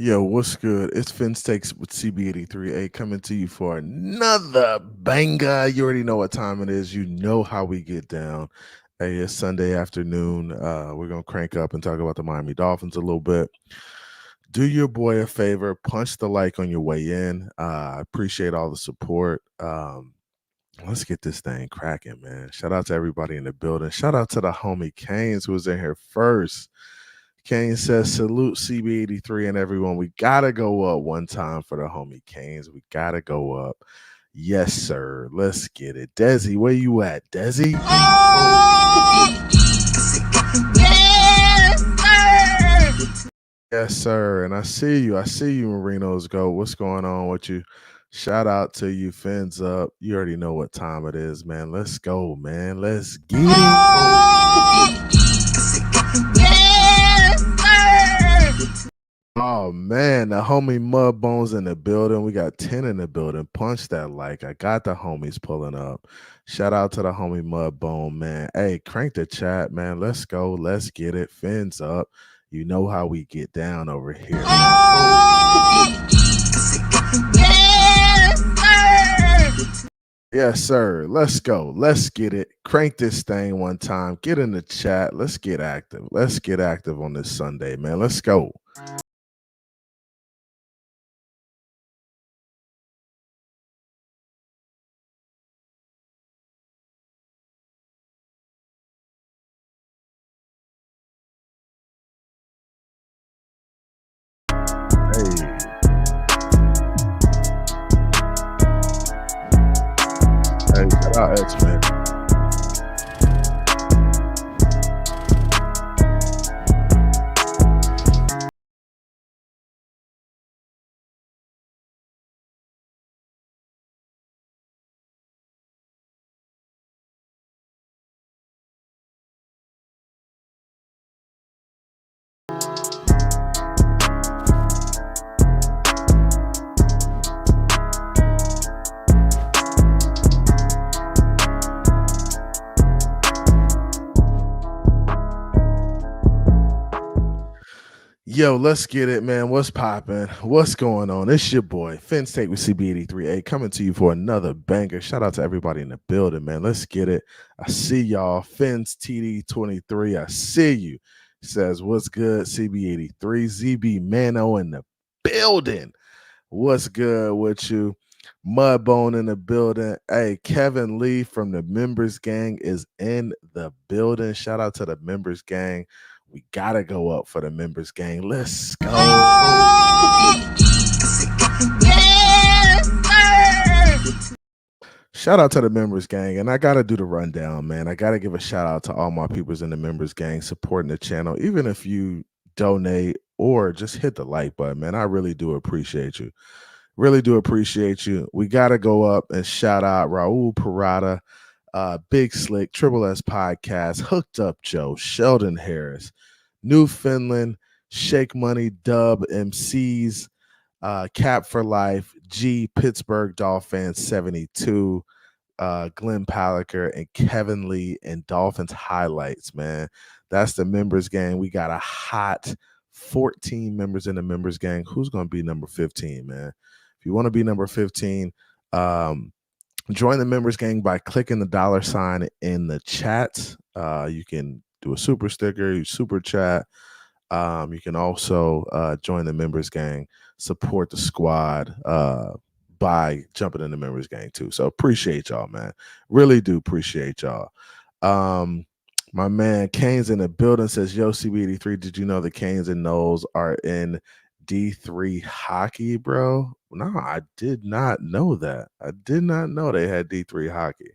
Yo, what's good? It's Finn Stakes with CB83A coming to you for another banger. You already know what time it is. You know how we get down. Hey, it's Sunday afternoon. We're gonna crank up and talk about the Miami Dolphins a little bit. Do your boy a favor, punch the like on your way in. I appreciate all the support. Let's get this thing cracking, man. Shout out to everybody in the building. Shout out to the homie Canes who was in here first. Kane says, salute CB83 and everyone. We got to go up one time for the homie Canes. We got to go up. Yes, sir. Let's get it. Desi, where you at, Desi? Yes, sir. And I see you. I see you, Marinos Go. What's going on with you? Shout out to you, Fins Up. You already know what time it is, man. Let's go, man. Let's get it. Oh man, the homie Mud Bones in the building. We got 10 in the building. Punch that like. I got the homies pulling up. Shout out to the homie Mud Bone, man. Hey, crank the chat, man. Let's go. Let's get it. Fins up. You know how we get down over here. Yes, sir. Let's go. Let's get it. Crank this thing one time. Get in the chat. Let's get active. Let's get active on this Sunday, man. Let's go. Hey. Hey, shout out X-Men. Yo, let's get it, man. What's popping? What's going on? It's your boy, Finn State with CB83A, coming to you for another banger. Shout out to everybody in the building, man. Let's get it. I see y'all. Finn's TD23. I see you. Says, what's good, CB83? ZB Mano in the building. What's good with you? Mudbone in the building. Hey, Kevin Lee from the Members Gang is in the building. Shout out to the Members Gang. We gotta go up for the Members Gang. Let's go. Shout out to the Members Gang. And I gotta do the rundown, man. I gotta give a shout out to all my peoples in the Members Gang supporting the channel. Even if you donate or just hit the like button, man. I really do appreciate you. Really do appreciate you. We got to go up and shout out Raul Parada, Big Slick, Triple S Podcast, Hooked Up Joe, Sheldon Harris, Newfoundland, Shake Money, Dub MCs, Cap for Life, G, Pittsburgh Dolphins 72, Glenn Paliker, and Kevin Lee, and Dolphins Highlights, man. That's the Members Gang. We got a hot 14 members in the Members Gang. Who's going to be number 15, man? If you want to be number 15, join the Members Gang by clicking the $ in the chat. You can do a super sticker, you super chat. You can also join the Members Gang, support the squad by jumping in the Members Gang too. So appreciate y'all, man. Really do appreciate y'all. My man Canes in the building says, yo, CB83, did you know the Canes and Knowles are in D3 hockey, bro? No, I did not know that. I did not know they had D3 hockey.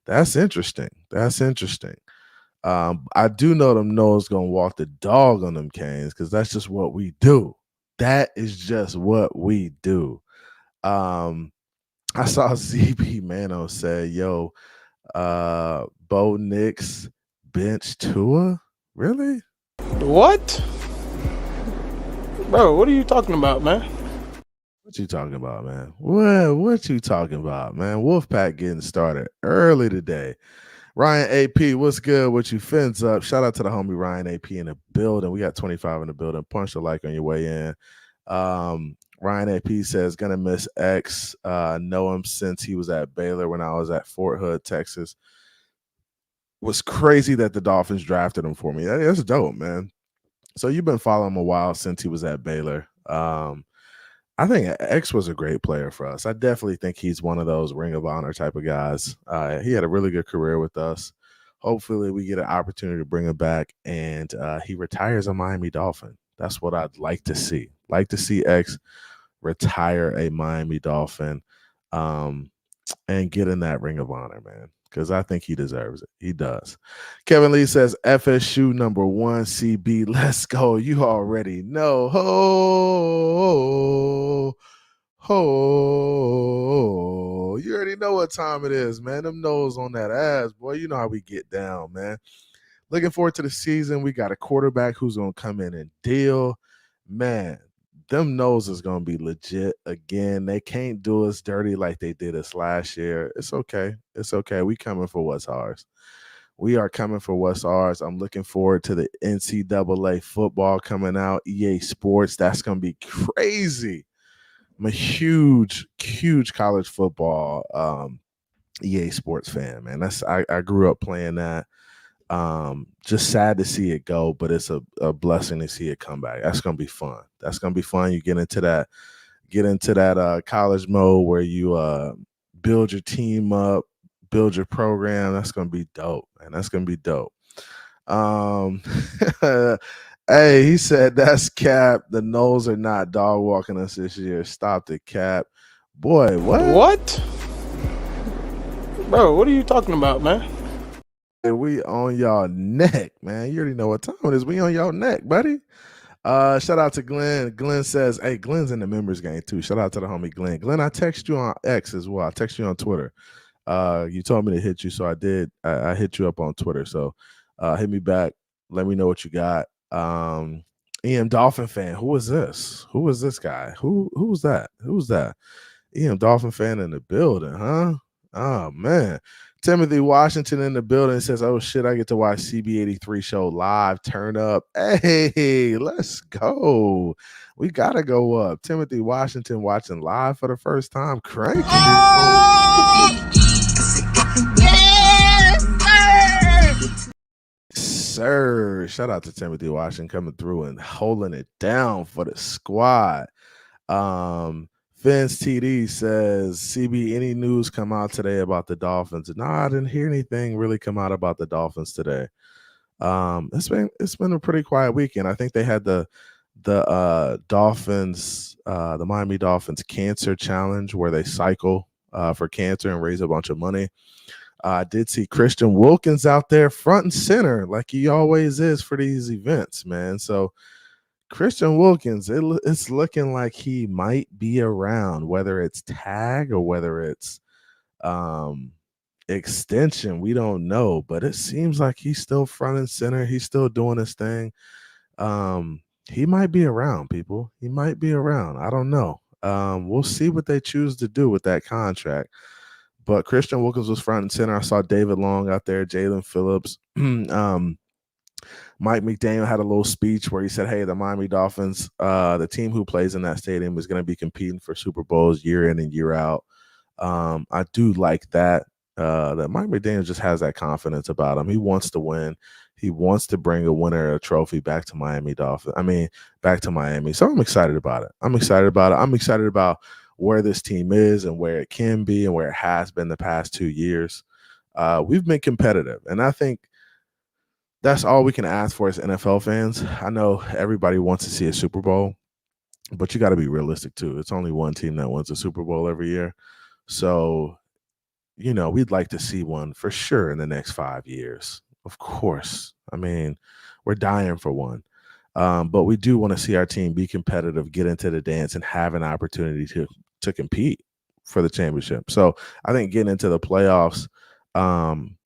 That's interesting. That's interesting. I do know them Knowles gonna walk the dog on them Canes because that's just what we do. That is just what we do. I saw ZB Mano say, yo, Bo Nix bench Tua? Really? What? Bro, what are you talking about, man? What you talking about, man? What you talking about, man? Wolfpack getting started early today. Ryan AP, what's good? What you fins up? Shout out to the homie Ryan AP in the building. We got 25 in the building. Punch the like on your way in. Ryan AP says, gonna miss X. Know him since he was at Baylor when I was at Fort Hood, Texas. Was crazy that the Dolphins drafted him for me. That's dope, man. So you've been following him a while since he was at Baylor. I think X was a great player for us. I definitely think he's one of those Ring of Honor type of guys. He had a really good career with us. Hopefully, we get an opportunity to bring him back and he retires a Miami Dolphin. That's what I'd like to see. Like to see X retire a Miami Dolphin and get in that Ring of Honor, man, because I think he deserves it. He does. Kevin Lee says, FSU number 1, CB, let's go. You already know. Ho, ho. You already know what time it is, man. Them nose on that ass, boy. You know how we get down, man. Looking forward to the season. We got a quarterback who's going to come in and deal. Man, them nose is going to be legit again. They can't do us dirty like they did us last year. It's okay. It's okay. We coming for what's ours. We are coming for what's ours. I'm looking forward to the NCAA football coming out, EA Sports. That's going to be crazy. I'm a huge, huge college football EA Sports fan, man. I grew up playing that. Just sad to see it go, but it's a blessing to see it come back. That's gonna be fun. That's gonna be fun. You get into that college mode where you build your team up, build your program. That's gonna be dope, man. That's gonna be dope. Hey, he said that's cap. The Knowles are not dog walking us this year. Stop the cap. Boy, what? What? Bro, what are you talking about, man? We on y'all neck, man. You already know what time it is. We on y'all neck, buddy. Shout out to Glenn. Glenn says, hey, Glenn's in the members game too. Shout out to the homie Glenn. Glenn, I text you on X as well. I text you on Twitter. You told me to hit you, so I did. I hit you up on Twitter. So hit me back. Let me know what you got. EM Dolphin fan. Who is this? Who is this guy? Who's that? Who's that? EM Dolphin fan in the building, huh? Oh man. Timothy Washington in the building says, oh shit, I get to watch CB83 show live. Turn up. Hey, let's go. We gotta go up. Timothy Washington watching live for the first time. Cranky. Sir. Shout out to Timothy Washington coming through and holding it down for the squad. Vince TD says, CB, any news come out today about the Dolphins? No, I didn't hear anything really come out about the Dolphins today. It's been a pretty quiet weekend. I think they had the Dolphins, the Miami Dolphins Cancer Challenge, where they cycle for cancer and raise a bunch of money. I did see Christian Wilkins out there front and center, like he always is for these events, man. So Christian Wilkins, it's looking like he might be around, whether it's tag or whether it's extension. We don't know, but it seems like he's still front and center. He's still doing his thing. He might be around, people. He might be around. I don't know. We'll see what they choose to do with that contract. But Christian Wilkins was front and center. I saw David Long out there, Jalen Phillips. Mike McDaniel had a little speech where he said, hey, the Miami Dolphins, the team who plays in that stadium is going to be competing for Super Bowls year in and year out. I do like that Mike McDaniel just has that confidence about him. He wants to win. He wants to bring a winner, a trophy back to back to Miami. So I'm excited about it. I'm excited about where this team is and where it can be and where it has been the past 2 years. We've been competitive, and I think that's all we can ask for as NFL fans. I know everybody wants to see a Super Bowl, but you got to be realistic too. It's only one team that wins a Super Bowl every year. So, we'd like to see one for sure in the next 5 years. Of course. I mean, we're dying for one. But we do want to see our team be competitive, get into the dance, and have an opportunity to compete for the championship. So I think getting into the playoffs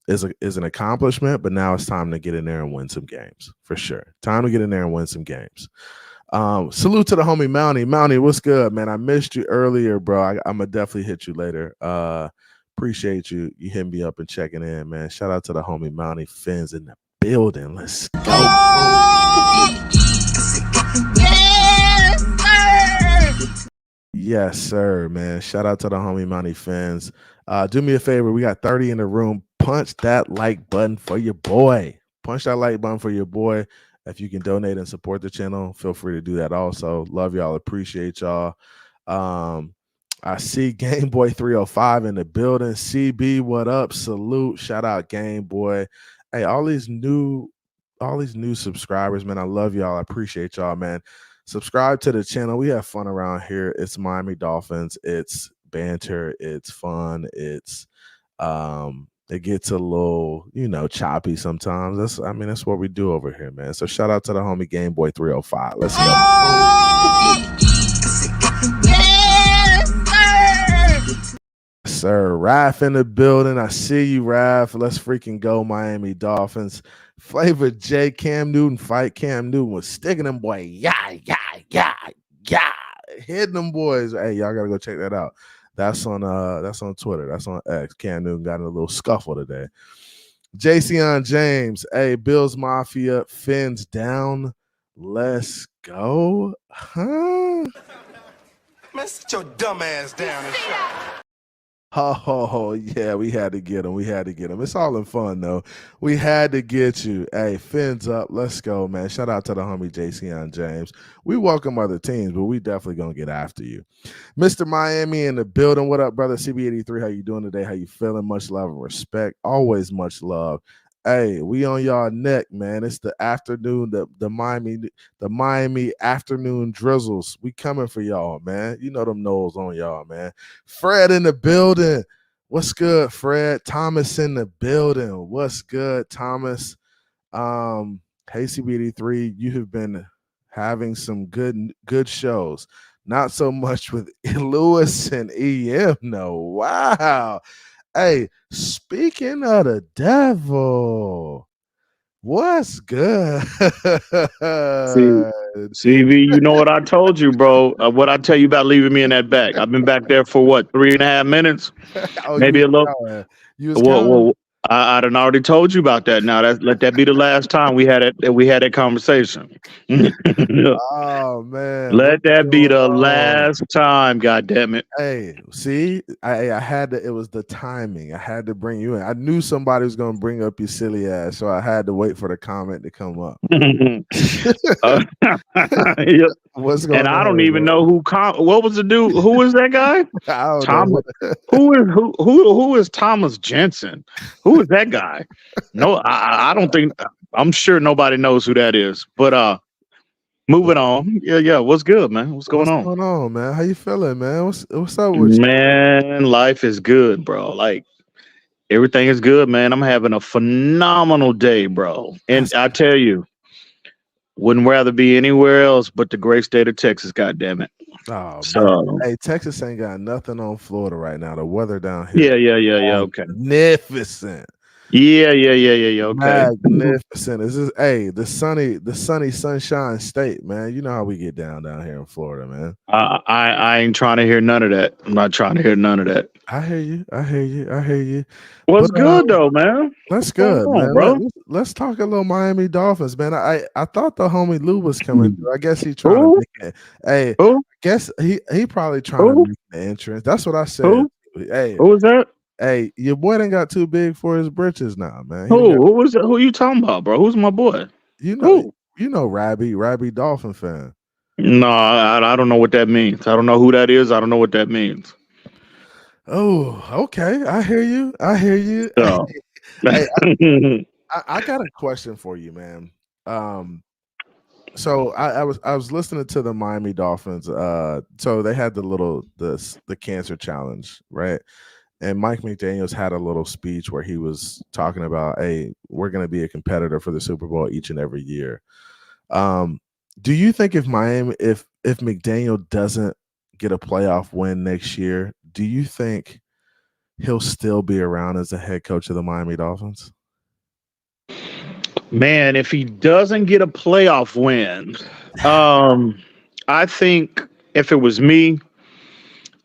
is an accomplishment, but now it's time to get in there and win some games for sure. Time to get in there and win some games. Salute to the homie Mountie. Mountie, what's good, man? I missed you earlier, bro. I'm gonna definitely hit you later. Appreciate you hitting me up and checking in, man. Shout out to the homie Mountie. Fins in the building. Let's go. Yes, sir, man. Shout out to the homie Money fans. Do me a favor. We got 30 in the room. Punch that like button for your boy. Punch that like button for your boy. If you can donate and support the channel, feel free to do that also. Love y'all. Appreciate y'all. I see Game Boy 305 in the building. CB, what up? Salute. Shout out Game Boy. Hey, all these new subscribers, man. I love y'all. I appreciate y'all, man. Subscribe to the channel. We have fun around here. It's Miami Dolphins. It's banter. It's fun. It's it gets a little, choppy sometimes. That's what we do over here, man. So shout out to the homie Game Boy 305. Let's go. Sir, Raph in the building. I see you, Raph. Let's freaking go, Miami Dolphins. Flavor J, Cam Newton fight. Cam Newton was sticking them boy. Yeah. Hitting them boys. Hey, y'all gotta go check that out. That's on Twitter. That's on X. Cam Newton got in a little scuffle today. Jason James. Hey, Bills Mafia, fins down. Let's go. Huh? Man, sit your dumb ass down and shut. Oh, yeah, we had to get him. It's all in fun, though. We had to get you. Hey, fins up. Let's go, man. Shout out to the homie JC James. We welcome other teams, but we definitely going to get after you. Mr. Miami in the building. What up, brother? CB83, how you doing today? How you feeling? Much love and respect. Always much love. Hey, we on y'all neck, man. It's the afternoon, the Miami afternoon drizzles. We coming for y'all, man. You know them nose on y'all, man. Fred in the building. What's good, Fred? Thomas in the building. What's good, Thomas? Hey, CB83, you have been having some good shows. Not so much with Lewis and EM. No, wow. Hey, speaking of the devil, what's good? CV, you know what I told you, bro. What I tell you about leaving me in that back? I've been back there for what, 3.5 minutes? Maybe a little. Well, I done already told you about that. Now let that be the last time we had that conversation. Oh man, let that be the last time. God damn it! Hey, see, I had to. It was the timing. I had to bring you in. I knew somebody was going to bring up your silly ass, so I had to wait for the comment to come up. Yep. What's going on? And I don't even know who. What was the dude? Who was that guy? I don't know. Who is Thomas Jensen? Who is that guy? No, I don't think. I'm sure nobody knows who that is. But moving on. Yeah. What's good, man? What's going on? What's going on, man? How you feeling, man? What's up with you? Man, life is good, bro. Like everything is good, man. I'm having a phenomenal day, bro. And I tell you, wouldn't rather be anywhere else but the great state of Texas, goddamn it. Oh, man. Hey, Texas ain't got nothing on Florida right now. The weather down here. Yeah. Okay. Magnificent. Yeah. Okay. Magnificent. Is this the sunny sunshine state, man? You know how we get down here in Florida, man. I ain't trying to hear none of that. I'm not trying to hear none of that. I hear you. What's good though, man? That's good, man, bro. Let's talk a little Miami Dolphins, man. I thought the homie Lou was coming through. I guess he trying to make it. Hey, I guess he probably trying to make the entrance. That's what I said. Hey, who was that? Hey, your boy done got too big for his britches now, man. Who was that? Who you talking about, bro? Who's my boy? You know, Rabby Dolphin fan. No, I don't know what that means. I don't know who that is. I don't know what that means. Oh, okay. I hear you. So. Hey, I got a question for you, man. So I was listening to the Miami Dolphins. So they had the cancer challenge, right? And Mike McDaniels had a little speech where he was talking about, hey, we're going to be a competitor for the Super Bowl each and every year. Do you think if McDaniel doesn't get a playoff win next year, do you think he'll still be around as the head coach of the Miami Dolphins? Man, if he doesn't get a playoff win, I think if it was me,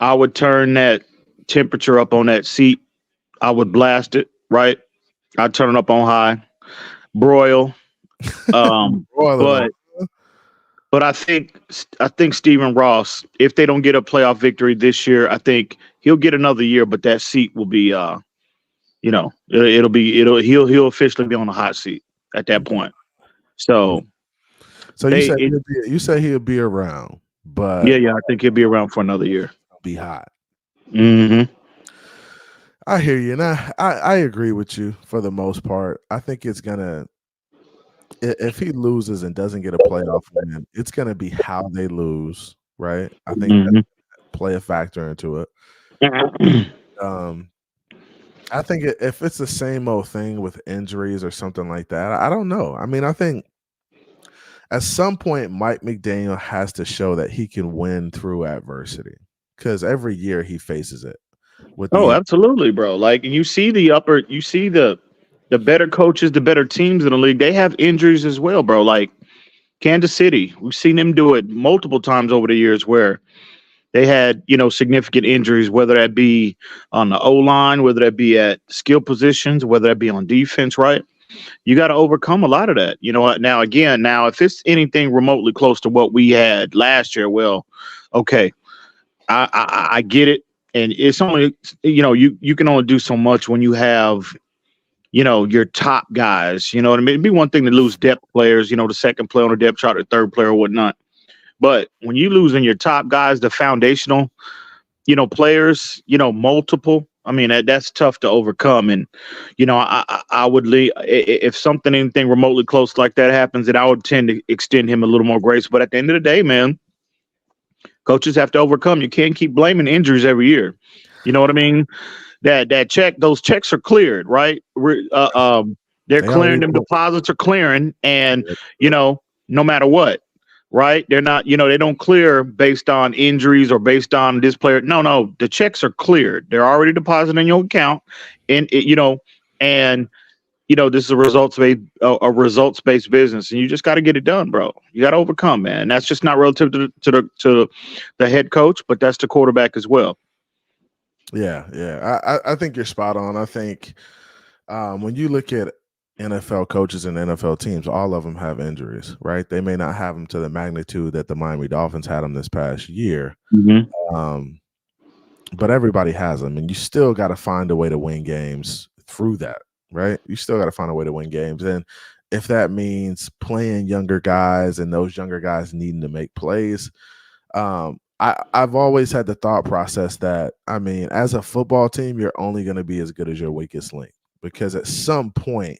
I would turn that temperature up on that seat. I would blast it, right? I'd turn it up on high, broil. But I think Stephen Ross, if they don't get a playoff victory this year, I think he'll get another year, but that seat will be he'll officially be on the hot seat at that point. So you say he'll be around, but yeah, I think he'll be around for another year. Be hot. Mm-hmm. I hear you, and I agree with you for the most part. I think it's gonna, if he loses and doesn't get a playoff win, it's gonna be how they lose, right? I think that play a factor into it. I think if it's the same old thing with injuries or something like that, I don't know. I mean, I think at some point Mike McDaniel has to show that he can win through adversity, because every year he faces it. Absolutely, bro. Like, and you see the better coaches, the better teams in the league, they have injuries as well, bro. Like Kansas City, we've seen them do it multiple times over the years where they had, significant injuries, whether that be on the O-line, whether that be at skill positions, whether that be on defense, right? You got to overcome a lot of that. Now, if it's anything remotely close to what we had last year, well, okay, I get it. And it's only, you can only do so much when you have, your top guys. You know what I mean? It'd be one thing to lose depth players, the second player on the depth chart, the third player or whatnot. But when you losing your top guys, the foundational, players, multiple, I mean, that's tough to overcome. And, I would leave if anything remotely close like that happens, then I would tend to extend him a little more grace. But at the end of the day, man, coaches have to overcome. You can't keep blaming injuries every year. You know what I mean? Those checks are cleared, right? They're clearing, them deposits are clearing, and no matter what, right? They're not, they don't clear based on injuries or based on this player. No, the checks are cleared. They're already deposited in your account, and this is a results-based business, and you just got to get it done, bro. You got to overcome, man. That's just not relative to the head coach, but that's the quarterback as well. Yeah. I think you're spot on. I think when you look at NFL coaches and NFL teams, all of them have injuries, right? They may not have them to the magnitude that the Miami Dolphins had them this past year, but everybody has them, and you still got to find a way to win games through that, right? You still got to find a way to win games, and if that means playing younger guys and those younger guys needing to make plays, I've always had the thought process that, I mean, as a football team, you're only going to be as good as your weakest link, because at some point,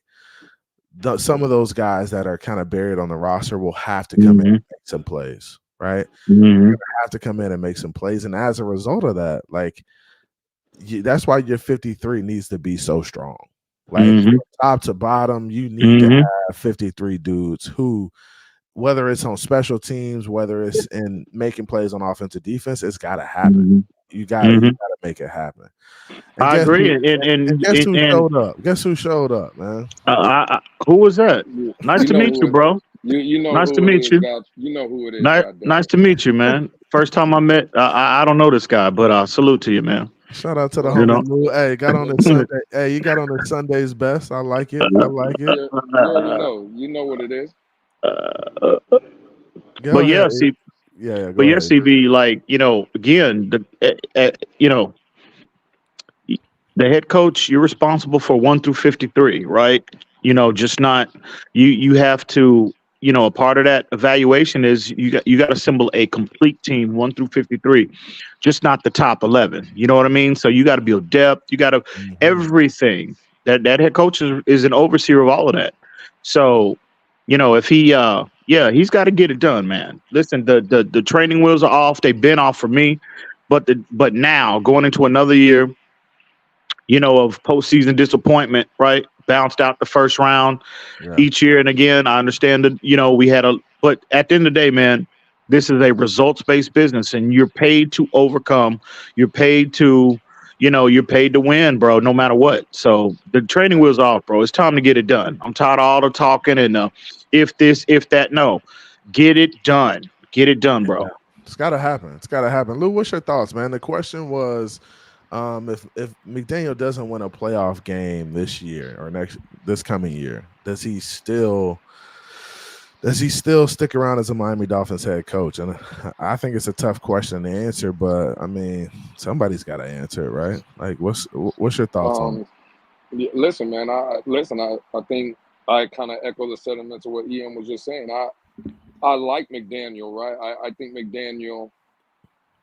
some of those guys that are kind of buried on the roster will have to come in and make some plays, right? They're going to have to come in and make some plays. And as a result of that, like, that's why your 53 needs to be so strong. Like, from top to bottom, you need to have 53 dudes who, whether it's on special teams, whether it's in making plays on offensive defense, it's got to happen. You got to make it happen. And I agree. Guess who showed up? Guess who showed up, man? Who was that? Nice to meet you, bro. Nice to meet you. You know who it is. Nice to meet you, man. First time I met. I don't know this guy, but salute to you, man. Shout out to the homie Lou. Hey, got on this Sunday. Hey, you got on the Sunday's best. I like it. I like it. Yeah, you know what it is. But yeah, CB, like, again, the head coach, you're responsible for 1 through 53, right? Just not you have to, a part of that evaluation is you got to assemble a complete team 1 through 53, just not the top 11. You know what I mean? So you got to build depth. You got to everything. That head coach is an overseer of all of that. So, if he he's got to get it done, man. Listen, the training wheels are off. They've been off for me, but now going into another year, of postseason disappointment, right? Bounced out the first round each year. And again, I understand that, but at the end of the day, man, this is a results-based business, and you're paid to overcome. You're paid to, win, bro, no matter what. So the training wheels are off, bro. It's time to get it done. I'm tired of all the talking and if this, if that. No, get it done. Get it done, bro. It's got to happen. It's got to happen. Lou, what's your thoughts, man? The question was, if McDaniel doesn't win a playoff game this year or this coming year, does he still Does he still stick around as a Miami Dolphins head coach? And I think it's a tough question to answer, but I mean, somebody's got to answer it, right? Like, what's your thoughts on it? Listen, man. I think I kind of echo the sentiments of what Ian was just saying. I like McDaniel, right? I think McDaniel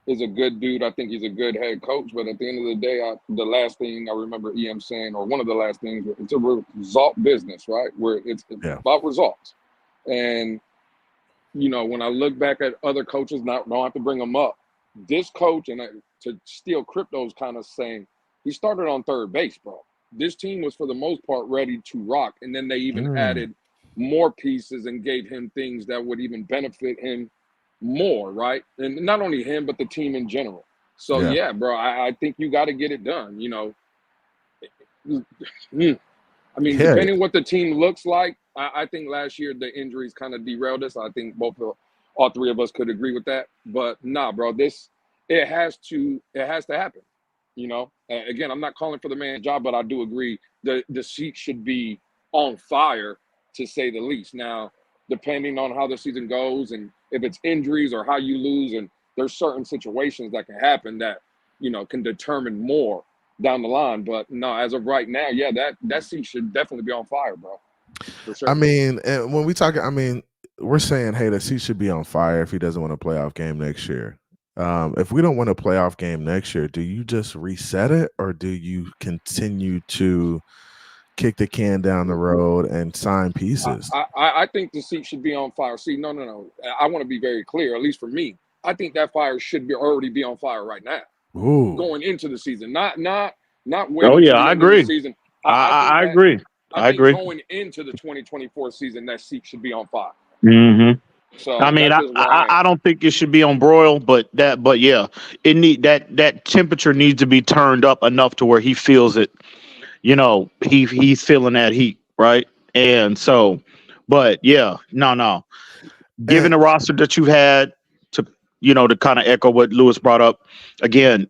is a good dude. I think he's a good head coach. But at the end of the day, the last thing I remember Ian saying, or one of the last things, it's a result business, right? Where it's about results. And, you know, when I look back at other coaches, don't have to bring them up. This coach, and to steal Crypto's kind of saying, he started on third base, bro. This team was, for the most part, ready to rock. And then they even added more pieces and gave him things that would even benefit him more, right? And not only him, but the team in general. So, yeah bro, I think you got to get it done, you know. I mean, depending what the team looks like, I think last year the injuries kind of derailed us. I think all three of us could agree with that. But nah, bro, it has to happen. You know, again, I'm not calling for the man's job, but I do agree the seat should be on fire, to say the least. Now, depending on how the season goes and if it's injuries or how you lose, and there's certain situations that can happen that, you know, can determine more down the line. But no, as of right now, yeah, that seat should definitely be on fire, bro. For sure. I mean, and when we talk, I mean, we're saying, hey, the seat should be on fire if he doesn't win a playoff game next year. If we don't win a playoff game next year, do you just reset it, or do you continue to kick the can down the road and sign pieces? I think the seat should be on fire. See, no. I want to be very clear, at least for me. I think that fire should already be on fire right now. Ooh. Going into the season, not waiting. Oh yeah, I agree. Season. I agree. I agree. Going into the 2024 season, that seat should be on fire. Mm-hmm. So I mean, I don't think it should be on broil, but yeah, it need that temperature needs to be turned up enough to where he feels it. You know, he's feeling that heat, right? And so, but yeah, no. Given the roster that you've had, to kind of echo what Lewis brought up again,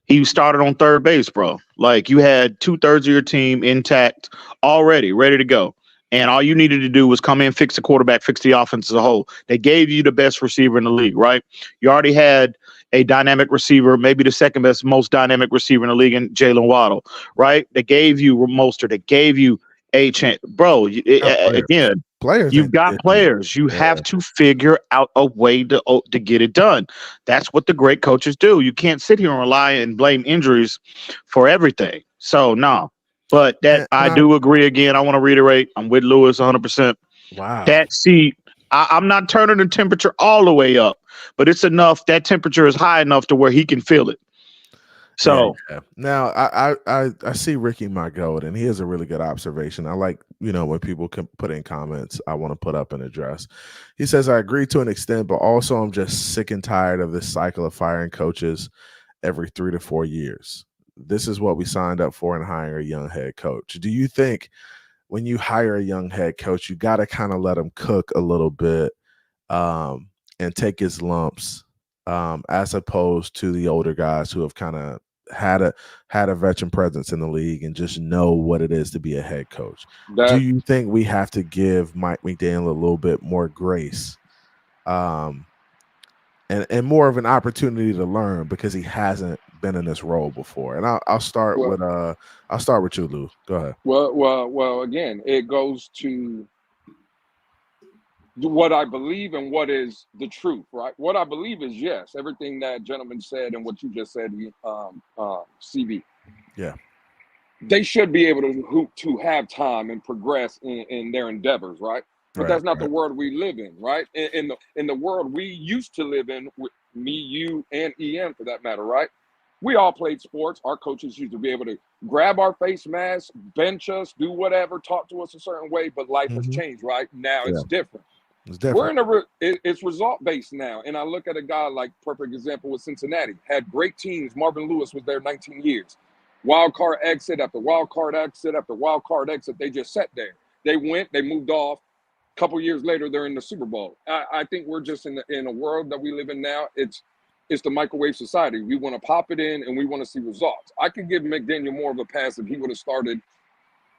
he started on third base, bro. Like, you had 2/3 of your team intact already, ready to go. And all you needed to do was come in, fix the quarterback, fix the offense as a whole. They gave you the best receiver in the league, right? You already had a dynamic receiver, maybe the second best, most dynamic receiver in the league, in Jalen Waddle, right? They gave you Mostert. They gave you a chance. Bro, again, you've got players. You have to figure out a way to get it done. That's what the great coaches do. You can't sit here and rely and blame injuries for everything. So, no. But I do agree again. I want to reiterate. I'm with Lewis 100%. Wow. That seat, I'm not turning the temperature all the way up, but it's enough. That temperature is high enough to where he can feel it. So now I see Ricky my goat, and he has a really good observation. I like, when people can put in comments, I want to put up and address. He says, I agree to an extent, but also I'm just sick and tired of this cycle of firing coaches every 3 to 4 years. This is what we signed up for in hiring a young head coach. Do you think when you hire a young head coach, you got to kind of let him cook a little bit and take his lumps, as opposed to the older guys who have kind of had a veteran presence in the league and just know what it is to be a head coach? Do you think we have to give Mike McDaniel a little bit more grace, and more of an opportunity to learn, because he hasn't been in this role before? And I'll start with you, Lou. Go ahead. Well, again, it goes to what I believe and what is the truth, right? What I believe is, yes, everything that gentleman said and what you just said, CV. Yeah. They should be able to have time and progress in their endeavors, right? But that's not the world we live in, right? In the world we used to live in, with me, you, and EM for that matter, right? We all played sports. Our coaches used to be able to grab our face mask, bench us, do whatever, talk to us a certain way, but life has changed, right? Now it's different. We're it's result based now. And I look at a guy like, perfect example with Cincinnati, had great teams. Marvin Lewis was there 19 years. Wild card exit after wild card exit after wild card exit. They just sat there. They went, they moved off. A couple years later, they're in the Super Bowl. I think we're just in a world that we live in now. It's the microwave society. We want to pop it in and we want to see results. I could give McDaniel more of a pass if he would have started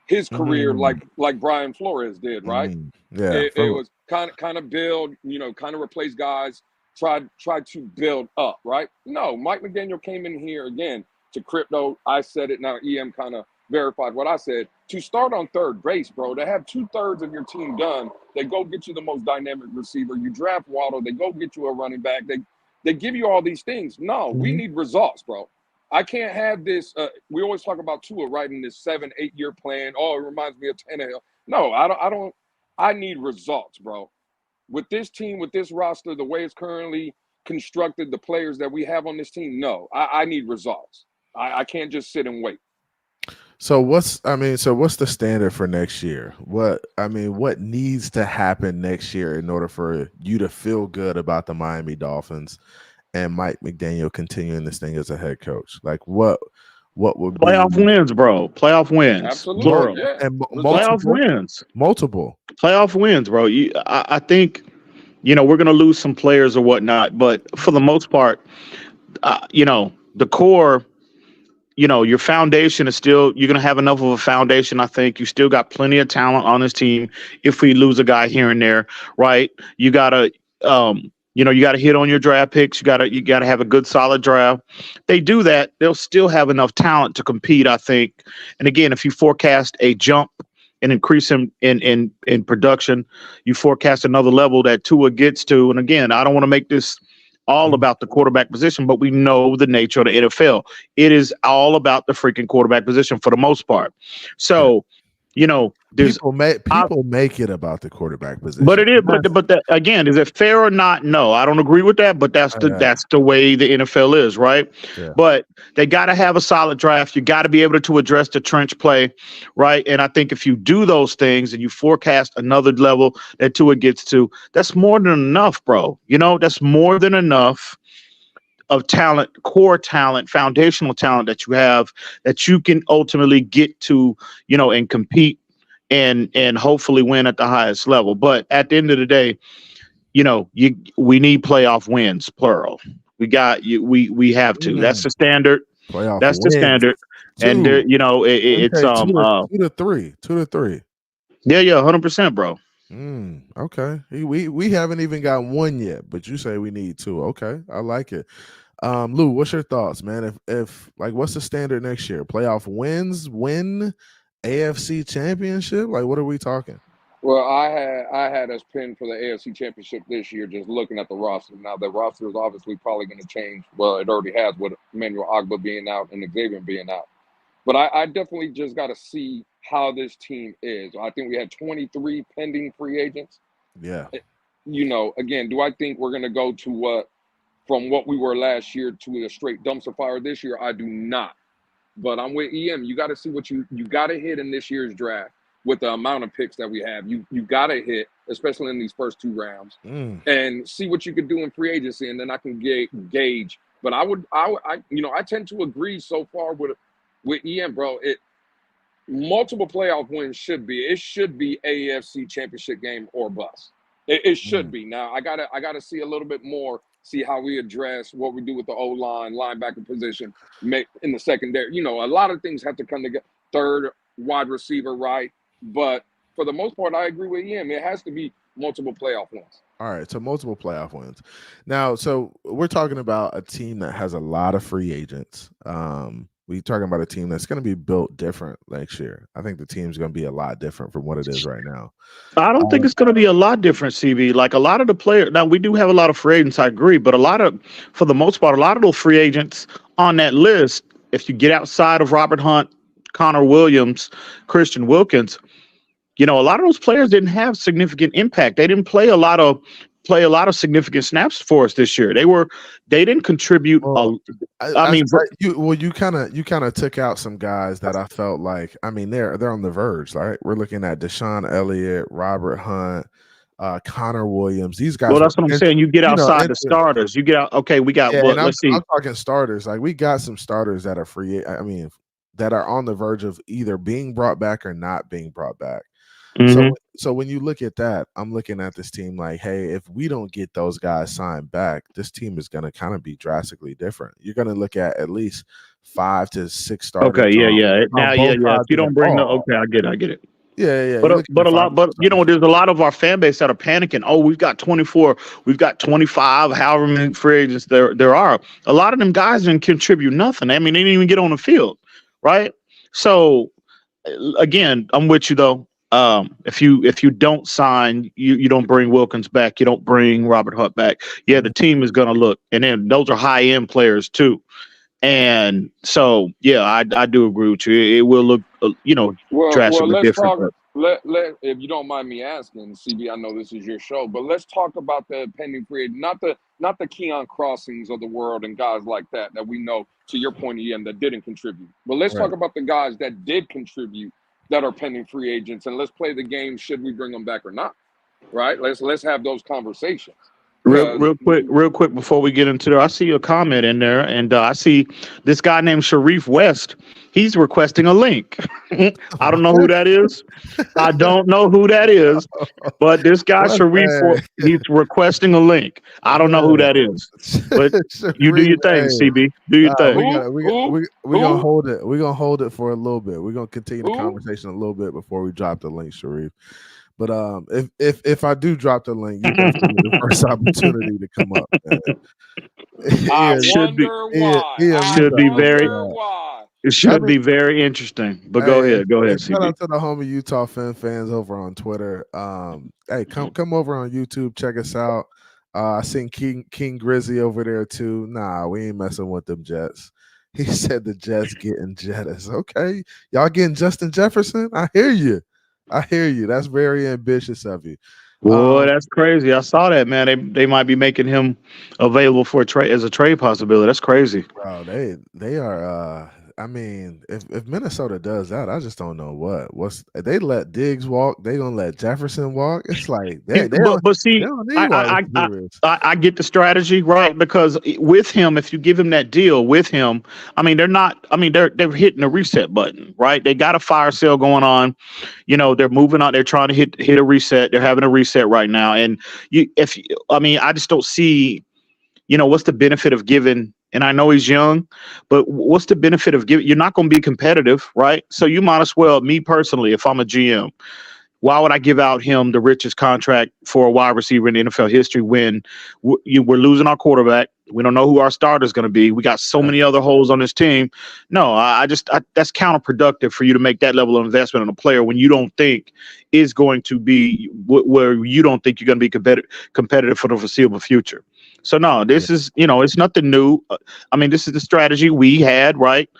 his career like Brian Flores did, right? Yeah. It was kind of build, kind of replace guys, try to build up, right? No, Mike McDaniel came in here again to crypto. I said it, now EM kind of verified what I said. To start on third base, bro, to have 2/3 of your team done, they go get you the most dynamic receiver. You draft Waddle, they go get you a running back. They give you all these things. No, we need results, bro. I can't have this. We always talk about Tua writing this 7-8 year plan. Oh, it reminds me of Tannehill. No, I don't. I need results, bro. With this team, with this roster, the way it's currently constructed, the players that we have on this team, no, I need results. I can't just sit and wait. So what's the standard for next year? What needs to happen next year in order for you to feel good about the Miami Dolphins and Mike McDaniel continuing this thing as a head coach? Like what would playoff wins, bro? Playoff wins, absolutely, plural. yeah. And playoff wins, multiple playoff wins, bro. I think we're gonna lose some players or whatnot, but for the most part, the core. Your foundation is still, you're going to have enough of a foundation. I think you still got plenty of talent on this team. If we lose a guy here and there, right. You got to, you got to hit on your draft picks. You got to have a good, solid draft. They do that. They'll still have enough talent to compete, I think. And again, if you forecast a jump and increase in production, you forecast another level that Tua gets to. And again, I don't want to make this all about the quarterback position, but we know the nature of the NFL. It is all about the freaking quarterback position for the most part. So, people make it about the quarterback position. But it is, but again, is it fair or not? No, I don't agree with that. But that's the way the NFL is, right? Yeah. But they got to have a solid draft. You got to be able to address the trench play, right? And I think if you do those things and you forecast another level that Tua gets to, that's more than enough, bro. That's more than enough of talent, core talent, foundational talent that you have that you can ultimately get to, and compete and hopefully win at the highest level. But at the end of the day, we need playoff wins, plural. We have to. That's the standard. Playoff That's wins. The standard. And it's 2 to 3. Yeah, 100%, bro. Okay. We haven't even got one yet, but you say we need 2. Okay, I like it. Lou, what's your thoughts, man? If what's the standard next year? Playoff wins, win AFC championship? Like, what are we talking? Well, I had us pinned for the AFC championship this year, just looking at the roster. Now, the roster is obviously probably going to change. Well, it already has with Emmanuel Ogbah being out and Xavier being out. But I definitely just got to see how this team is. I think we had 23 pending free agents. Yeah. Again, do I think we're going to go to from what we were last year to a straight dumpster fire this year? I do not. But I'm with EM. You got to see what you got to hit in this year's draft with the amount of picks that we have. You got to hit, especially in these first 2 rounds, and see what you could do in free agency, and then I can gauge. But I tend to agree so far with EM, bro. Multiple playoff wins should be AFC championship game or bust. It should be. Now I gotta see a little bit more. See how we address what we do with the O-line, linebacker position, in the secondary. A lot of things have to come together. Third wide receiver, right? But for the most part, I agree with EM. It has to be multiple playoff wins. All right, so multiple playoff wins. Now, so we're talking about a team that has a lot of free agents. We're talking about a team that's going to be built different next year. I think the team's going to be a lot different from what it is right now. I don't think it's going to be a lot different, CB. Like a lot of the players, now we do have a lot of free agents, I agree, but for the most part, a lot of those free agents on that list, if you get outside of Robert Hunt, Connor Williams, Christian Wilkins, a lot of those players didn't have significant impact. They didn't play a lot of significant snaps for us this year. They didn't contribute. You kind of took out some guys that I felt like, they're on the verge, right? We're looking at Deshaun Elliott, Robert Hunt, Connor Williams. These guys. Well, that's what I'm saying. You get outside the starters. You get out. Okay, we got. Let's see. I'm talking starters. Like we got some starters that are free. That are on the verge of either being brought back or not being brought back. So when you look at that, I'm looking at this team like, hey, if we don't get those guys signed back, this team is going to kind of be drastically different. You're going to look at least 5 to 6 starters. Okay, yeah. Now, if you don't bring I get it. Yeah. But a lot, but you know, there's a lot of our fan base that are panicking. Oh, we've got 24, we've got 25, however many free agents there are. A lot of them guys didn't contribute nothing. I mean, they didn't even get on the field, right? So again, I'm with you though. If you don't sign, you don't bring Wilkins back, you don't bring Robert Hunt back. Yeah, the team is gonna look, and then those are high end players too. And so, yeah, I do agree with you. It will look, drastically let's different. talk. Let if you don't mind me asking, CB, I know this is your show, but let's talk about the pending free agent, not the Keon Crossings of the world and guys like that we know. To your point, Ian, that didn't contribute. But let's talk about the guys that did contribute that are pending free agents, and let's play the game. Should we bring them back or not? Right? Let's have those conversations. Real quick before we get into there, I see a comment in there, and I see this guy named Sharif West. He's requesting a link. I don't know who that is. I don't know who that is, but this guy Sharif, he's requesting a link. I don't know who that is, but you do your thing, CB. Do your thing. We're gonna hold it. We're gonna hold it for a little bit. We're gonna continue the conversation a little bit before we drop the link, Sharif. But if I do drop the link, you definitely get the first opportunity to come up. It should be very interesting. But go ahead, shout out to the homie Utah fans over on Twitter. Hey, come over on YouTube, check us out. I seen King Grizzy over there too. Nah, we ain't messing with them Jets. He said the Jets getting Jettas. Okay, y'all getting Justin Jefferson? I hear you. That's very ambitious of you. Boy, that's crazy. I saw that, man. They might be making him available for a trade as a trade possibility. That's crazy. Bro, they are. I mean, if Minnesota does that, I just don't know what's they let Diggs walk. They gonna let Jefferson walk. It's like but see, I get the strategy, right? Because with him, if you give him that deal with him, I mean, they're hitting the reset button, right? They got a fire sale going on. You know, they're moving out. They're trying to hit a reset. They're having a reset right now, and I just don't see, what's the benefit of giving. And I know he's young, but what's the benefit of giving? You're not going to be competitive, right? So you might as well, me personally, if I'm a GM, why would I give out him the richest contract for a wide receiver in NFL history when we're losing our quarterback? We don't know who our starter is going to be. We got so many other holes on this team. No, that's counterproductive for you to make that level of investment in a player when you don't think is going to be where you don't think you're going to be competitive for the foreseeable future. So no, this is, it's nothing new. I mean, this is the strategy we had, right?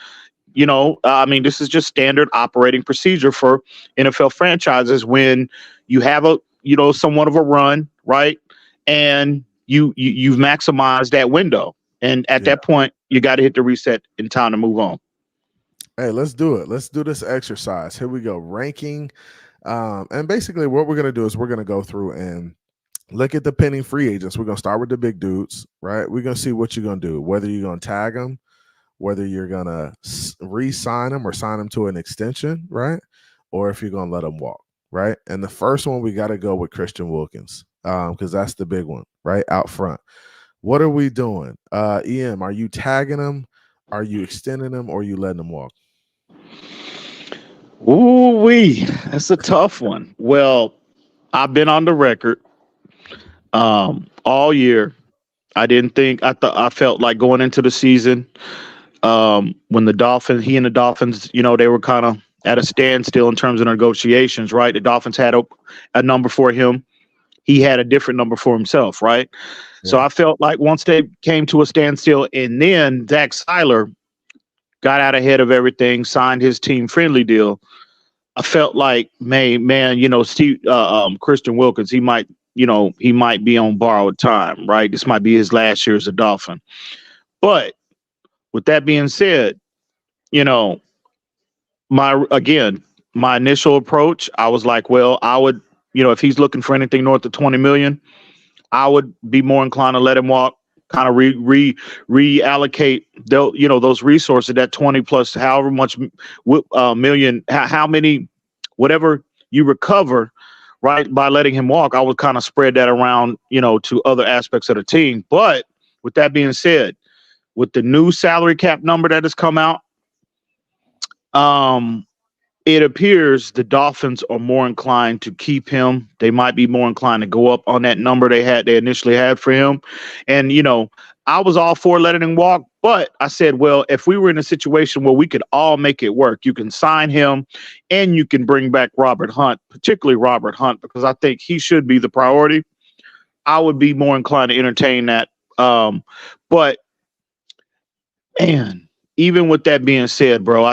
This is just standard operating procedure for NFL franchises when you have somewhat of a run, right? And you've maximized that window. And at that point, you got to hit the reset in time to move on. Hey, let's do it. Let's do this exercise. Here we go. Ranking. And basically what we're going to do is we're going to go through and look at the pending free agents. We're going to start with the big dudes, right? We're going to see what you're going to do, whether you're going to tag them, whether you're going to re-sign them or sign them to an extension, right? Or if you're going to let them walk, right? And the first one, we got to go with Christian Wilkins because that's the big one, right? Out front. What are we doing? EM, are you tagging them? Are you extending them or are you letting them walk? Ooh-wee, that's a tough one. Well, I've been on the record all year. I felt like going into the season when he and the Dolphins, they were kind of at a standstill in terms of negotiations, right? The Dolphins had a number for him. He had a different number for himself, right? Yeah. So I felt like once they came to a standstill and then Zach Seiler got out ahead of everything, signed his team-friendly deal, I felt like, Christian Wilkins, he might be on borrowed time, right? This might be his last year as a Dolphin. But with that being said, my initial approach, I was like, well, I would, if he's looking for anything north of 20 million, I would be more inclined to let him walk, kind of reallocate those resources, that 20 plus however much million, how many, whatever you recover, right, by letting him walk. I would kind of spread that around, to other aspects of the team. But with that being said, with the new salary cap number that has come out, it appears the Dolphins are more inclined to keep him. They might be more inclined to go up on that number they initially had for him. And, I was all for letting him walk, but I said, well, if we were in a situation where we could all make it work, you can sign him and you can bring back Robert Hunt, particularly Robert Hunt, because I think he should be the priority. I would be more inclined to entertain that. But man, even with that being said, bro,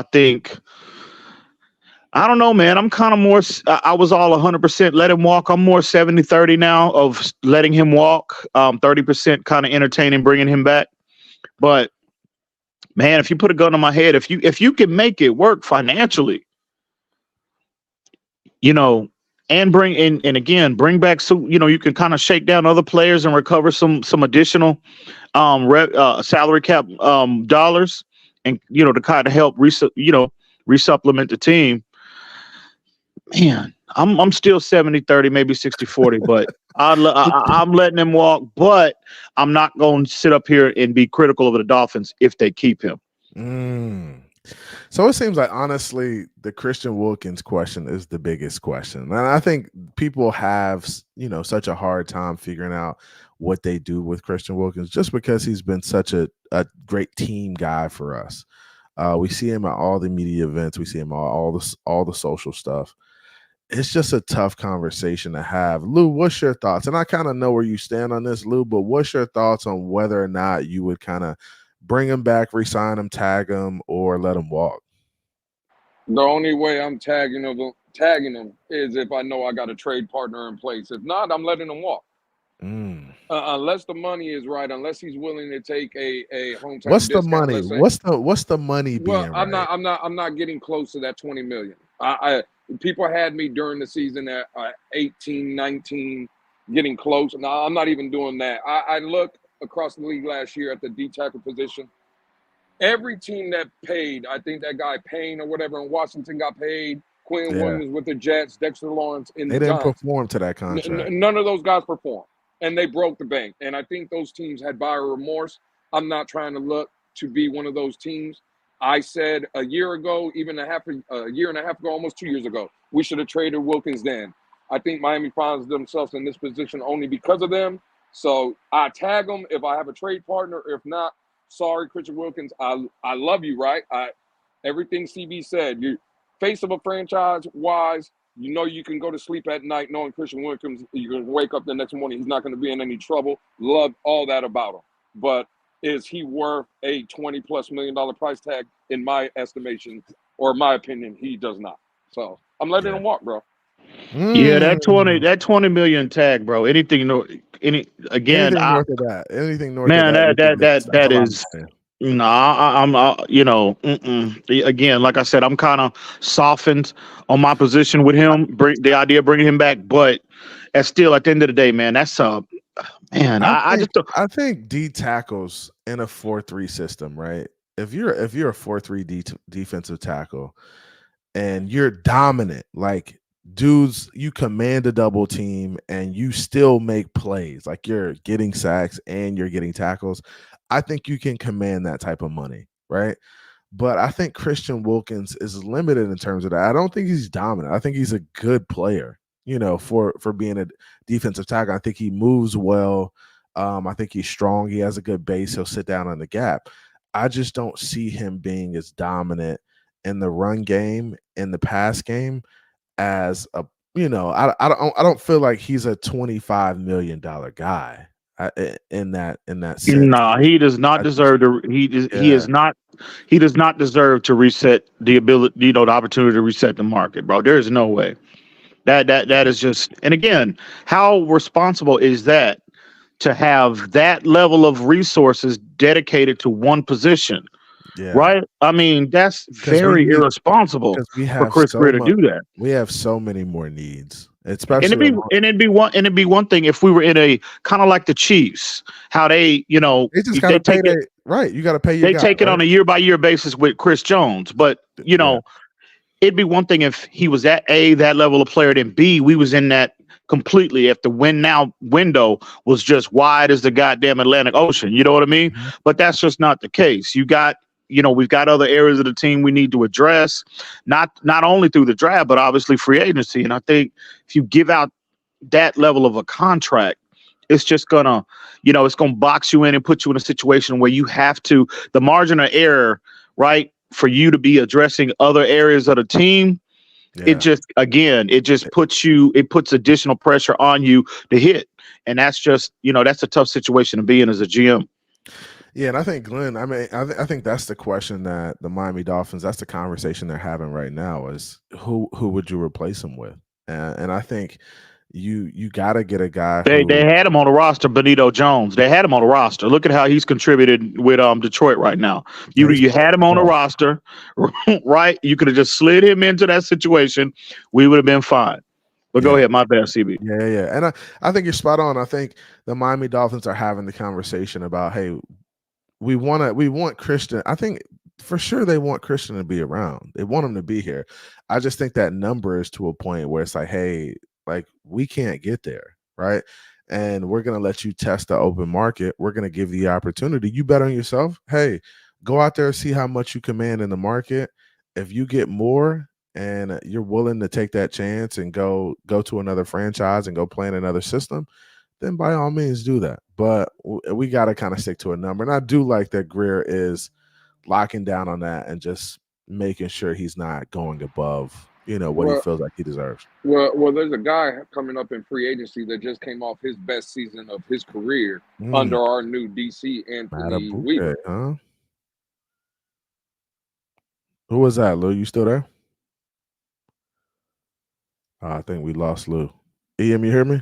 I don't know, man. I'm kind of more, I was all 100% let him walk. I'm more 70-30 now of letting him walk. 30% kind of entertaining, bringing him back. But man, if you put a gun on my head, if you can make it work financially, and bring in, and again, bring back, so, you can kind of shake down other players and recover some additional salary cap dollars, and, to kind of help resupplement the team. Man, I'm still 70-30, maybe 60-40, but I'm letting him walk, but I'm not going to sit up here and be critical of the Dolphins if they keep him. So it seems like, honestly, the Christian Wilkins question is the biggest question. And I think people have, such a hard time figuring out what they do with Christian Wilkins just because he's been such a great team guy for us. We see him at all the media events. We see him all the social stuff. It's just a tough conversation to have. Lou, what's your thoughts? And I kind of know where you stand on this, Lou, but what's your thoughts on whether or not you would kind of bring him back, re-sign him, tag him, or let him walk? The only way I'm tagging him is if I know I got a trade partner in place. If not, I'm letting him walk. Unless the money is right, unless he's willing to take a hometown. What's the money? What's the money being? Well, I'm not getting close to that 20 million. People had me during the season at 18, 19, getting close. Now I'm not even doing that. I look across the league last year at the D tackle position. Every team that paid, I think that guy Payne or whatever in Washington got paid. Quinn Williams with the Jets, Dexter Lawrence in the They didn't Giants. perform to that contract. None of those guys performed, and they broke the bank. And I think those teams had buyer remorse. I'm not trying to look to be one of those teams. I said a year ago, even a year and a half ago, almost 2 years ago, we should have traded Wilkins then. I think Miami finds themselves in this position only because of them. So I tag them if I have a trade partner. If not, sorry, Christian Wilkins. I love you, right? Everything CB said. You face of a franchise wise, you can go to sleep at night knowing Christian Wilkins. You can wake up the next morning. He's not going to be in any trouble. Love all that about him. But is he worth a $20+ million price tag? In my estimation, or my opinion, he does not. So I'm letting him walk, bro. Yeah, that 20 million tag, bro. Anything north of that. Anything north man, of that is. No, I'm again, like I said, I'm kind of softened on my position with him. The idea of bringing him back, but at the end of the day, man, that's man. I think D tackles in a 4-3 system, right? If you're a 4-3 defensive tackle and you're dominant, like dudes, you command a double team and you still make plays, like you're getting sacks and you're getting tackles, I think you can command that type of money, right? But I think Christian Wilkins is limited in terms of that. I don't think he's dominant. I think he's a good player, for being a defensive tackle. I think he moves well. I think he's strong. He has a good base. He'll sit down in the gap. I just don't see him being as dominant in the run game, in the pass game, as a I don't feel like he's a $25 million guy in that sense. No, he does not deserve to. He does not deserve to reset the ability, the opportunity to reset the market, bro. There is no way. That is just. And again, how responsible is that to have that level of resources dedicated to one position? Yeah. Right? I mean, that's very irresponsible for Chris Greer to do that. We have so many more needs, especially. And it'd be one thing if we were in a kind of like the Chiefs, how they just got to pay it right. You got to pay your They take it on a year-by-year basis with Chris Jones, but it'd be one thing if he was at that level of player, then B, we was in that completely. If the win now window was just wide as the goddamn Atlantic Ocean, you know what I mean? Mm-hmm. But that's just not the case. You got we've got other areas of the team we need to address, not only through the draft, but obviously free agency. And I think if you give out that level of a contract, it's just gonna, it's gonna box you in and put you in a situation where you have to, the margin of error, right, for you to be addressing other areas of the team. It just puts additional pressure on you to hit. And that's just, that's a tough situation to be in as a GM. Yeah, and I think, Glenn, I think that's the question that the Miami Dolphins, that's the conversation they're having right now is who would you replace him with? And I think you got to get a guy. They had him on the roster, Benito Jones. They had him on the roster. Look at how he's contributed with Detroit right now. You had him on the roster, right? You could have just slid him into that situation. We would have been fine. But go ahead, my bad, CB. Yeah. And I think you're spot on. I think the Miami Dolphins are having the conversation about, hey, we want Christian. I think for sure they want Christian to be around. They want him to be here. I just think that number is to a point where it's like, hey, like we can't get there, right? And we're going to let you test the open market. We're going to give you the opportunity. You bet on yourself. Hey, go out there and see how much you command in the market. If you get more and you're willing to take that chance and go to another franchise and go play in another system, then by all means do that. But we got to kind of stick to a number. And I do like that Greer is locking down on that and just making sure he's not going above what he feels like he deserves. Well, there's a guy coming up in free agency that just came off his best season of his career under our new DC, Anthony Weaver. Huh? Who was that, Lou? You still there? I think we lost Lou. EM, you hear me?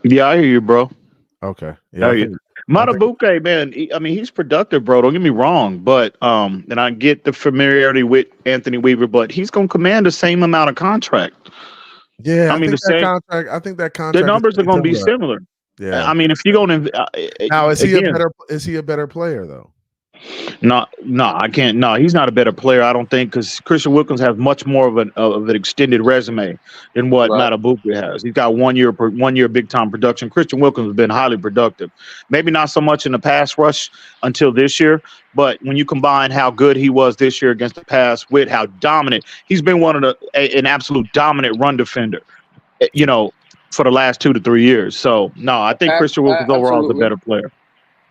Yeah, I hear you, bro. Okay. Yeah. Matabuke, man, he's productive, bro. Don't get me wrong, but and I get the familiarity with Anthony Weaver, but he's gonna command the same amount of contract. Yeah, I think that contract. The numbers are gonna be similar. Yeah. I mean, if you're gonna now, is he a better player though? No, I can't. No, he's not a better player, I don't think, because Christian Wilkins has much more of an extended resume than what Matabuke has. He's got 1 year big time production. Christian Wilkins has been highly productive. Maybe not so much in the pass rush until this year, but when you combine how good he was this year against the pass with how dominant he's been, an absolute dominant run defender, for the last 2 to 3 years. So no, I think Christian Wilkins overall is a better player.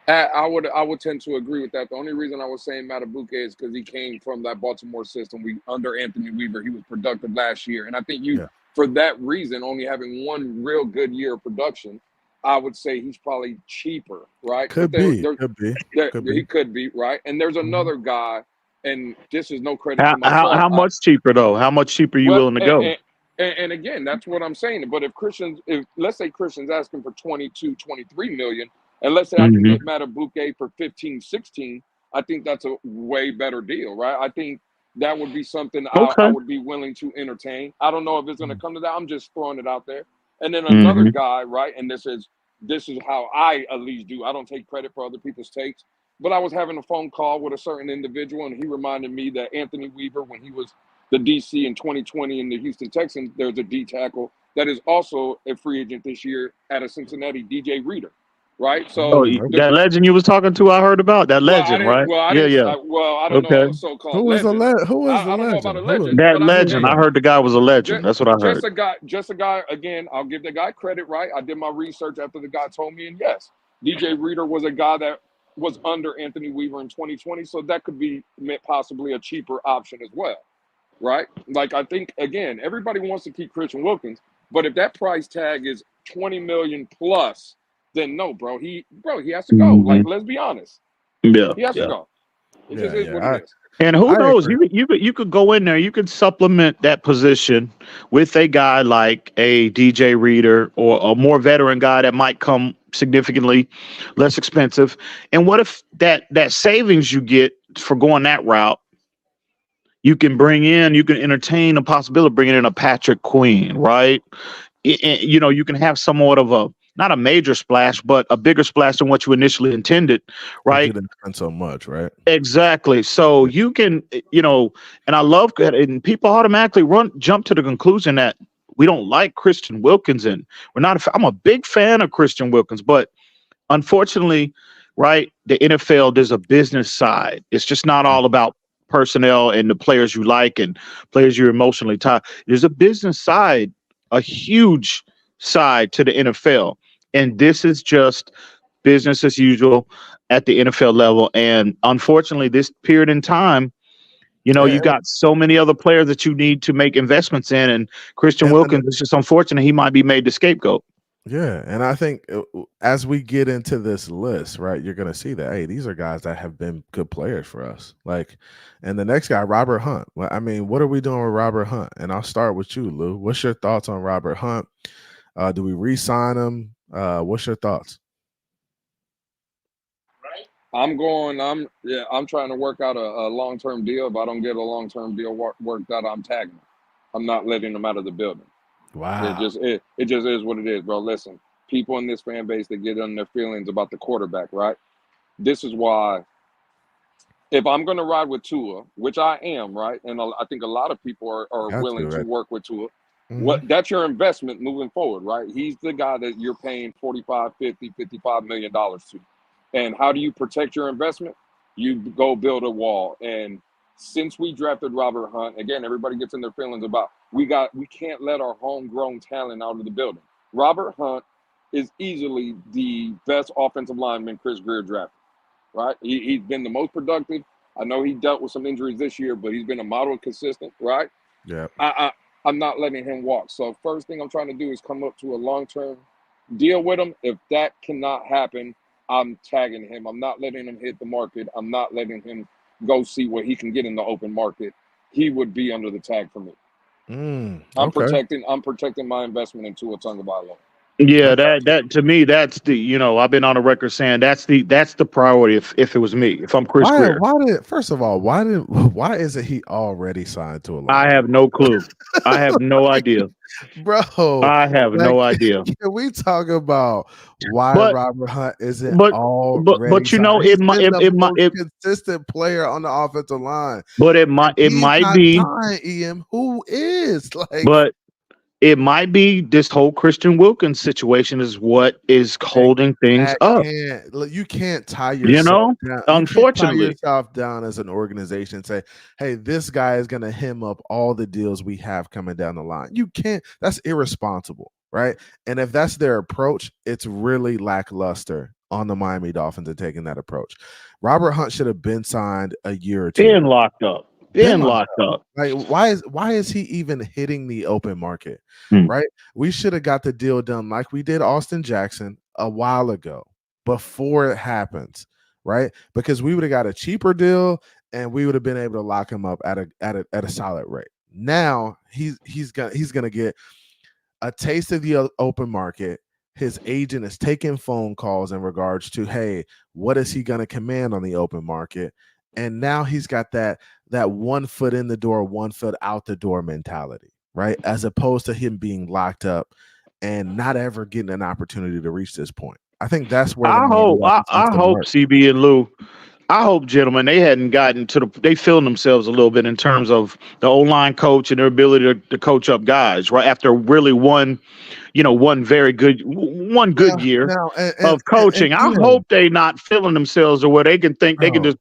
I would tend to agree with that. The only reason I was saying Matabuke is because he came from that Baltimore system. Under Anthony Weaver, he was productive last year, and I think for that reason, only having one real good year of production, I would say he's probably cheaper, right? Could be, he could be, right? And there's another guy, and this is no credit to myself. How much cheaper though? How much cheaper are you willing to go? And again, that's what I'm saying. But if let's say Christian's asking for 22, 23 million. And let's say I can get Matabuke for 15, 16, I think that's a way better deal, right? I think that would be something I would be willing to entertain. I don't know if it's going to come to that. I'm just throwing it out there. And then another guy, right? And this is how I at least do. I don't take credit for other people's takes. But I was having a phone call with a certain individual, and he reminded me that Anthony Weaver, when he was the DC in 2020 in the Houston Texans, there's a D tackle that is also a free agent this year at a Cincinnati, DJ Reader. Right, so that legend you was talking to, I heard about that legend, right? I don't know. So-called who was legend. Who was the legend? I don't know about a legend. That legend, I heard the guy was a legend. That's what I heard. Just a guy. Again, I'll give the guy credit. Right, I did my research after the guy told me, and yes, DJ Reader was a guy that was under Anthony Weaver in 2020, so that could be possibly a cheaper option as well. Right, like I think again, everybody wants to keep Christian Wilkins, but if that price tag is $20 million plus. Then no, bro. He has to go. Like, let's be honest. Yeah, he has to go. It just is what it is. And who knows? You could go in there. You could supplement that position with a guy like a DJ Reader or a more veteran guy that might come significantly less expensive. And what if that savings you get for going that route, you can entertain a possibility of bringing in a Patrick Queen, right? You can have somewhat of not a major splash, but a bigger splash than what you initially intended, right? You didn't spend so much, right? Exactly. So you can, and I love that, and people automatically jump to the conclusion that we don't like Christian Wilkins, and I'm a big fan of Christian Wilkins, but unfortunately, right? The NFL, there's a business side. It's just not all about personnel and the players you like and players you're emotionally tied. There's a business side, a huge side to the NFL. And this is just business as usual at the NFL level. And unfortunately, this period in time, you know, you got so many other players that you need to make investments in. And Christian Wilkins, it's just unfortunate he might be made the scapegoat. Yeah, and I think as we get into this list, right, you're going to see that, hey, these are guys that have been good players for us. Like, and the next guy, Robert Hunt. Well, I mean, what are we doing with Robert Hunt? And I'll start with you, Lou. What's your thoughts on Robert Hunt? Do we re-sign him? What's your thoughts? I'm trying to work out a long-term deal. If I don't get a long-term deal worked out, I'm tagging him. I'm not letting him out of the building. Wow. It just is what it is, bro. Listen, people in this fan base that get on their feelings about the quarterback, right? This is why if I'm going to ride with Tua, which I am, right? And I think a lot of people are willing to work with Tua. That's your investment moving forward, right? He's the guy that you're paying $45, $50, $55 million to. And how do you protect your investment? You go build a wall. And since we drafted Robert Hunt, again, everybody gets in their feelings about we can't let our homegrown talent out of the building. Robert Hunt is easily the best offensive lineman Chris Greer drafted, right? He's been the most productive. I know he dealt with some injuries this year, but he's been a model of consistent, right? Yeah. I'm not letting him walk. So first thing I'm trying to do is come up to a long-term deal with him. If that cannot happen, I'm tagging him. I'm not letting him hit the market. I'm not letting him go see what he can get in the open market. He would be under the tag for me. I'm protecting my investment in Tua Tagovailoa. Yeah, that to me, that's the, you know, I've been on the record saying that's the priority if it was me, if I'm Chris Greer. First of all, why isn't he already signed to a line? I have no clue. I have no idea. Bro, I have no idea. Can we talk about why Robert Hunt isn't already but you know, signed? it might consistent player on the offensive line. But it might be signed, Ian. Who is like? But it might be this whole Christian Wilkins situation is what is holding things up. You can't tie yourself, you know, down. Unfortunately, you can't tie yourself down as an organization and say, hey, this guy is going to hem up all the deals we have coming down the line. You can't. That's irresponsible, right? And if that's their approach, it's really lackluster on the Miami Dolphins and taking that approach. Robert Hunt should have been signed a year or two. Been locked up. Like, why is he even hitting the open market? Right? We should have got the deal done like we did Austin Jackson a while ago before it happens, right? Because we would have got a cheaper deal and we would have been able to lock him up at a solid rate. Now he's gonna get a taste of the open market. His agent is taking phone calls in regards to, hey, what is he gonna command on the open market? And now he's got that 1 foot in the door, 1 foot out the door mentality, right? As opposed to him being locked up and not ever getting an opportunity to reach this point. I think that's where I hope CB and Lou. I hope, gentlemen, they hadn't gotten to they feeling themselves a little bit in terms of the O-line coach and their ability to coach up guys, right? After really one very good year of coaching. I hope they not feeling themselves or where they can think they can just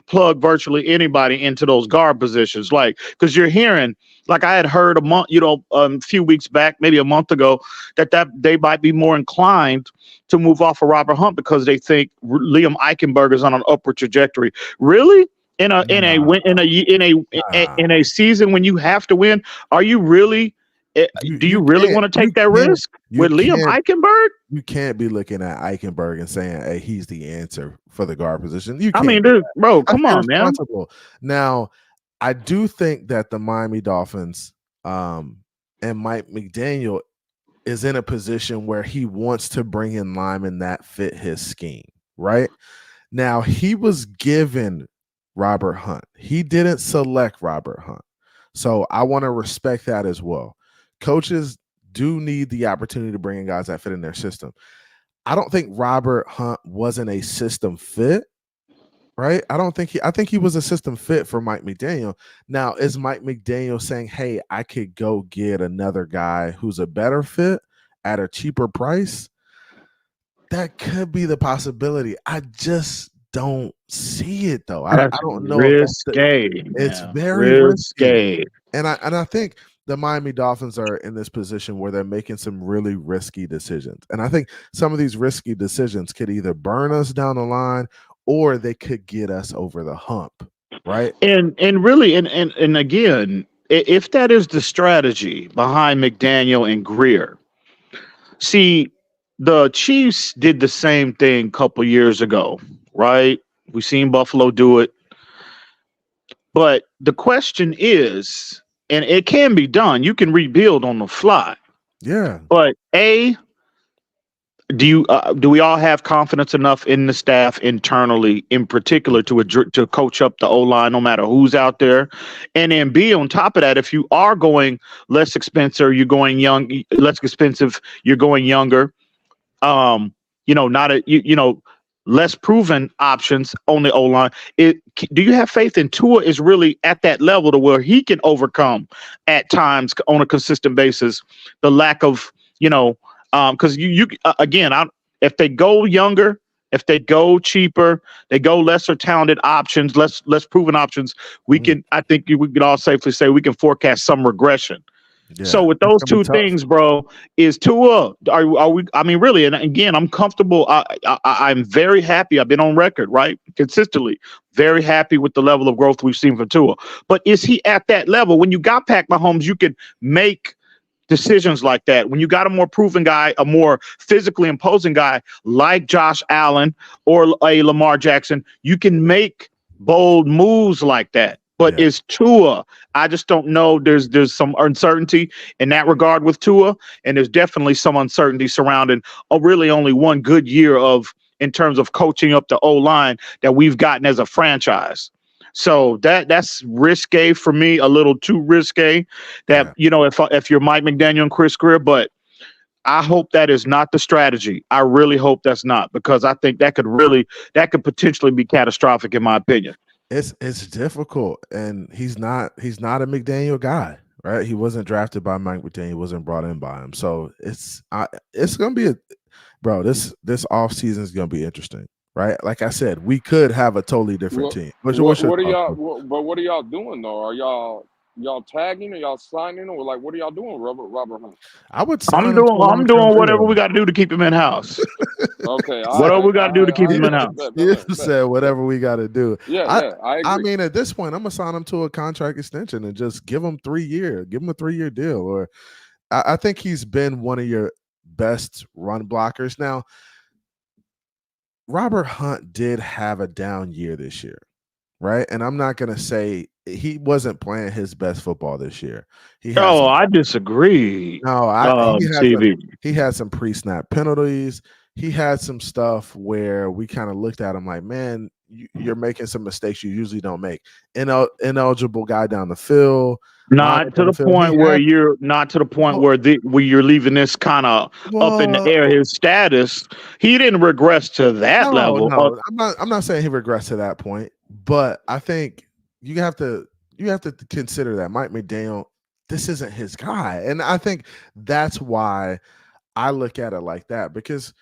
plug virtually anybody into those guard positions. Like, because you're hearing, like I had heard a few weeks back, maybe a month ago, that they might be more inclined to move off of Robert Hunt because they think Liam Eichenberg is on an upward trajectory. Really? In a season when you have to win, are you really? Do you really want to take that risk with Liam Eichenberg? You can't be looking at Eichenberg and saying, "Hey, he's the answer for the guard position." Bro, come on, man. Now, I do think that the Miami Dolphins and Mike McDaniel is in a position where he wants to bring in linemen that fit his scheme. Right now, he was given Robert Hunt. He didn't select Robert Hunt, so I want to respect that as well. Coaches do need the opportunity to bring in guys that fit in their system. I don't think Robert Hunt wasn't a system fit, right? I think he was a system fit for Mike McDaniel. Now, is Mike McDaniel saying, hey, I could go get another guy who's a better fit at a cheaper price? That could be the possibility. I just don't see it though. I That's don't know if that's risque. it's Man. very risky. Risque. And I think the Miami Dolphins are in this position where they're making some really risky decisions. And I think some of these risky decisions could either burn us down the line or they could get us over the hump. Right. And really, and again, if that is the strategy behind McDaniel and Greer, see, the Chiefs did the same thing a couple years ago, right? We seen Buffalo do it. But the question is, and it can be done, you can rebuild on the fly. Yeah. But do we all have confidence enough in the staff internally, in particular, to coach up the O-line, no matter who's out there? And then B, on top of that, if you are going less expensive, you're going less expensive, you're going younger. Less proven options on the O-line. Do you have faith in Tua is really at that level to where he can overcome at times on a consistent basis the lack of, because if they go younger, if they go cheaper, they go lesser talented options, less proven options, we can all safely say we can forecast some regression. Yeah, so with those two things, bro, is Tua, are we, I mean, really, and again, I'm comfortable. I'm very happy. I've been on record, right? Consistently, very happy with the level of growth we've seen from Tua. But is he at that level? When you got Pat Mahomes, you can make decisions like that. When you got a more proven guy, a more physically imposing guy like Josh Allen or a Lamar Jackson, you can make bold moves like that. But is Tua, I just don't know. There's some uncertainty in that regard with Tua, and there's definitely some uncertainty surrounding really only one good year in terms of coaching up the O-line that we've gotten as a franchise. So that's risque for me, a little too risque. If you're Mike McDaniel and Chris Greer, but I hope that is not the strategy. I really hope that's not, because I think that could potentially be catastrophic in my opinion. It's difficult, and he's not a McDaniel guy, right? He wasn't drafted by Mike McDaniel, wasn't brought in by him. So it's gonna be this offseason is gonna be interesting, right? Like I said, we could have a totally different team. What are y'all doing though? Are y'all tagging or y'all signing, or like what are y'all doing, Robert Hunt? I'm doing whatever we got to do to keep him in house. Okay, whatever we got to do to keep him in house. You said whatever we got to do. Yeah, I agree. I mean, at this point, I'm gonna sign him to a contract extension and just give him 3 years, give him a 3-year deal. Or I think he's been one of your best run blockers. Now, Robert Hunt did have a down year this year, right? And I'm not gonna say he wasn't playing his best football this year. I disagree. No, he had some pre-snap penalties. He had some stuff where we kind of looked at him like, man, you're making some mistakes you usually don't make. Ineligible guy down the field. Not to the point where you're leaving this kind of up in the air. His status, he didn't regress to that level. No, I'm not saying he regressed to that point, but I think you have to consider that Mike McDaniel, this isn't his guy. And I think that's why I look at it like that, because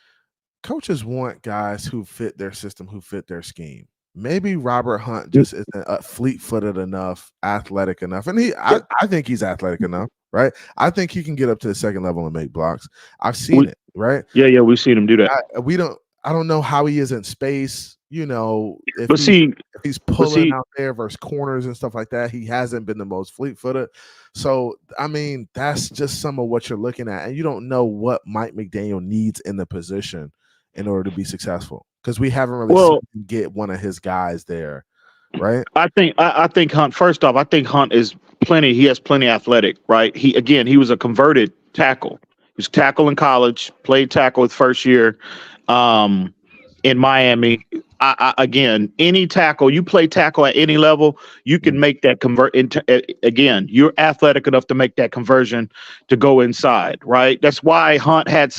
coaches want guys who fit their system, who fit their scheme. Maybe Robert Hunt just isn't fleet-footed enough, athletic enough. And I think he's athletic enough, right? I think he can get up to the second level and make blocks. I've seen it, right? Yeah, we've seen him do that. I don't know how he is in space, if he's pulling out there versus corners and stuff like that. He hasn't been the most fleet-footed. So, I mean, that's just some of what you're looking at. And you don't know what Mike McDaniel needs in the position in order to be successful, because we haven't really seen him get one of his guys there, right? I think Hunt, first off, I think Hunt he has plenty athletic, right? He was a converted tackle. He was tackle in college, played tackle his first year in Miami. Any tackle, you play tackle at any level, you can make that convert into, again, you're athletic enough to make that conversion to go inside, right? That's why Hunt had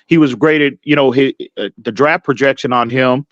he was graded, the draft projection on him,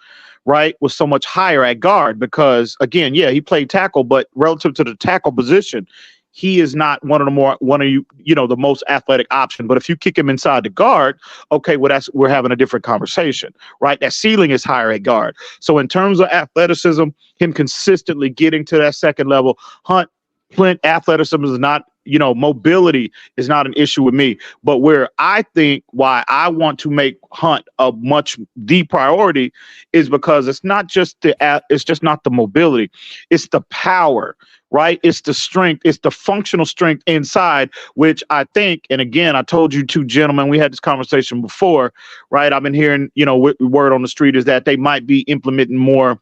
right, was so much higher at guard because, again, he played tackle, but relative to the tackle position, he is not the most athletic option. But if you kick him inside the guard, okay, well, we're having a different conversation, right? That ceiling is higher at guard. So in terms of athleticism, him consistently getting to that second level, Hunt, Flint, athleticism is not, mobility is not an issue with me. But where I think why I want to make Hunt the priority is because it's not just not the mobility, it's the power, right? It's the strength, it's the functional strength inside, which I think, and again, I told you two gentlemen, we had this conversation before, right? I've been hearing, word on the street is that they might be implementing more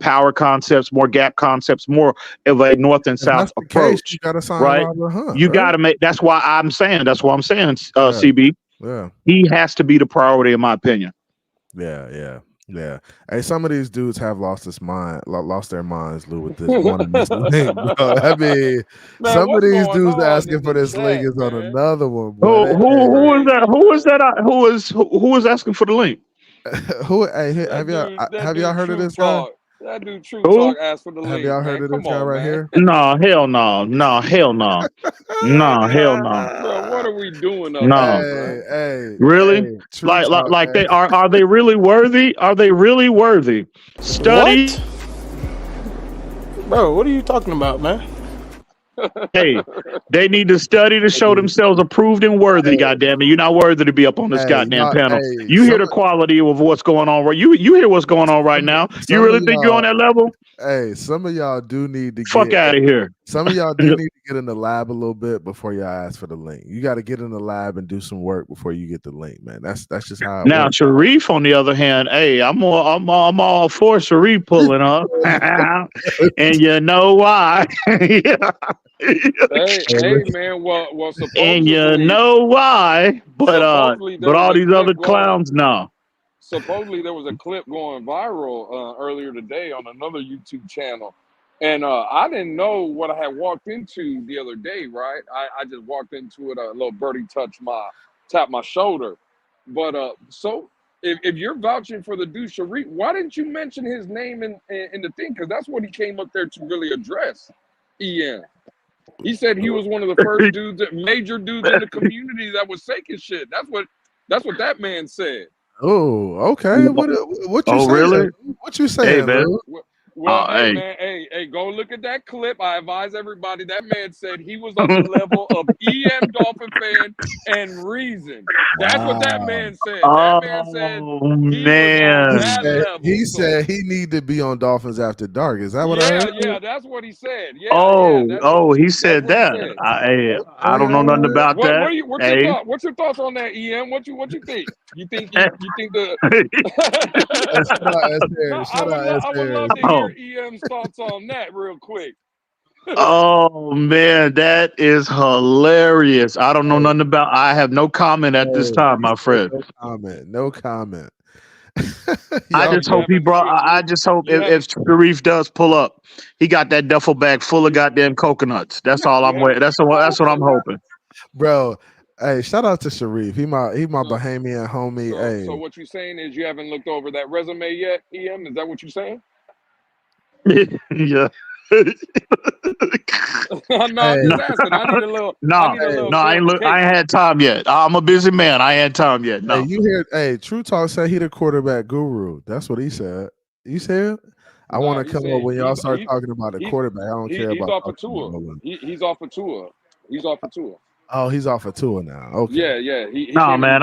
power concepts, more gap concepts, more of a north and south approach. Case, you gotta sign right? Robert Hunt, you right? got to make. That's why I'm saying. CB. Yeah. He has to be the priority, in my opinion. Yeah. Hey, some of these dudes have lost their minds, Lou, with this one. This link, bro. I mean, Man, some of these dudes on asking for this link is on another one, boy. Who is that? Who is asking for the link? Have y'all heard of this guy? That dude True Talk asked for the link. Have y'all heard of this guy right here? No, hell no. No, hell no. No, hell no. Bro, what are we doing up here? Hey, really? Like they are they really worthy? Are they really worthy? Study. What? Bro, what are you talking about, man? Hey, they need to study to show themselves approved and worthy. Goddamn it, you're not worthy to be up on this goddamn panel. You hear the quality of what's going on, right? You hear what's going on right now. You really think you're on that level? Hey, some of y'all do need to fuck out of here. Some of y'all do need to get in the lab a little bit before y'all ask for the link. You got to get in the lab and do some work before you get the link, man. That's just how. Now, works. Sharif, on the other hand, hey, I'm all for Sharif pulling up, and you know why? Hey, man. Well, and you know why? But all these other clowns, no. Supposedly there was a clip going viral earlier today on another YouTube channel, and I didn't know what I had walked into the other day. Right, I just walked into it. A little birdie tapped my shoulder. But so if you're vouching for the dude Sharif, why didn't you mention his name in the thing? Because that's what he came up there to really address. Ian. He said he was one of the first major dudes in the community that was faking shit. That's what that man said. Oh, okay. What you saying? Really? What you saying, man? Well, hey, man, hey, go look at that clip. I advise everybody. That man said he was on the level of EM Dolphin fan and Reason. That's what that man said. That man said he said he need to be on Dolphins After Dark. Is that what I heard? Yeah, that's what he said. Yeah. He said that. I don't know nothing about that. What's your thoughts on that, EM? What you think? You think the? I would love to hear EM's thoughts on that real quick. Oh man, that is hilarious. I don't know nothing about. I have no comment at this time, my friend. No comment. I just hope if Sharif does pull up, he got that duffel bag full of goddamn coconuts. That's all I'm waiting. That's what I'm hoping, bro. Hey, shout out to Sharif. He my Bahamian homie. So what you saying is you haven't looked over that resume yet, EM? Is that what you're saying? Yeah. I'm just asking. I need a little. I ain't had time yet. I'm a busy man. I ain't had time yet. No. Hey, True Talk said he the quarterback guru. That's what he said. You said? I want to come up when y'all start talking about the quarterback. I don't care about. He's off a tour. He's off a tour. He's off a tour. Oh, he's off a tour now. Okay. Yeah. Man,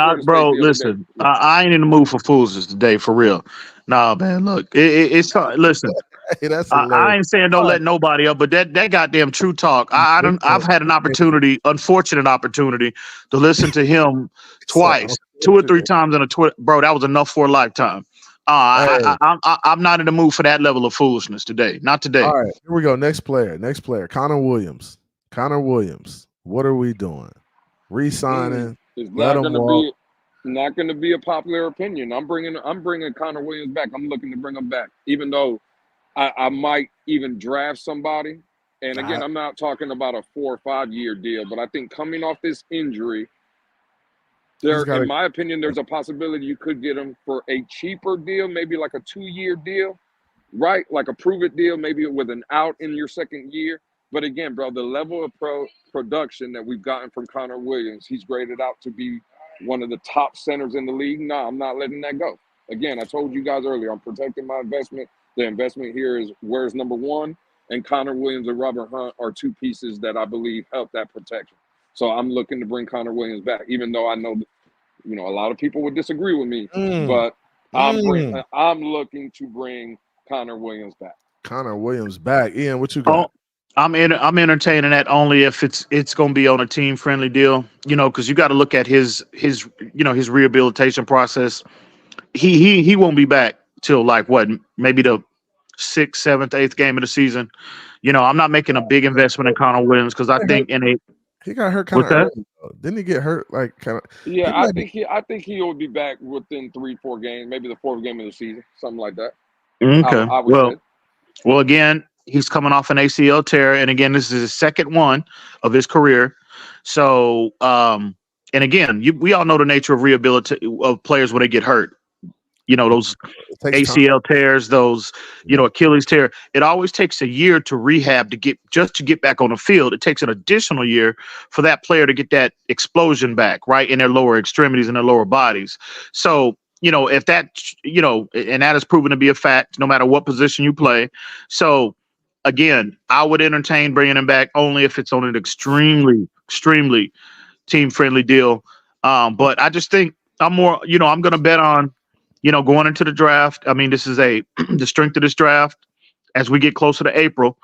listen. I ain't in the mood for fools today, for real. Nah, man. Look, it's listen. Hey, I ain't saying don't let nobody up, but that goddamn True Talk. I've had an unfortunate opportunity to listen to him twice, 2 or 3 times in a Twitter. Bro, that was enough for a lifetime. I'm not in the mood for that level of foolishness today. Not today. All right, here we go. Next player. Connor Williams. What are we doing? Re-signing? It's not going to be a popular opinion. I'm bringing Connor Williams back. I'm looking to bring him back, even though I might even draft somebody. And again, I'm not talking about a 4 or 5 year deal, but I think coming off this injury, in my opinion, there's a possibility you could get him for a cheaper deal, maybe like a 2 year deal, right? Like a prove it deal, maybe with an out in your second year. But again, bro, the level of production that we've gotten from Connor Williams, he's graded out to be one of the top centers in the league. No, I'm not letting that go. Again, I told you guys earlier, I'm protecting my investment. The investment here is where's number one, and Connor Williams and Robert Hunt are two pieces that I believe help that protection. So I'm looking to bring Connor Williams back, even though I know, a lot of people would disagree with me, but I'm looking to bring Connor Williams back. Connor Williams back. Ian, what you got? I'm entertaining that only if it's going to be on a team friendly deal, because you got to look at his his rehabilitation process. He won't be back till like what, maybe the 6th, 7th, 8th game of the season. I'm not making a big investment in Connor Williams because I think he got hurt kind of early. Didn't he get hurt like kind of? Yeah, I think he will be back within 3-4 games, maybe the 4th game of the season, something like that. Okay. I would say. Well, again, he's coming off an ACL tear, and again, this is his second one of his career. So, and again, we all know the nature of rehabilitation of players when they get hurt. Those ACL tears, those Achilles tear. It always takes a year to rehab to get back on the field. It takes an additional year for that player to get that explosion back, right, in their lower extremities and their lower bodies. So, if that, and that is proven to be a fact, no matter what position you play. So, again, I would entertain bringing him back only if it's on an extremely, extremely team-friendly deal. But I just think I'm going to bet on, going into the draft. I mean, this is the strength of this draft as we get closer to April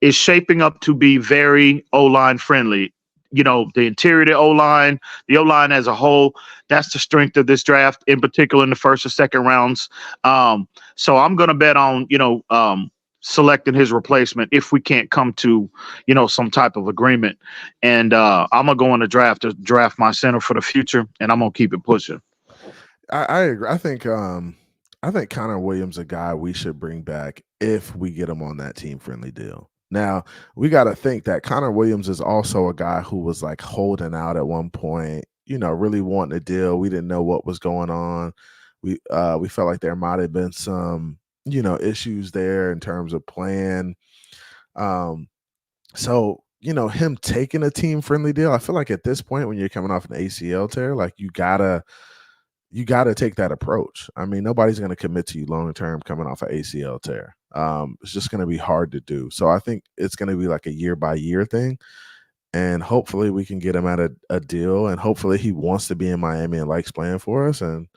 is shaping up to be very O-line friendly. The interior of the O-line as a whole, that's the strength of this draft, in particular in the 1st or 2nd rounds. So I'm going to bet on, selecting his replacement if we can't come to, some type of agreement. And I'm going to go on the draft to draft my center for the future, and I'm going to keep it pushing. I agree. I think Connor Williams a guy we should bring back if we get him on that team friendly deal. Now, we got to think that Connor Williams is also a guy who was like holding out at one point, really wanting a deal. We didn't know what was going on. We felt like there might have been some, issues there in terms of plan. So, him taking a team friendly deal, I feel like at this point when you're coming off an ACL tear, like you gotta take that approach. I mean, nobody's going to commit to you long term coming off an ACL tear. It's just going to be hard to do. So I think it's going to be like a year by year thing. And hopefully we can get him at a deal. And hopefully he wants to be in Miami and likes playing for us. And,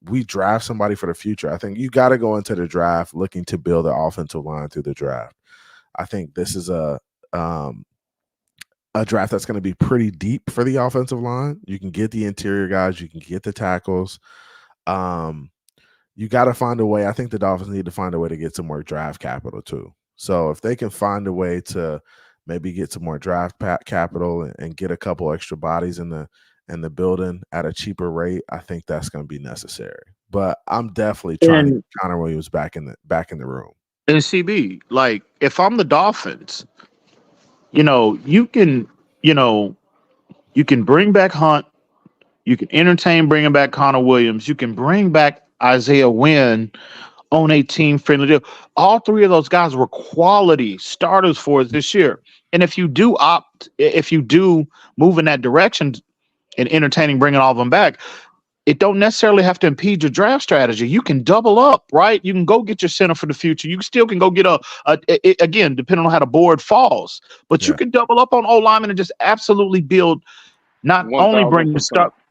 we draft somebody for the future. I think you got to go into the draft looking to build an offensive line through the draft. I think this is a draft that's going to be pretty deep for the offensive line. You can get the interior guys, you can get the tackles. You got to find a way. I think the Dolphins need to find a way to get some more draft capital too. So if they can find a way to maybe get some more draft capital and get a couple extra bodies in the building at a cheaper rate, I think that's going to be necessary. But I'm definitely trying to get Connor Williams back in the room. And CB, like if I'm the Dolphins, you can bring back Hunt. You can entertain bringing back Connor Williams. You can bring back Isaiah Wynn on a team-friendly deal. All three of those guys were quality starters for us this year. And if you do move in that direction and entertaining bringing all of them back, it don't necessarily have to impede your draft strategy. You can double up, right? You can go get your center for the future. You still can go get again, depending on how the board falls, but you can double up on O-linemen and just absolutely build. Not only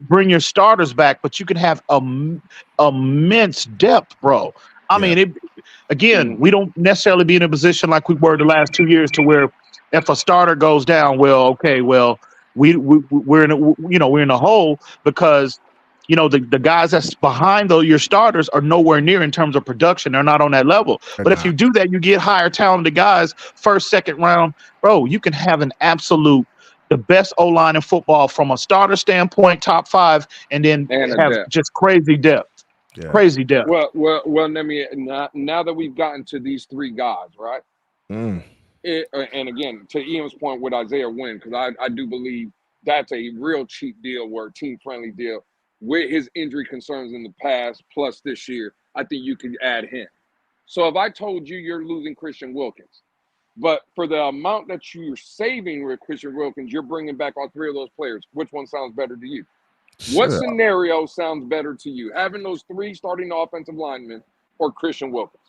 bring your starters back, but you can have immense depth, bro. I mean, we don't necessarily be in a position like we were the last 2 years to where if a starter goes down, we're in a hole because the guys that's behind your starters are nowhere near in terms of production. They're not on that level. But if you do that, you get higher talented guys, 1st, 2nd round, bro. You can have the best O-line in football from a starter standpoint, top 5, and then have just crazy depth. Yeah. Crazy depth. Well, let me now that we've gotten to these 3 guys, right? And again, to Ian's point with Isaiah Wynn, because I do believe that's a real cheap deal or a team-friendly deal. With his injury concerns in the past, plus this year, I think you can add him. So if I told you you're losing Christian Wilkins, But for the amount that you're saving with Christian Wilkins, you're bringing back all three of those players. Which one sounds better to you? What Shit. scenario sounds better to you? Having those three starting offensive linemen or Christian Wilkins?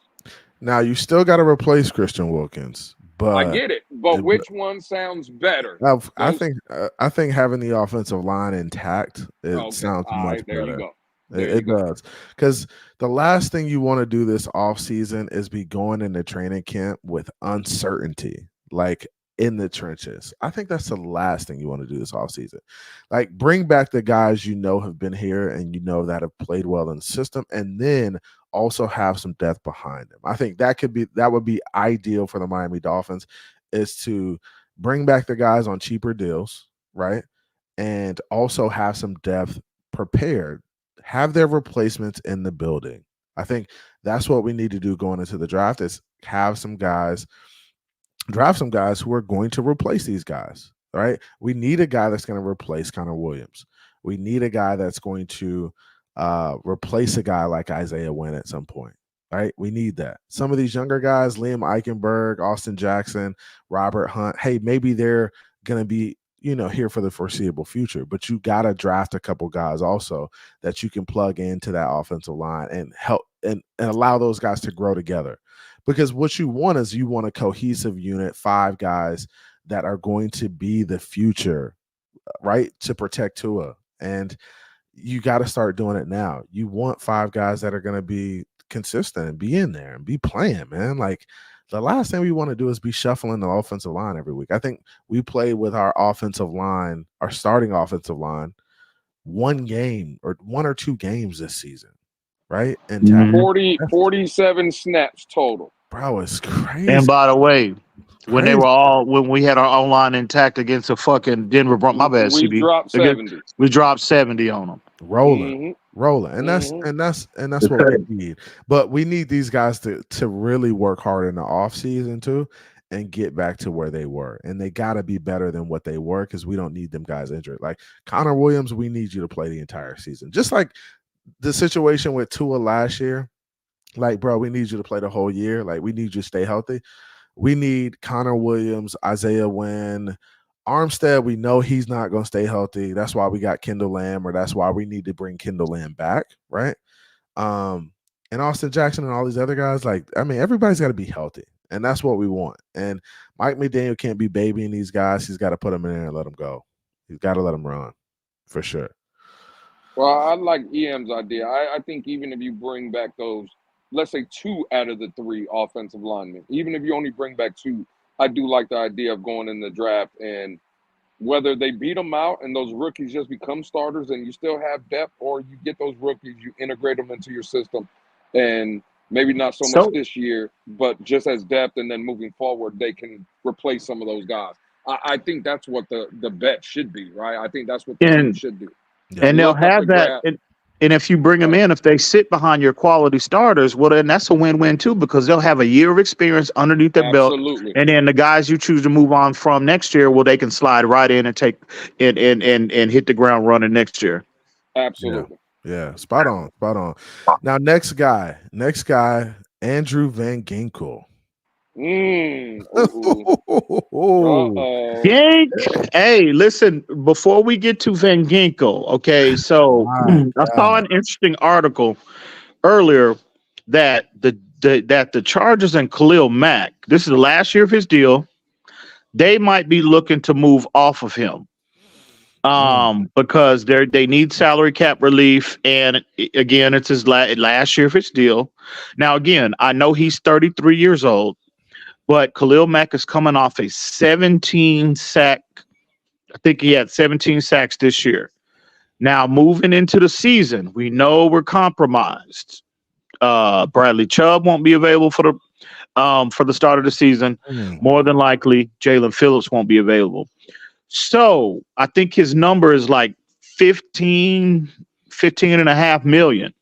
Now you still got to replace Christian Wilkins, but I get it. But which one sounds better? I think having the offensive line intact sounds much there better. You go. It does, because the last thing you want to do this offseason is be going into training camp with uncertainty, like in the trenches. I think that's the last thing you want to do this offseason. Like, bring back the guys you know have been here and you know that have played well in the system, and then also have some depth behind them. I think that would be ideal for the Miami Dolphins, is to bring back the guys on cheaper deals, right? And also have some depth prepared. Have their replacements in the building. I think that's what we need to do going into the draft, is have some guys, draft some guys who are going to replace these guys, right? We need a guy that's going to replace Connor Williams. We need a guy that's going to replace a guy like Isaiah Wynn at some point, right? We need that. Some of these younger guys, Liam Eichenberg, Austin Jackson, Robert Hunt, hey, maybe they're going to be, here for the foreseeable future, but you got to draft a couple guys also that you can plug into that offensive line and help and allow those guys to grow together. Because what you want is you want a cohesive unit, 5 guys that are going to be the future, right? To protect Tua. And you got to start doing it now. You want 5 guys that are going to be consistent and be in there and be playing, man. Like, the last thing we want to do is be shuffling the offensive line every week. I think we play with our offensive line, our starting offensive line, 1 game or 1 or 2 games this season, right? And 47 snaps total. Bro, it's crazy. And by the way, when we had our online intact against the fucking Denver Broncos, my bad, CB. Dropped 70. We dropped 70 on them. Rolling. And that's what we need. But we need these guys to really work hard in the offseason too and get back to where they were. And they got to be better than what they were, because we don't need them guys injured. Like Connor Williams, we need you to play the entire season. Just like the situation with Tua last year. Like, bro, we need you to play the whole year. Like, we need you to stay healthy. We need Connor Williams, Isaiah Wynn, Armstead. We know he's not going to stay healthy. That's why we got Kendall Lamb, or that's why we need to bring Kendall Lamb back, right? And Austin Jackson and all these other guys. Like, I mean, everybody's got to be healthy, and that's what we want. And Mike McDaniel can't be babying these guys. He's got to put them in there and let them go. He's got to let them run, for sure. Well, I like EM's idea. I think even if you bring back those, let's say 2 out of the 3 offensive linemen, even if you only bring back 2, I do like the idea of going in the draft, and whether they beat them out and those rookies just become starters and you still have depth, or you get those rookies, you integrate them into your system, and maybe not so much this year, but just as depth, and then moving forward, they can replace some of those guys. I think that's what the bet should be, right? I think that's what the team should do. And they'll have that. And if you bring them in, if they sit behind your quality starters, well, then that's a win-win too, because they'll have a year of experience underneath their belt. And then the guys you choose to move on from next year, well, they can slide right in and take and hit the ground running next year. Absolutely. Yeah. Spot on. Now, next guy, Andrew Van Ginkel. Yank. Hey, listen, before we get to Van Ginkel, okay, so I saw an interesting article earlier that the Chargers and Khalil Mack, this is the last year of his deal, they might be looking to move off of him because they need salary cap relief, and again, it's his last year of his deal. Now, again, I know he's 33 years old, but Khalil Mack is coming off a 17 sack. I think he had 17 sacks this year. Now, moving into the season, we know we're compromised. Bradley Chubb won't be available for the start of the season. More than likely, Jalen Phillips won't be available. So I think his number is like 15.5 million.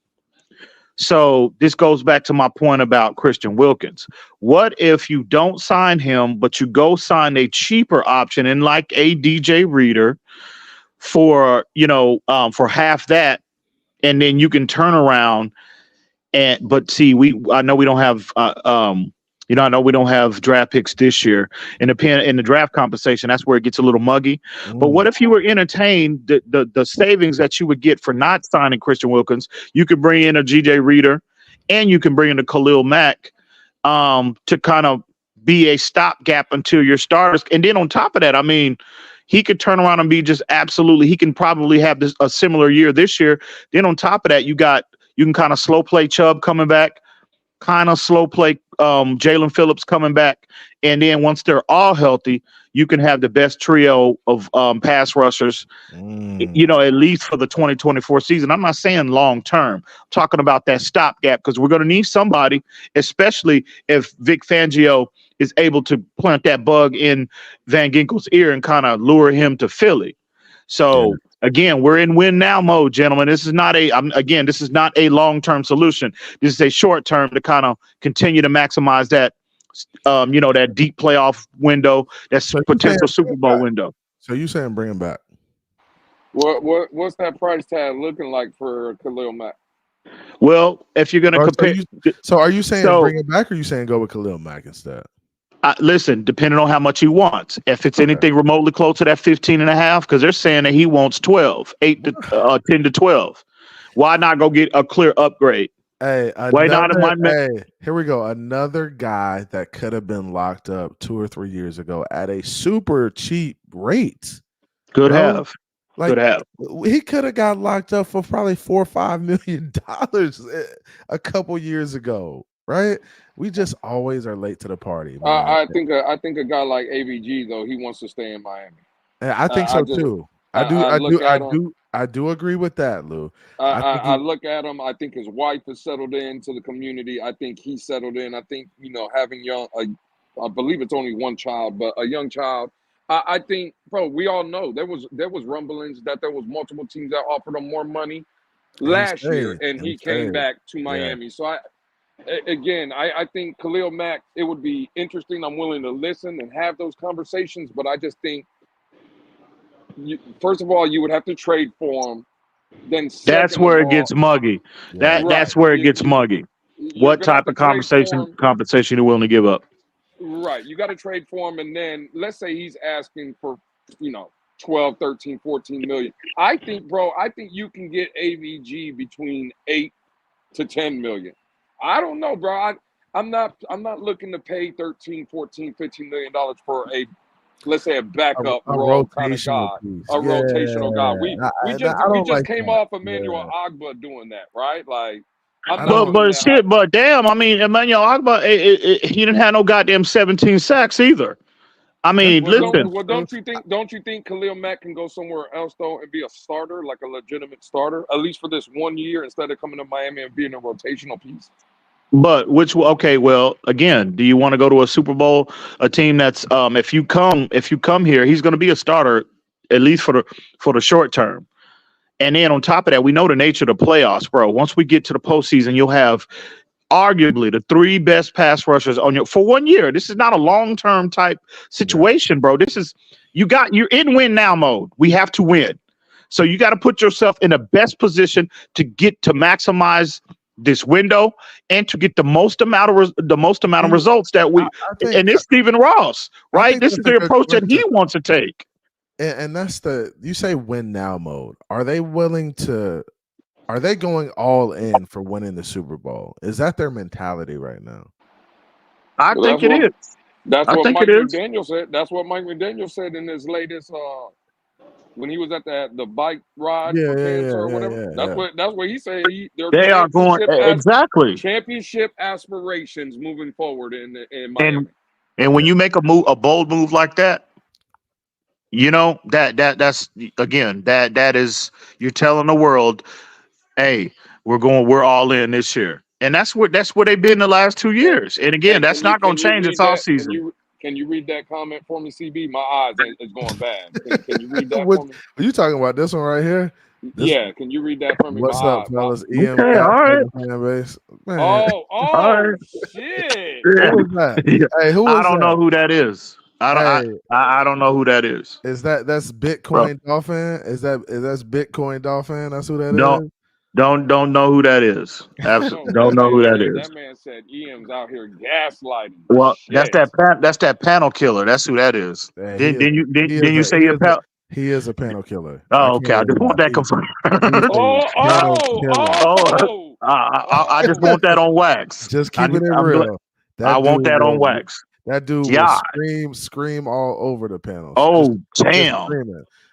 So this goes back to my point about Christian Wilkins. What if you don't sign him, but you go sign a cheaper option in like a DJ Reader for half that, and then you can turn around but see, I know we don't have You know, I know we don't have draft picks this year. In the draft compensation, that's where it gets a little muggy. But what if you were entertained the savings that you would get for not signing Christian Wilkins? You could bring in a GJ Reader, and you can bring in a Khalil Mack to kind of be a stopgap until your starters. And then on top of that, I mean, he could turn around and be just absolutely. He can probably have a similar year this year. Then on top of that, you can kind of slow play Chubb coming back, kind of slow play Jalen Phillips coming back, and then once they're all healthy, you can have the best trio of pass rushers. You know, at least for the 2024 season. I'm not saying long term. I'm talking about that stopgap because we're going to need somebody, especially if Vic Fangio is able to plant that bug in Van Ginkel's ear and kind of lure him to Philly. So again, we're in win now mode, gentlemen. This is not this is not a long-term solution. This is a short term to kind of continue to maximize that, that deep playoff window, that's potential Super Bowl window. So you saying bring him back? What's that price tag looking like for Khalil Mack? Well, if you're going to compare, so are you saying bring him back, or are you saying go with Khalil Mack instead? Listen, depending on how much he wants. If it's anything remotely close to that 15.5, because they're saying that he wants 12, 10 to 12. Why not go get a clear upgrade? Hey, here we go. Another guy that could have been locked up 2 or 3 years ago at a super cheap rate. Could have. He could have got locked up for probably $4 or $5 million a couple years ago, right? We just always are late to the party. I think a guy like AVG though, he wants to stay in Miami. Yeah, I think so too. I do agree with that, Lou. I look at him. I think his wife has settled into the community. I think he settled in. I think having I believe it's only one child, but a young child. I think, bro, we all know there was rumblings that there was multiple teams that offered him more money last year, and he came back to Miami. So I think Khalil Mack, it would be interesting. I'm willing to listen and have those conversations, but I just think, first of all, you would have to trade for him. Then that's where it gets muggy. That's where it gets muggy. What type of compensation you're willing to give up? Right. You got to trade for him. And then let's say he's asking for, 12, 13, 14 million. I think you can get AVG between 8 to 10 million. I don't know, bro. I'm not looking to pay 13, 14, 15 million dollars for let's say a backup role kind of guy, rotational guy. We just came off Emmanuel Ogbah doing that, right? Like, but damn, I mean, Emmanuel Ogbah, he didn't have no goddamn 17 sacks either. I mean, listen. Don't you think Khalil Mack can go somewhere else though and be a starter, like a legitimate starter, at least for this 1 year, instead of coming to Miami and being a rotational piece? But well, again, do you want to go to a Super Bowl, a team that's if you come here, he's going to be a starter at least for the short term. And then on top of that, we know the nature of the playoffs, bro. Once we get to the postseason, you'll have arguably the 3 best pass rushers for 1 year. This is not a long-term type situation, bro. This is you're in win now mode. We have to win. So you got to put yourself in the best position to maximize this window and to get the most amount of results that we and it's Stephen Ross, right? This is the approach that he wants to take. And that's you say win now mode. Are they going all in for winning the Super Bowl? Is that their mentality right now? I think it is. That's what Mike McDaniel said. That's what Mike McDaniel said in his latest when he was at the bike ride for cancer or whatever. That's what he said. They are going exactly championship aspirations moving forward in Miami. And when you make a bold move like that, that's again that is you're telling the world, hey, we're all in this year. And that's where they've been the last 2 years. And again, that's not going to change. It's all season. Can you read that comment for me, CB? My eyes is going bad. Can you read that for me? Are you talking about this one right here? Can you read that for me? What's up, fellas? EM all right. Oh, shit. Who was that? Hey, who was I don't know who that is. I don't know who that is. That's Bitcoin Dolphin? Is that's Bitcoin Dolphin? That's who that is? Don't know who that is. Absolutely, don't know who that is. That man said EM's out here gaslighting. Well, Shit. that's that panel killer. That's who that is. Didn't you say you're he is a panel killer. Oh, okay. I just want that confirmed. I just want that on wax. Just keeping it real. I want that on wax. That dude will scream all over the panel. Oh, damn.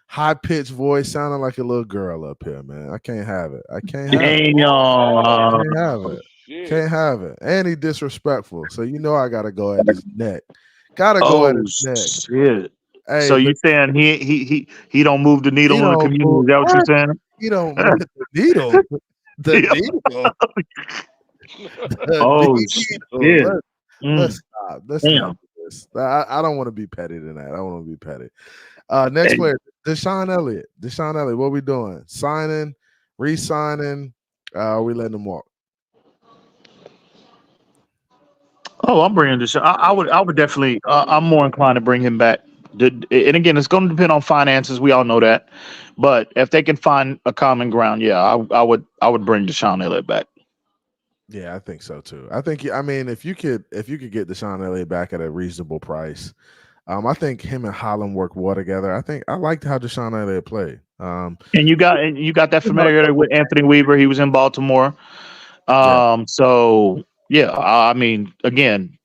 High pitched voice, sounding like a little girl up here, man. I can't have it. I can't have it. Can't have it. Can't have it. And he disrespectful. So you know I gotta go at his neck. Gotta go at his neck. Shit. Hey, so you saying he don't move the needle in the community? Is that what you're saying? He don't move the needle. The needle. Shit. Let's stop. Let's stop this. I don't want to be petty tonight. I don't want to be petty. Next player, Deshaun Elliott. Deshaun Elliott, what we doing? Signing, re-signing? Are we letting him walk? Oh, I'm bringing Deshaun. I would definitely. I'm more inclined to bring him back. And again, it's going to depend on finances. We all know that. But if they can find a common ground, yeah, I would bring Deshaun Elliott back. Yeah, I think so too. I mean, if you could get Deshaun Elliott back at a reasonable price, I think him and Holland work well together. I liked how Deshaun Elliott played. And you got that familiarity with Anthony Weaver. He was in Baltimore. So yeah, I mean, again,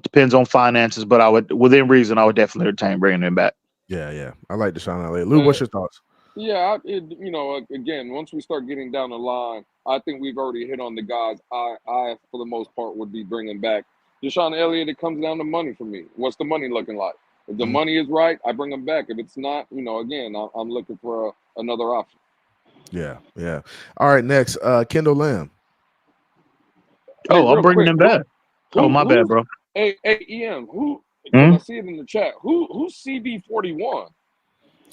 depends on finances, but I would, within reason, I would definitely entertain bringing him back. Yeah, I like Deshaun Elliott. Lou, what's your thoughts? Yeah, again, once we start getting down the line, I think we've already hit on the guys. I for the most part, would be bringing back Deshaun Elliott. It comes down to money for me. What's the money looking like? If the money is right, I bring him back. If it's not, again, I'm looking for another option. Yeah. All right, next, Kendall Lamb. I'm bringing him back. My bad, bro. Hey, EM, I see it in the chat. Who's CB41?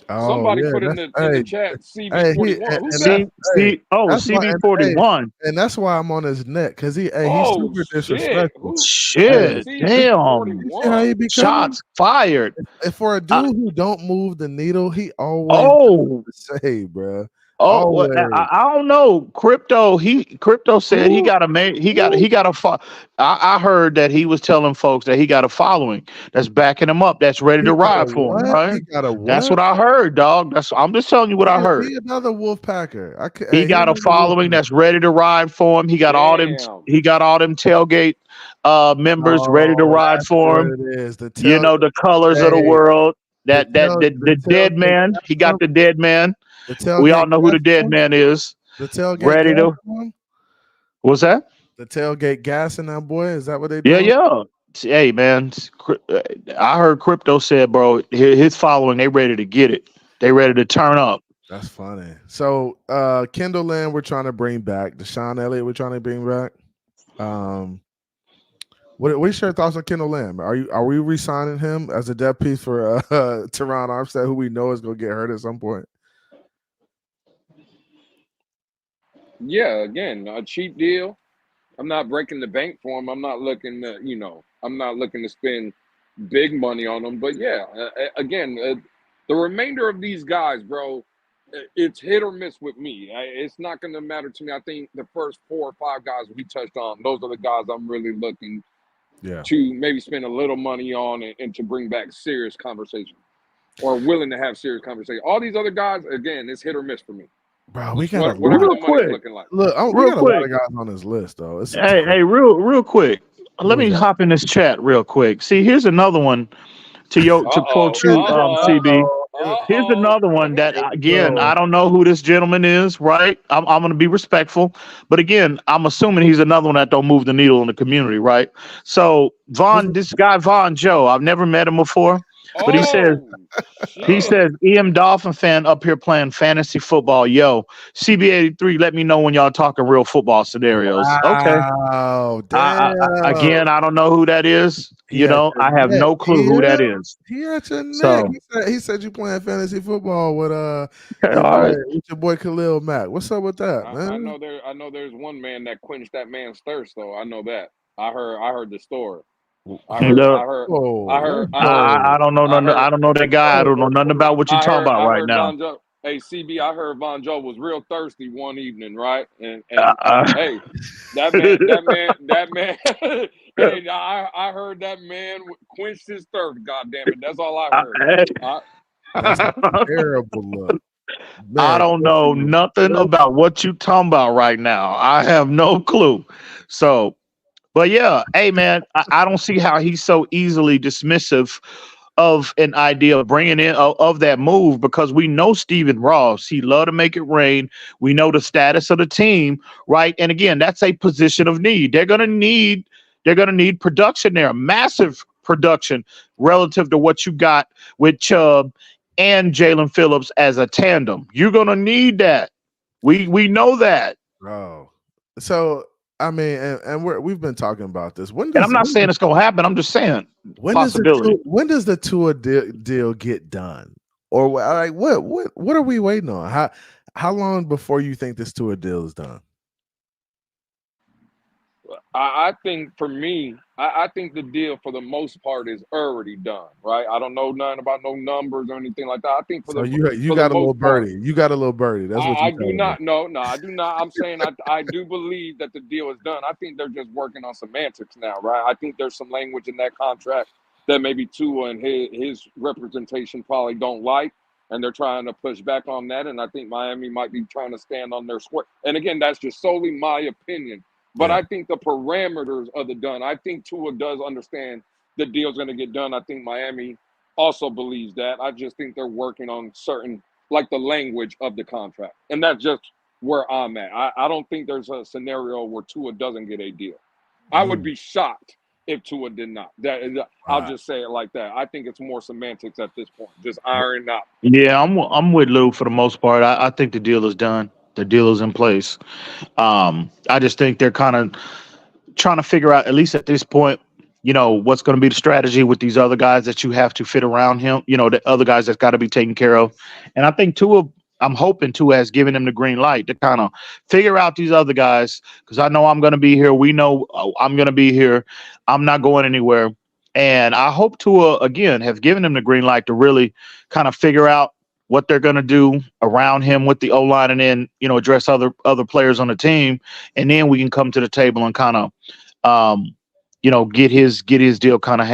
Somebody put in the chat CB41. Who's that? CB41. And that's why I'm on his neck, because he's super disrespectful. Shit, damn. How he shots fired. And for a dude who don't move the needle, he always say, bro. Well, I don't know. Crypto said he got a I heard that he was telling folks that he got a following that's backing him up, that's ready to ride for him, right? That's what I heard, dog. I'm just telling you what I heard. He another wolf packer. He got a following that's ready to ride for him. He got all them tailgate members ready to ride for him. The colors of the world. The dead man. He got the dead man. We all know who the dead man is. The tailgate ready to. What's that? The tailgate gassing that boy. Is that what they do? Yeah. Hey man, I heard Crypto said, bro, his following, they ready to get it. They ready to turn up. That's funny. So Kendall Lamb, we're trying to bring back. Deshaun Elliott, we're trying to bring back. What's your thoughts on Kendall Lamb? Are we re-signing him as a depth piece for Teron Armstead, who we know is going to get hurt at some point? Yeah, again, a cheap deal. I'm not breaking the bank for him. I'm not looking to spend big money on them. But yeah, again, the remainder of these guys, bro, it's hit or miss with me. It's not going to matter to me. I think the first 4 or 5 guys we touched on, those are the guys I'm really looking to maybe spend a little money on and to bring back serious conversation, or willing to have serious conversation. All these other guys, again, it's hit or miss for me. Bro, we got real quick. Like. Look, we got a lot of guys on this list, though. Real quick. Let me hop in this chat real quick. See, here's another one to quote you, CB. Here's another one that, again, I don't know who this gentleman is, right? I'm going to be respectful. But again, I'm assuming he's another one that don't move the needle in the community, right? So this guy, Von Joe, I've never met him before. But he says, EM Dolphin fan up here playing fantasy football. Yo, CB83, let me know when y'all talking real football scenarios. Wow, okay. Again, I don't know who that is. I have no clue who that is. He at your neck. He said you playing fantasy football with your boy Khalil Mack. What's up with that, man? I know there's one man that quenched that man's thirst, though. I know that. I heard the story. I don't know. I don't know that guy. I don't know nothing about what you're talking about right now. Hey, CB, I heard Von Joe was real thirsty one evening, right? And hey, that man. Hey, I heard that man quenched his thirst. God damn it, that's all I heard. That's a terrible look. Man, I don't know nothing about what you talking about right now. I have no clue. So, but yeah, hey man, I don't see how he's so easily dismissive of an idea of bringing in of that move, because we know Stephen Ross, he love to make it rain. We know the status of the team, right? And again, that's a position of need. They're gonna need production there, massive production relative to what you got with Chubb and Jalen Phillips as a tandem. You're gonna need that. We know that. bro. So I mean, and we've been talking about this. And I'm not saying it's gonna happen. I'm just saying possibility. When does the Tua deal get done? Or like what are we waiting on? How long before you think this Tua deal is done? I think for me, I think the deal for the most part is already done, right? I don't know nothing about no numbers or anything like that. I think for you got a little birdie. You got a little birdie. That's what I do not. No, I do not. I'm saying I do believe that the deal is done. I think they're just working on semantics now, right? I think there's some language in that contract that maybe Tua and his representation probably don't like, and they're trying to push back on that. And I think Miami might be trying to stand on their square. And again, that's just solely my opinion. But I think the parameters of the done. I think Tua does understand the deal's going to get done. I think Miami also believes that. I just think they're working on certain, like the language of the contract. And that's just where I'm at. I don't think there's a scenario where Tua doesn't get a deal. I would be shocked if Tua did not. I'll just say it like that. I think it's more semantics at this point, just ironing out. Yeah, I'm with Lou for the most part. I think the deal is done. The deal is in place. I just think they're kind of trying to figure out, at least at this point, what's going to be the strategy with these other guys that you have to fit around him, the other guys that's got to be taken care of. And I think I'm hoping Tua has given him the green light to kind of figure out these other guys, because I know I'm going to be here. We know I'm going to be here. I'm not going anywhere. And I hope Tua, again, have given him the green light to really kind of figure out what they're going to do around him with the O-line, and then, address other players on the team. And then we can come to the table and kind of, get his deal kind of,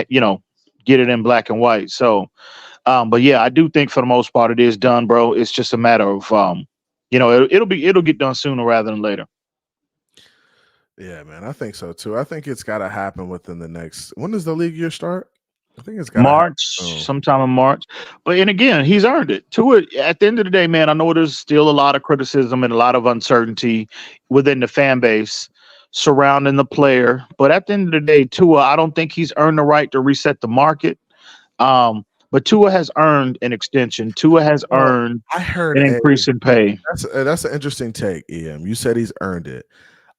get it in black and white. So, but yeah, I do think for the most part it is done, bro. It's just a matter of, it'll get done sooner rather than later. Yeah, man, I think so too. I think it's got to happen within the next. When does the league year start? I think it's got March, sometime in March. But and again, he's earned it. Tua, at the end of the day, man, I know there's still a lot of criticism and a lot of uncertainty within the fan base surrounding the player. But at the end of the day, Tua, I don't think he's earned the right to reset the market. But Tua has earned an extension. Tua has earned an increase in pay. That's an interesting take, EM. You said he's earned it.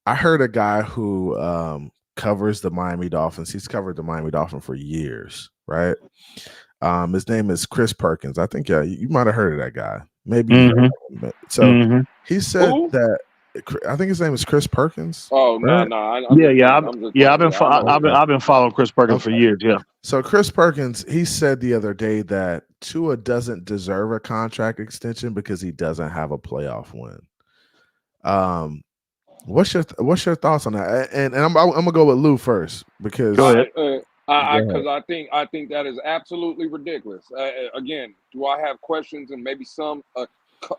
I heard a guy who covers the Miami Dolphins. He's covered the Miami Dolphins for years, right? His name is Chris Perkins. I think you might have heard of that guy. Maybe. He said that. I think his name is Chris Perkins. Oh right? no. I've been following Chris Perkins for years. Yeah. So Chris Perkins, he said the other day that Tua doesn't deserve a contract extension because he doesn't have a playoff win. What's your thoughts on that? And I'm gonna go with Lou first because because I think that is absolutely ridiculous. Again, do I have questions and maybe some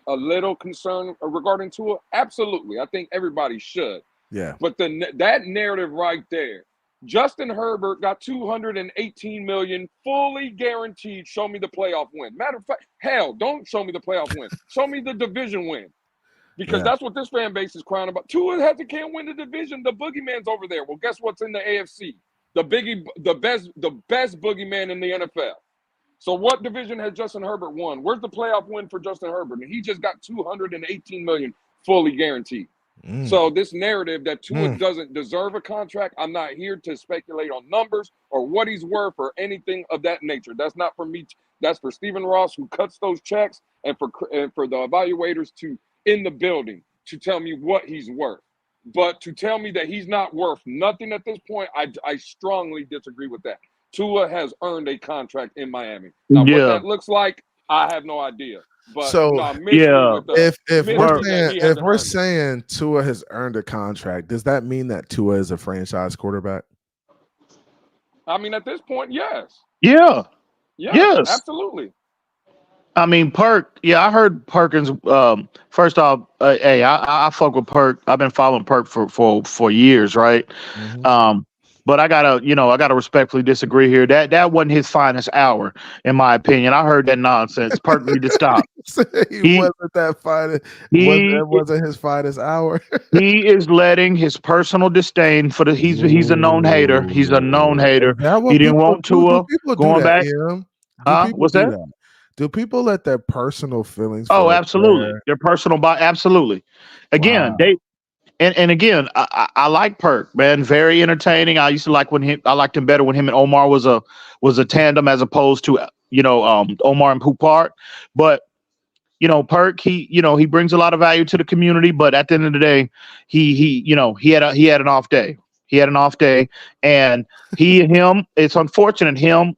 a little concern regarding Tua? Absolutely, I think everybody should. Yeah. But that narrative right there, Justin Herbert got $218 million fully guaranteed. Show me the playoff win. Matter of fact, hell, don't show me the playoff win. Show me the division win. Because that's what this fan base is crying about. Tua can't win the division. The boogeyman's over there. Well, guess what's in the AFC? The best boogeyman in the NFL. So what division has Justin Herbert won? Where's the playoff win for Justin Herbert? And he just got $218 million fully guaranteed. So this narrative that Tua doesn't deserve a contract, I'm not here to speculate on numbers or what he's worth or anything of that nature. That's not for me. That's for Stephen Ross, who cuts those checks, and for the evaluators in the building to tell me what he's worth. But to tell me that he's not worth nothing at this point, I strongly disagree with that. Tua has earned a contract in Miami. Now, what that looks like, I have no idea. But So no, mentally with the if mentally that he hasn't we're earned it. saying Tua has earned a contract, does that mean that Tua is a franchise quarterback? I mean, at this point, yes. Yeah. Yes, Yes. absolutely. I mean, Perk. Yeah, I heard Perkins. First off, hey, I fuck with Perk. I've been following Perk for years, right? Mm-hmm. But I gotta respectfully disagree here. That wasn't his finest hour, in my opinion. I heard that nonsense. Perk need to stop. he He wasn't that finest. he Wasn't his finest hour. he is letting his personal disdain for the he's a known hater. He's a known Ooh, hater. is that He what didn't people want do? Do Tua people do going that, back. Em? Do Huh? people What's do that? that? Do people let their personal feelings Oh, for a absolutely. player? Their personal by absolutely. Again, Wow. and again, I like Perk, man. Very entertaining. I used to like I liked him better when him and Omar was a tandem as opposed to Omar and Poupart. But Perk, he brings a lot of value to the community. But at the end of the day, he had an off day. He had an off day, and him. It's unfortunate him.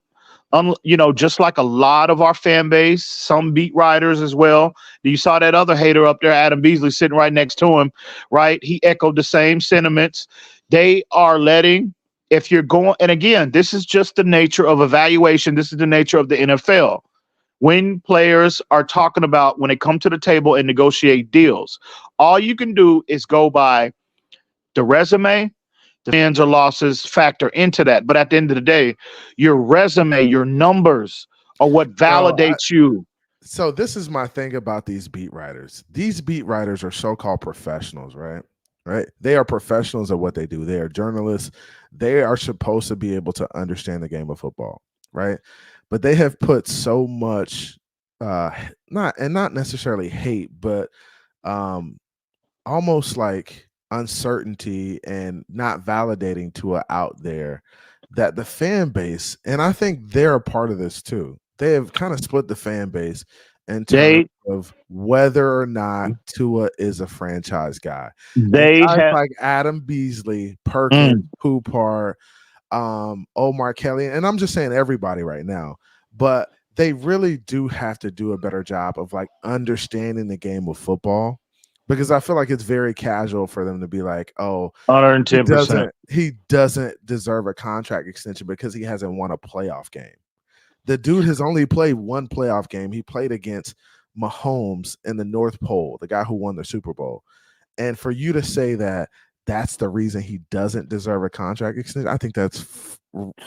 Just like a lot of our fan base, some beat writers as well. You saw that other hater up there, Adam Beasley, sitting right next to him, right? He echoed the same sentiments. They are letting, if you're going, and again, this is just the nature of evaluation. This is the nature of the NFL. When players are talking about when they come to the table and negotiate deals, all you can do is go by the resume, the wins or losses factor into that. But at the end of the day, your resume, your numbers are what Bro, validates you. so this is my thing about these beat writers. These beat writers are so-called professionals, right? Right? They are professionals at what they do. They are journalists. They are supposed to be able to understand the game of football, right? But they have put so much not necessarily hate, but um almost like uncertainty and not validating Tua out there that the fan base, and I think they're a part of this too. They have kind of split the fan base in terms They of whether or not Tua is a franchise guy. And they guys have like Adam Beasley, Perkins, mm, Poupart, Omar Kelly, and I'm just saying everybody right now, but they really do have to do a better job of like understanding the game of football, because I feel like it's very casual for them to be like, "Oh, 110%. he doesn't deserve a contract extension because he hasn't won a playoff game." The dude has only played one playoff game. He played against Mahomes in the North Pole, the guy who won the Super Bowl. And for you to say that that's the reason he doesn't deserve a contract extension, I think that's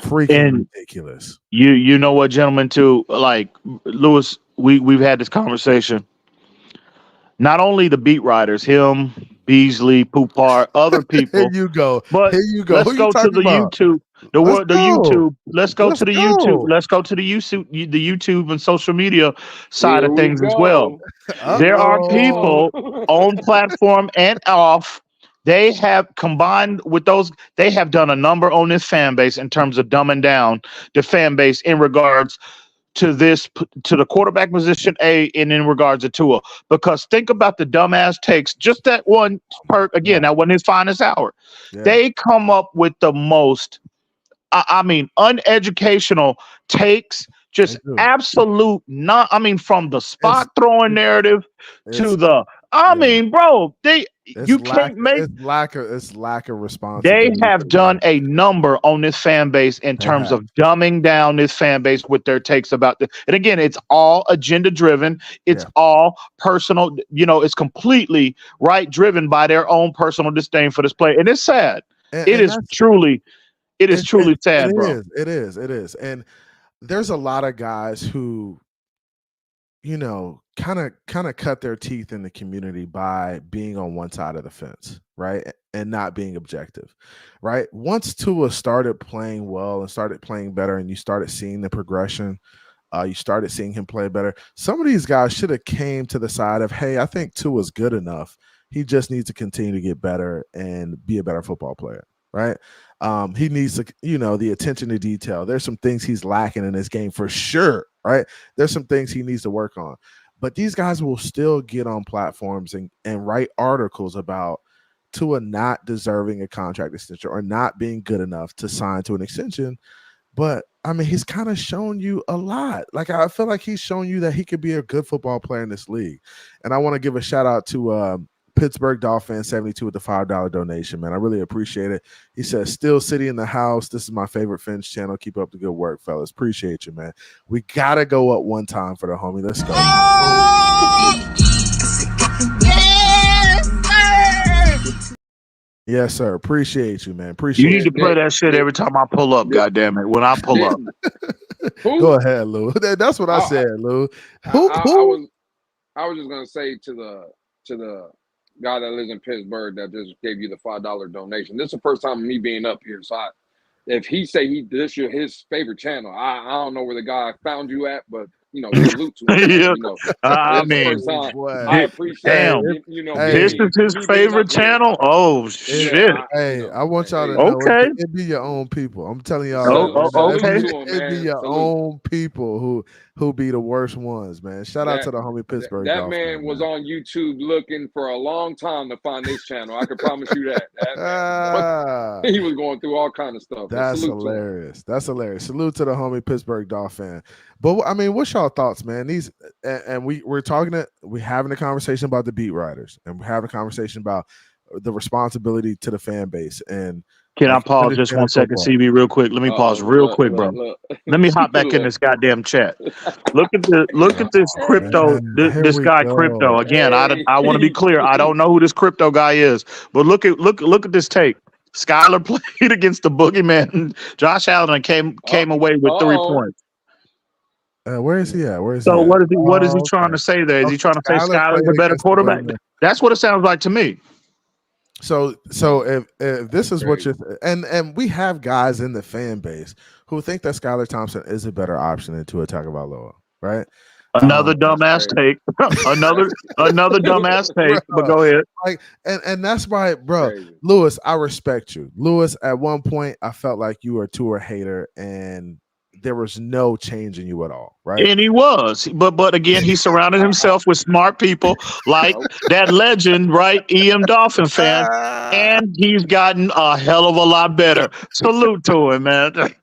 freaking And ridiculous. you know what, gentlemen, too, like Lewis, we've had this conversation. Not only the beat writers, him, Beasley, Poupart, other Here people, you go. but Here you go. let's Who you go to talking the about? YouTube. The Let's word, the go. YouTube. Let's go Let's to the YouTube. go. Let's go to the YouTube and social media side Here of we things as well. go. There Here are we Uh-oh. people go. on platform and off. They have combined with those. They have done a number on this fan base in terms of dumbing down the fan base in regards to the quarterback position and in regards to Tua. Because think about the dumbass takes. Just that one Perk Yeah. again. That wasn't his finest hour. Yeah. They come up with the most. I mean, uneducational takes, They just do. absolute not. I mean, from the It's spot throwing narrative it's to the. I yeah. mean, bro, you can't make. It's lack of They responsibility for have the game. done a number on this fan base in They terms have. of dumbing down this fan base with their takes about the. And again, it's all agenda driven. It's Yeah. all personal. It's completely right driven by their own personal disdain for this player, and it's sad. It And is that's truly, it is it, it truly it sad, bro. is. It is. And there's a lot of guys who, kind of cut their teeth in the community by being on one side of the fence, right? And not being objective, right? Once Tua started playing well and started playing better, and you started seeing the progression, you started seeing him play better. Some of these guys should have came to the side of, hey, I think Tua's good enough. He just needs to continue to get better and be a better football player, right? He needs to, the attention to detail. There's some things he's lacking in his game for sure, right? There's some things he needs to work on. But these guys will still get on platforms and write articles about Tua not deserving a contract extension or not being good enough to sign to an extension. But I mean, he's kind of shown you a lot. Like, I feel like he's shown you that he could be a good football player in this league. And I want to give a shout out to Pittsburgh Dolphins 72 with the $5 donation, man. I really appreciate it. He says, "Still City in the house. This is my favorite Finch channel. Keep up the good work, fellas. Appreciate you, man. We got to go up one time for the homie. Let's go." Yes, sir. Appreciate you, man. Appreciate you. You need to play that shit every time I pull up, goddamn it. When I pull up. Go ahead, Lou. That's what I said, Lou. I was just gonna say to the guy that lives in Pittsburgh that just gave you the $5 donation. This is the first time of me being up here, so if he say this is his favorite channel, I don't know where the guy found you at, but salute to him. Yeah. I mean, I appreciate this is his favorite channel. Oh shit! Hey, I want y'all to know it be your own people. I'm telling y'all. It be your own people who be the worst ones, man. Shout out to the homie Pittsburgh. That man was on YouTube looking for a long time to find this channel. I can promise you that. He was going through all kind of stuff. That's hilarious. That's hilarious. Salute to the homie Pittsburgh Dolphin. But I mean, what's y'all thoughts, man? These and we're having a conversation about the beat writers, and we're having a conversation about the responsibility to the fan base. And can I pause just 1 second, CB, real quick? Let me pause real quick, bro. Let me hop back in this goddamn chat. Look at this crypto, this guy Crypto. Again, I want to be clear. I don't know who this Crypto guy is, but look at this take. Skyler played against the boogeyman. Josh Allen came away with 3 points. Where is he at? What is he trying to say there? Is he trying to say Skyler's a better quarterback? That's what it sounds like to me. So if this is what you're and we have guys in the fan base who think that Skylar Thompson is a better option than Tua Tagovailoa, right? Another dumbass take. another dumbass take. But go ahead. Like and that's why, bro. Lewis, I respect you. Lewis, at one point I felt like you were a Tua hater and there was no change in you at all, right? And he was, but again, he surrounded himself with smart people like that legend, right? Dolphin fan, and he's gotten a hell of a lot better. Salute to him, man.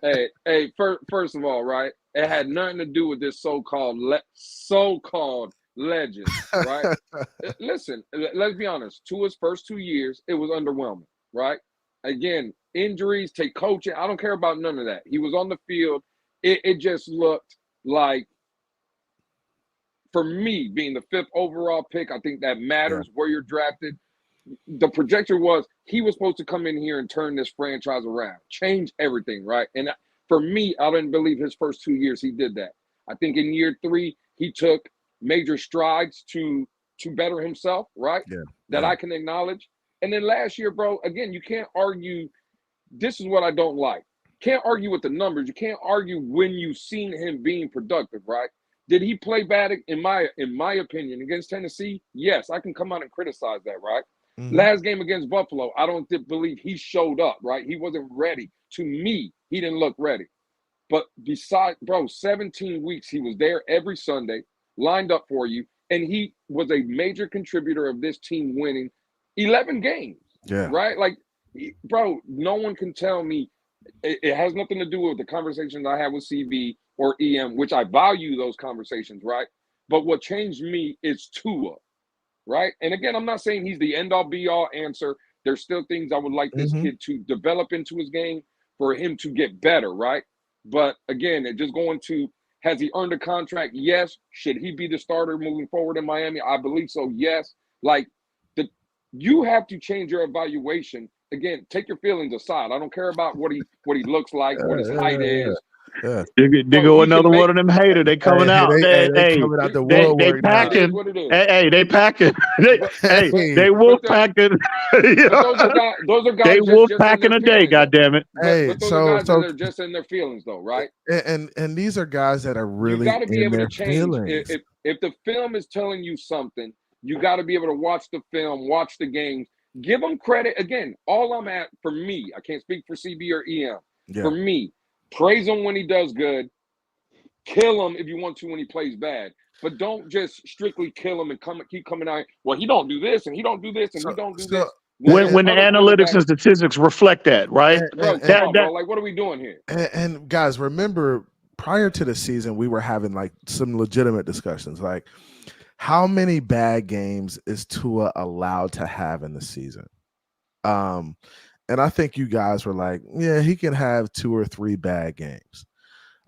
Hey, first of all, right? It had nothing to do with this so-called legend, right? Listen, let's be honest. Tua's first 2 years, it was underwhelming, right? Again, injuries, take coaching. I don't care about none of that. He was on the field. It just looked like, for me, being the 5th overall pick, I think that matters where you're drafted. The projection was he was supposed to come in here and turn this franchise around, change everything, right? And for me, I didn't believe his first 2 years he did that. I think in year 3, he took major strides to better himself, right? That I can acknowledge. And then last year, bro, again, you can't argue. This is what I don't like. Can't argue with the numbers. You can't argue when you've seen him being productive, right? Did he play bad in my opinion against Tennessee? Yes, I can come out and criticize that, right? Mm-hmm. Last game against Buffalo, I don't believe he showed up, right? He wasn't ready. To me, he didn't look ready. But besides, bro, 17 weeks, he was there every Sunday, lined up for you, and he was a major contributor of this team winning 11 games, right? Like, bro, no one can tell me it has nothing to do with the conversations I have with CB or EM, which I value those conversations, right? But what changed me is Tua, right? And again, I'm not saying he's the end-all, be-all answer. There's still things I would like this kid to develop into his game for him to get better, right? But again, it just going to, has he earned a contract? Yes. Should he be the starter moving forward in Miami? I believe so, yes. Like, you have to change your evaluation. Again, take your feelings aside. I don't care about what he looks like, what his height is. They go another one of them haters. They coming out. They coming out the woodwork. They packing. They packing. They wolf packing. Those are guys. They wolf packing a day. Goddamn it. But those are guys that are just in their feelings, though, right? And these are guys that are really. You got to be able to change. Feelings. If the film is telling you something, you got to be able to watch the film, watch the games, give them credit. Again, all I'm at, for me, I can't speak for CB or EM. For me, praise him when he does good. Kill him if you want to when he plays bad. But don't just strictly kill him and keep coming out. Well, he don't do this and he don't do this and he don't do this. when the analytics and statistics reflect that, right? Bro, come on, bro. Like, what are we doing here? And guys, remember, prior to the season, we were having like some legitimate discussions, like how many bad games is Tua allowed to have in the season? And I think you guys were like, yeah, he can have 2 or 3 bad games.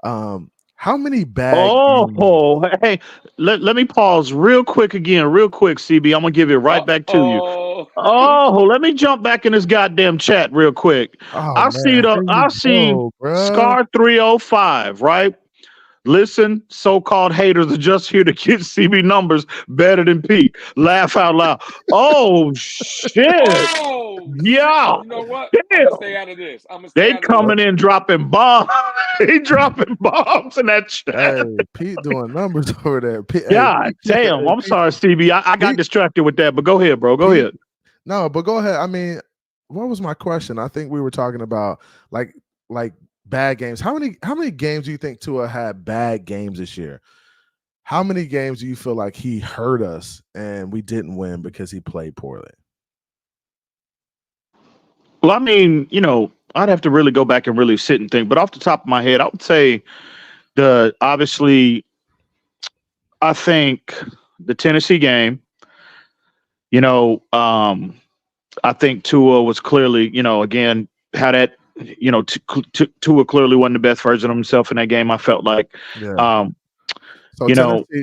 How many bad games? Hey, let me pause real quick, CB. I'm gonna give it right back to you. Let me jump back in this goddamn chat real quick. I see Scar 305, right? Listen, so-called haters are just here to get CB numbers better than Pete. Laugh out loud. Oh shit! Yeah. You know what? I'm gonna stay out of this. They coming in dropping bombs. They dropping bombs in that chat. Hey, Pete doing numbers over there. God damn! I'm sorry, CB. I got distracted with that, but go ahead, bro. Go ahead. No, but go ahead. I mean, what was my question? I think we were talking about like bad games. How many games do you think Tua had bad games this year? How many games do you feel like he hurt us and we didn't win because he played poorly? Well, I mean, I'd have to really go back and really sit and think. But off the top of my head, I would say I think the Tennessee game, I think Tua was clearly, again, how that, Tua clearly wasn't the best version of himself in that game. I felt like, so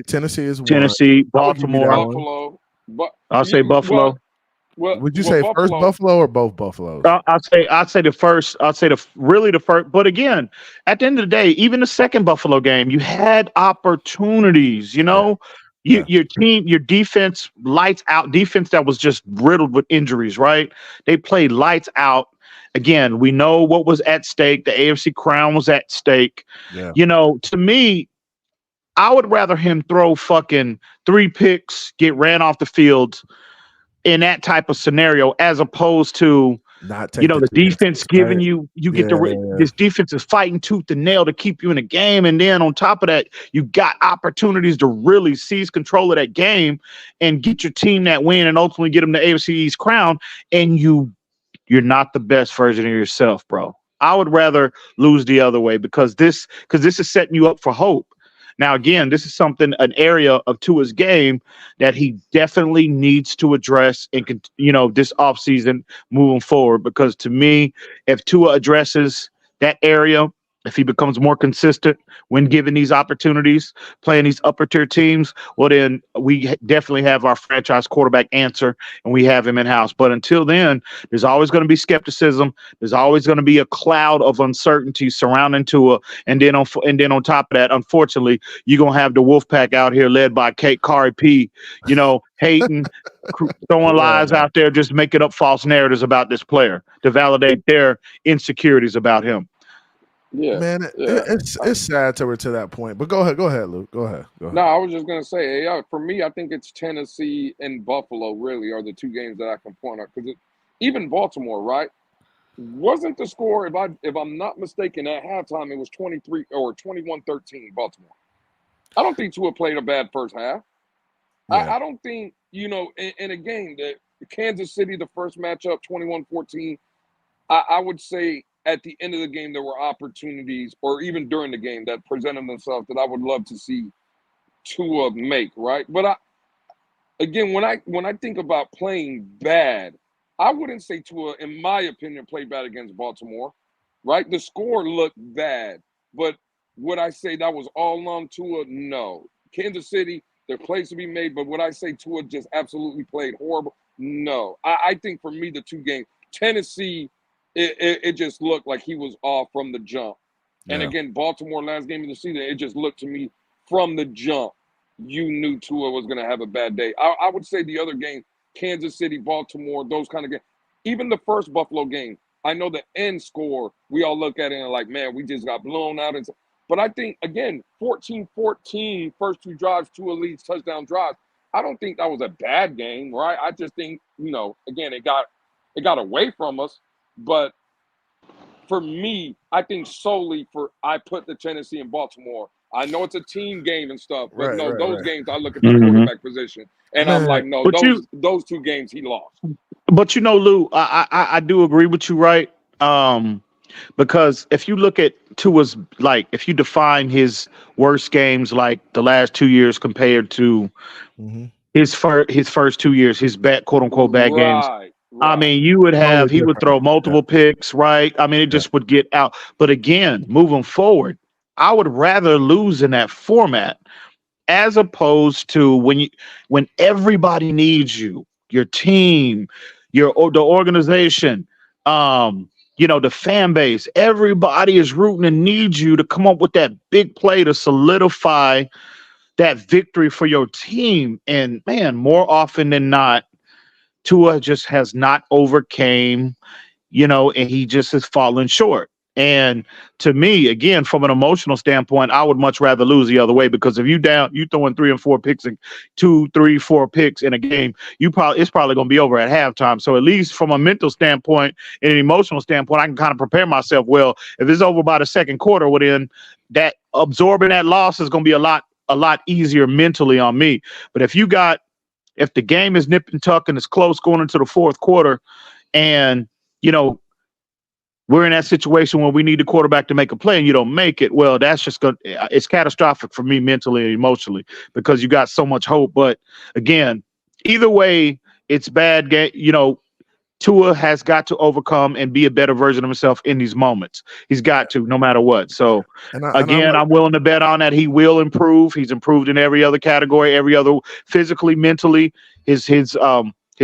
Tennessee is Tennessee, Baltimore. Buffalo. I'll say Buffalo. Would you say first Buffalo or both Buffaloes? I'd say the first. I'd say really the first. But again, at the end of the day, even the second Buffalo game, you had opportunities. Your team, your defense, lights out. Defense that was just riddled with injuries. Right? They played lights out. Again, we know what was at stake. The AFC crown was at stake. Yeah. To me, I would rather him throw fucking 3 picks, get ran off the field in that type of scenario, as opposed to the defense giving this defense is fighting tooth and nail to keep you in a game, and then on top of that, you got opportunities to really seize control of that game and get your team that win and ultimately get them the AFC East crown, and you're not the best version of yourself, bro. I would rather lose the other way because this is setting you up for hope. Now, again, this is an area of Tua's game that he definitely needs to address and, this offseason moving forward. Because to me, if Tua addresses that area, if he becomes more consistent when given these opportunities, playing these upper tier teams, well, then we definitely have our franchise quarterback answer and we have him in house. But until then, there's always going to be skepticism. There's always going to be a cloud of uncertainty surrounding Tua. And then on top of that, unfortunately, you're going to have the Wolfpack out here led by Kari P, hating, throwing lies out there, just making up false narratives about this player to validate their insecurities about him. Yeah, man, it's sad till we're to that point. But go ahead, Luke. Go ahead. No, I was just gonna say, for me, I think it's Tennessee and Buffalo really are the 2 games that I can point out, because even Baltimore, right? Wasn't the score, if I'm not mistaken, at halftime it was 23 or 21-13 Baltimore. I don't think Tua played a bad first half. Yeah. I don't think in a game that Kansas City, the first matchup, 21-14. I would say, at the end of the game, there were opportunities, or even during the game, that presented themselves that I would love to see Tua make, right? But when I think about playing bad, I wouldn't say Tua, in my opinion, played bad against Baltimore, right? The score looked bad, but would I say that was all on Tua? No. Kansas City, there are plays to be made, but would I say Tua just absolutely played horrible? No. I think for me, the 2 games, Tennessee, it just looked like he was off from the jump. And again, Baltimore, last game of the season, it just looked to me from the jump, you knew Tua was going to have a bad day. I would say the other game, Kansas City, Baltimore, those kind of games. Even the first Buffalo game, I know the end score, we all look at it and like, man, we just got blown out. But I think, again, 14-14, first 2 drives, 2 leads, touchdown drives. I don't think that was a bad game, right? I just think, again, it got away from us. But for me, I think solely I put the Tennessee and Baltimore. I know it's a team game and stuff, but those games I look at the quarterback position and I'm like, no, those 2 games he lost. But you know, Lou, I do agree with you, right? Because if you look at Tua's, like, if you define his worst games, like the last 2 years compared to Mm-hmm. his first 2 years, his bad, quote unquote, bad games. Right. I Right. mean, you would Totally have, he would different. throw multiple picks, right? I mean, it Yeah. just would get out. But again, moving forward, I would rather lose in that format as opposed to when everybody needs you, your team, the organization, the fan base, everybody is rooting and needs you to come up with that big play to solidify that victory for your team. And man, more often than not, Tua just has not overcame, and he just has fallen short. And to me, again, from an emotional standpoint, I would much rather lose the other way, because if you throwing 3 and 4 picks and 2, 3, 4 picks in a game, it's probably going to be over at halftime. So at least from a mental standpoint and an emotional standpoint, I can kind of prepare myself. Well, if it's over by the second quarter, well, then that absorbing that loss is going to be a lot easier mentally on me. But if the game is nip and tuck and it's close going into the fourth quarter, and we're in that situation where we need the quarterback to make a play and you don't make it, well, it's catastrophic for me mentally and emotionally, because you got so much hope. But again, either way, it's bad game. Tua has got to overcome and be a better version of himself in these moments. He's got to, no matter what. So I'm willing to bet on that. He will improve. He's improved in every other category, every other, physically, mentally. His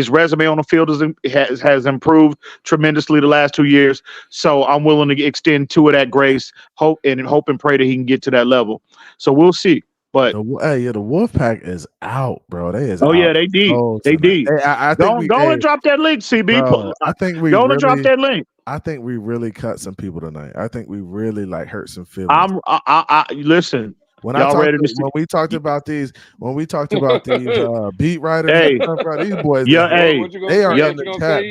resume on the field has improved tremendously the last 2 years. So I'm willing to extend Tua that grace, hope and pray that he can get to that level. So we'll see. But the Wolfpack is out, bro. They is. Oh out yeah, they deep. They deep. Hey, I think go and drop that link, CB. Bro, I think we go and drop that link. I think we really cut some people tonight. I think we really hurt some feelings. Listen. When we talked about these beat writers, hey, and stuff, bro, these boys, they are in the chat.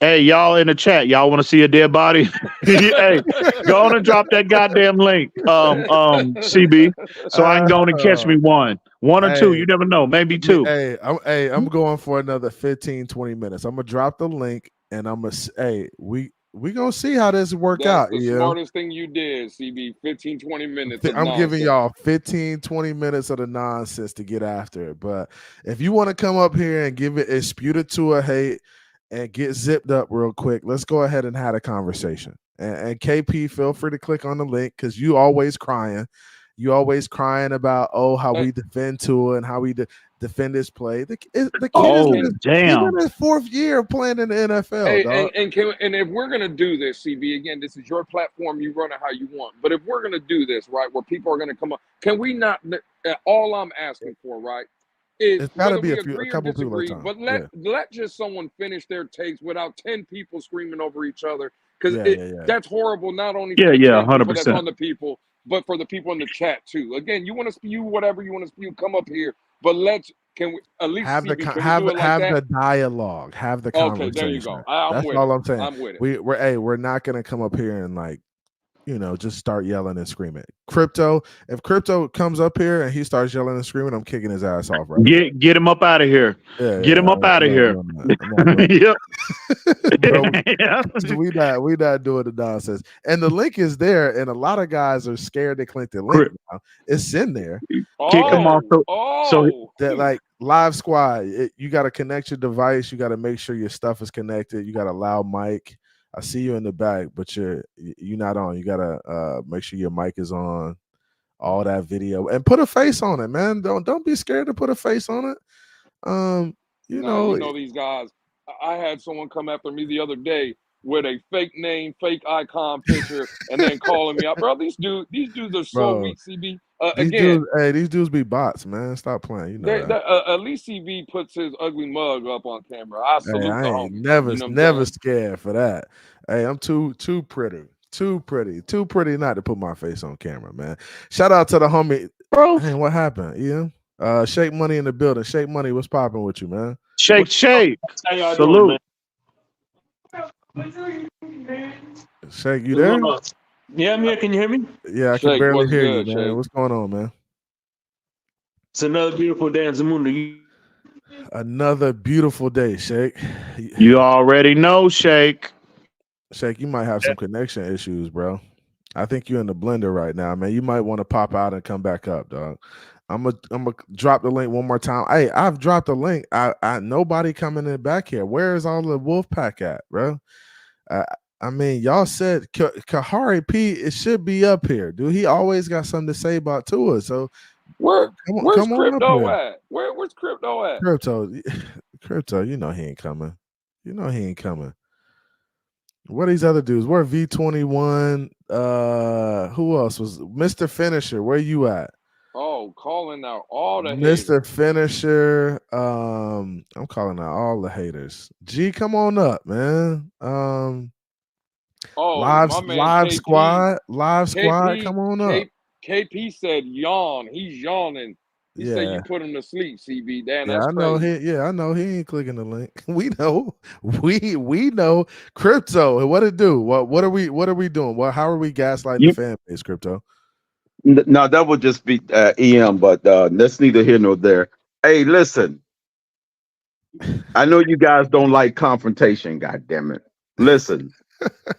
Hey, y'all in the chat, y'all want to see a dead body? Hey, go on and drop that goddamn link, CB, so I can go on and catch me one or two. You never know, maybe two. I'm going for another 15, 20 minutes. I'm gonna drop the link, and I'm gonna we gonna see how this work out. That's the smartest thing you did, CB. 15, 20 minutes. I'm giving y'all 15, 20 minutes of the nonsense to get after it. But if you want to come up here and spew it to a hate and get zipped up real quick, let's go ahead and have a conversation. And KP, feel free to click on the link, because you always crying. You always crying about how we defend Tua and how we defend his play. The kid he's in his fourth year playing in the NFL. And if we're gonna do this, CB, again, this is your platform. You run it how you want. But if we're gonna do this, right, where people are gonna come up, can we not? All I'm asking for, right, is it's got to be a couple people at a time. But let just someone finish their takes without 10 people screaming over each other, because that's horrible. Not only for 100%. that's on the people, but for the people in the chat too. Again, you want to spew whatever you want to spew, come up here. But can we at least have the dialogue, have the conversation. Okay, there you go. That's all I'm saying. I'm with it. We're not gonna come up here and just start yelling and screaming. If Crypto comes up here and he starts yelling and screaming, I'm kicking his ass off. Right? Get him up out of here. Get him up out of here. Yep. We not doing the nonsense. And the link is there, and a lot of guys are scared to click the link now. It's in there. Kick him off. So that live squad, you got to connect your device. You got to make sure your stuff is connected. You got a loud mic. I see you in the back, but you're not on. You gotta make sure your mic is on, all that video, and put a face on it, man. Don't be scared to put a face on it. You know these guys. I had someone come after me the other day with a fake name, fake icon picture, and then calling me out, bro. These dudes are so weak, CB. These dudes be bots, man. Stop playing. At least CB puts his ugly mug up on camera. I salute the homie. Never scared for that. Hey, I'm too pretty not to put my face on camera, man. Shout out to the homie, bro. Man, what happened? Yeah. Shake Money in the building. Shake Money, what's popping with you, man? Shake. How y'all salute. Doing, Shake, you there? Yeah, I'm here. Can you hear me? Yeah, I can barely hear you, man. Shake. What's going on, man? It's another beautiful day in Zamunda. Another beautiful day, Shake. You already know, Shake. Shake, you might have some connection issues, bro. I think you're in the blender right now, man. You might want to pop out and come back up, dog. I'm gonna drop the link one more time. Hey, I've dropped the link. I nobody coming in back here. Where is all the wolf pack at, bro? I mean, y'all said Kahari P. It should be up here, dude. He always got something to say about Tua. So where's come on up Crypto here. at? Where's Crypto at? Crypto. You know he ain't coming. You know he ain't coming. What are these other dudes? Where V21? Who else was Mr. Finisher? Where you at? Oh, calling out all the Mr. haters. Finisher. I'm calling out all the haters. G, come on up, man. Oh, Live my man squad. KP, Come on up. KP said yawn. He's yawning. He said Yeah. you put him to sleep, CB. Damn, Yeah, that's I know crazy. I know he ain't clicking the link. We know. We know. Crypto. What it do? What are we doing? How are we gaslighting the fan base, Crypto? No, that would just be EM, but that's neither here nor there. Hey, listen. I know you guys don't like confrontation, God damn it. Listen,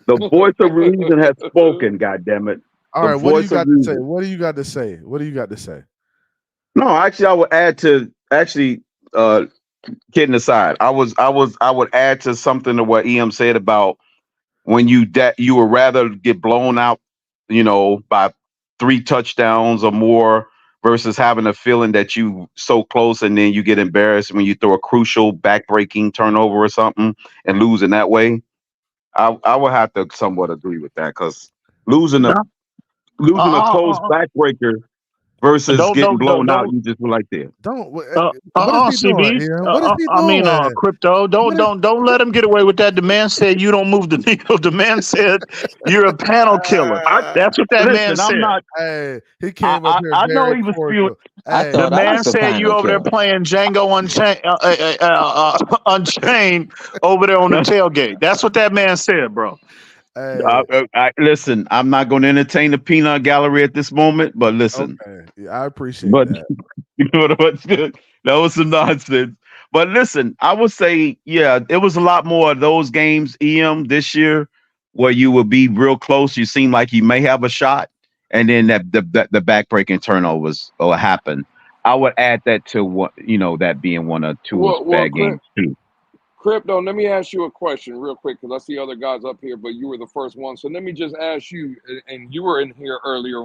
the voice of reason has spoken, God damn it. All right, what do you got to say? What do you got to say? What do you got to say? No, actually, I would add to kidding aside. I would add to something to what EM said about when you would rather get blown out, by 3 touchdowns or more versus having a feeling that you so close and then you get embarrassed when you throw a crucial back-breaking turnover or something and lose in that way. I would have to somewhat agree with that because losing a close backbreaker versus getting blown out, you just were like there. What is he doing? CB. What is he doing? Crypto. Don't let him get away with that. The man said you don't move the needle. The man said you're a panel killer. That's what that man said. I'm not. Hey, he came up here. I know very he was cordial. spewing. The man said you over there playing Django Unchained over there on the tailgate. That's what that man said, bro. Listen, I'm not going to entertain the peanut gallery at this moment, but listen. Okay, yeah, I appreciate that. You know what? That was some nonsense. But listen, I would say, yeah, it was a lot more of those games, EM, this year, where you would be real close. You seem like you may have a shot, and then the backbreaking turnovers will happen. I would add that to what that being one or two bad games too. Crypto, let me ask you a question real quick because I see other guys up here, but you were the first one. So let me just ask you, and you were in here earlier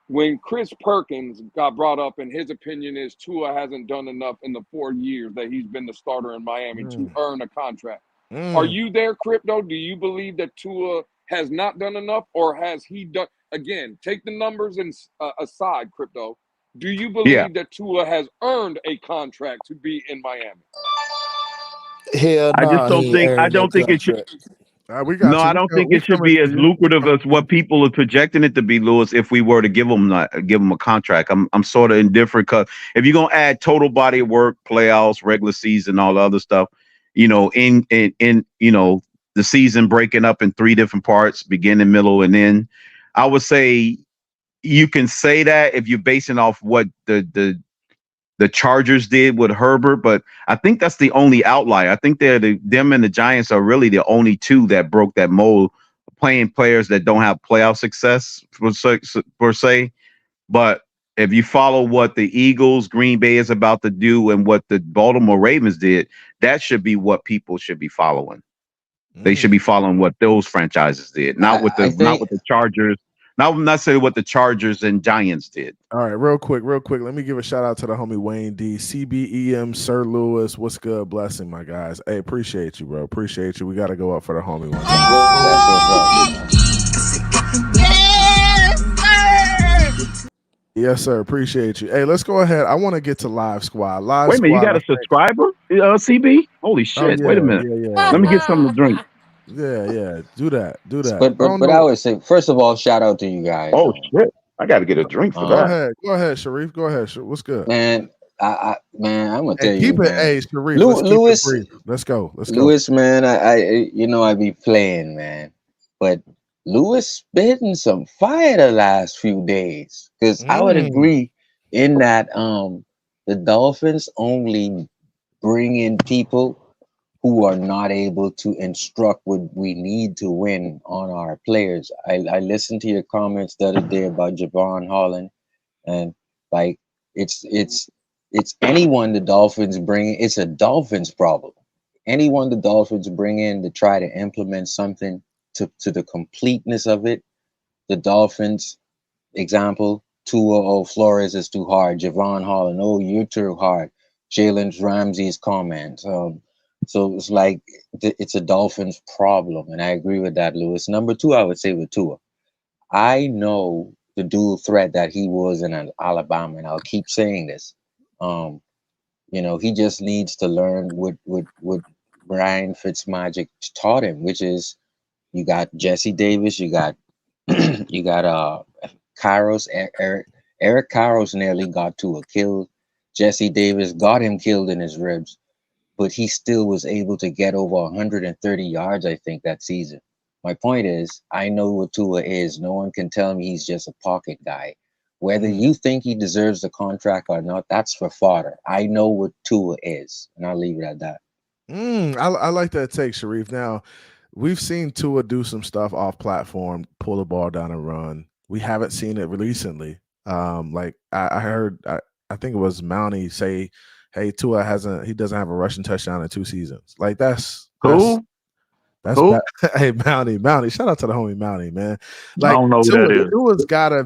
when Chris Perkins got brought up, and his opinion is Tua hasn't done enough in the 4 years that he's been the starter in Miami to earn a contract. Are you there, Crypto? Do you believe that Tua has not done enough, or has he done? Again, take the numbers and aside, Crypto. Do you believe that Tua has earned a contract to be in Miami? Hell no, I just don't think. I don't think it should. I don't think it should be as lucrative as what people are projecting it to be, Lewis. If we were to give them a contract, I'm sort of indifferent because if you're gonna add total body of work, playoffs, regular season, all the other stuff, in the season breaking up in 3 different parts, beginning, middle, and end, I would say you can say that if you're basing off what the Chargers did with Herbert, but I think that's the only outlier. I think them and the Giants are really the only 2 that broke that mold, playing players that don't have playoff success per se. But if you follow what the Eagles, Green Bay is about to do and what the Baltimore Ravens did, that should be what people should be following. They should be following what those franchises did, not with the Chargers. Not necessarily what the Chargers and Giants did. All right, real quick. Let me give a shout out to the homie Wayne D, CBEM, Sir Lewis. What's good? Blessing, my guys. Hey, appreciate you, bro. Appreciate you. We got to go up for the homie one time. Yes, sir. Appreciate you. Hey, let's go ahead. I want to get to Live Squad. Wait a minute, you got a subscriber, CB? Holy shit! Wait a minute. Yeah. Let me get something to drink. Yeah. Do that. But I would say, first of all, shout out to you guys. Oh shit! I got to get a drink for that. Go ahead, Sharif. Go ahead. What's good, man? I'm gonna tell you, keep it. Hey, Sharif. Lewis, let's go. Lewis, man. I be playing, man, but Lewis spitting some fire the last few days because I would agree in that the Dolphins only bring in people who are not able to instruct what we need to win on our players. I listened to your comments the other day about Javon Holland, and like it's anyone the Dolphins bring. It's a Dolphins problem. Anyone the Dolphins bring in to try to implement something to the completeness of it, the Dolphins example, Tua, oh, Flores is too hard. Javon Holland, oh, you're too hard. Jalen Ramsey's comment. So it's like it's a Dolphins problem, and I agree with that, Lewis. Number two, I would say with Tua. I know the dual threat that he was in Alabama, and I'll keep saying this. He just needs to learn what Brian Fitzmagic taught him, which is you got Jesse Davis, you got you got Kairos, Eric Kairos nearly got Tua killed. Jesse Davis got him killed in his ribs, but he still was able to get over 130 yards, I think, that season. My point is, I know what Tua is. No one can tell me he's just a pocket guy. Whether you think he deserves the contract or not, that's for fodder. I know what Tua is, and I'll leave it at that. I like that take, Sharif. Now, we've seen Tua do some stuff off platform, pull the ball down and run. We haven't seen it recently. Like I heard, I think it was Mountie say, "Hey, Tua he doesn't have a rushing touchdown in 2 seasons." Like that's Who? bad. Hey, Mountie, shout out to the homie Mountie, man. Like, I don't know who that is. Tua's gotta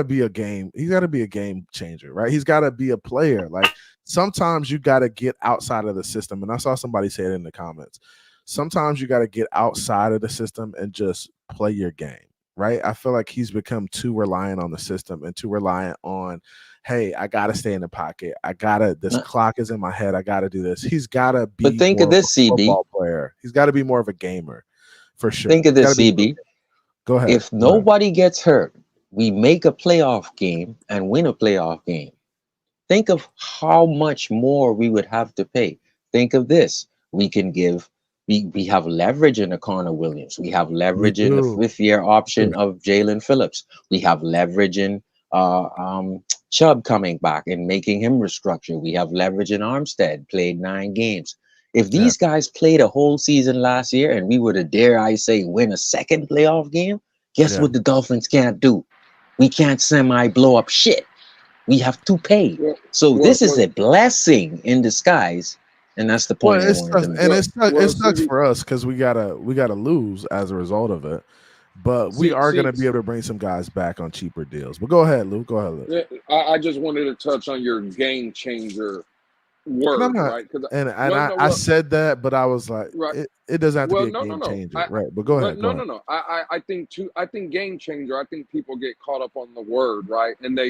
be a game changer, right? He's gotta be a player. Like sometimes you gotta get outside of the system. And I saw somebody say it in the comments. Sometimes you gotta get outside of the system and just play your game, right? I feel like he's become too reliant on the system and too reliant on, hey, I gotta stay in the pocket. This clock is in my head. I gotta do this. He's gotta be But think of this, CB. Football player. He's got to be more of a gamer, for sure. Think of this, CB. Go ahead. If nobody gets hurt, we make a playoff game and win a playoff game. Think of how much more we would have to pay. Think of this. We have leverage in the Connor Williams. We have leverage in the 5th-year option of Jalen Phillips. We have leverage in Chubb coming back and making him restructure. We have leverage in Armstead, played 9 games. If these guys played a whole season last year and we were to, dare I say, win a second playoff game, guess what the Dolphins can't do? We can't semi-blow up shit. We have to pay. So this is a blessing in disguise, and that's the point. It sucks for us because we gotta lose as a result of it. But we are going to be able to bring some guys back on cheaper deals. But go ahead, Luke. Go ahead, Luke. I just wanted to touch on your game changer word, right? I said that, but I was like, it doesn't have to be a game changer, right? But go ahead. No. I think game changer. I think people get caught up on the word, right? And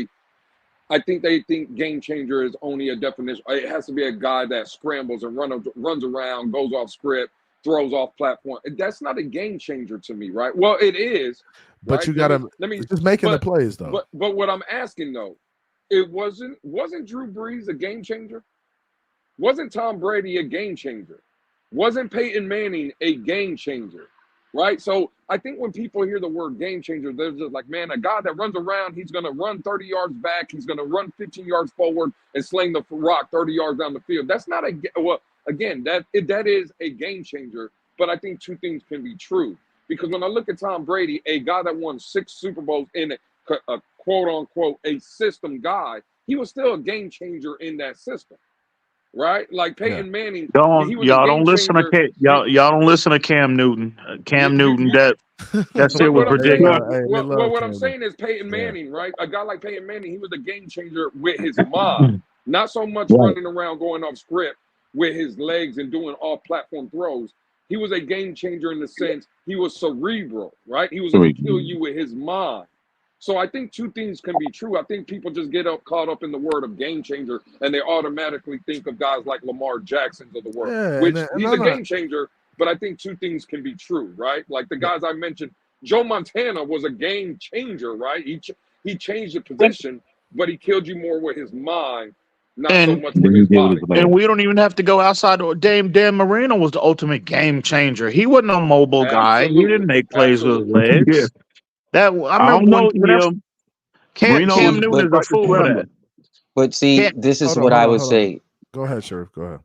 I think they think game changer is only a definition. It has to be a guy that scrambles and runs around, goes off script, throws off platform. That's not a game changer to me, right? Well, it is, but right? You gotta just making the plays though. But what I'm asking though, it wasn't Drew Brees a game changer? Wasn't Tom Brady a game changer? Wasn't Peyton Manning a game changer? Right? So I think when people hear the word game changer, they're just like, man, a guy that runs around, he's going to run 30 yards back, he's going to run 15 yards forward and sling the rock 30 yards down the field. That's not again, that is a game changer, but I think 2 things can be true. Because when I look at Tom Brady, a guy that won 6 Super Bowls in a quote-unquote a system guy, he was still a game changer in that system. Right, like Peyton Manning. Y'all don't listen to Cam Newton. Cam Newton, that's it was ridiculous. What I'm saying is Peyton Manning, right? A guy like Peyton Manning, he was a game changer with his mind, not so much running around going off script with his legs and doing off-platform throws. He was a game changer in the sense he was cerebral, right? He was going to kill you with his mind. So I think 2 things can be true. I think people just get caught up in the word of game changer, and they automatically think of guys like Lamar Jackson's of the world, which he's a game changer. But I think 2 things can be true, right? Like the guys I mentioned, Joe Montana was a game changer, right? He changed the position, but he killed you more with his mind, not so much with his body. And we don't even have to go outside. Dan Marino was the ultimate game changer. He wasn't a mobile guy. He didn't make plays with his legs. I remember Cam Newton is a fool for that. But see, this is what I would say. Go ahead, Sheriff. Go ahead.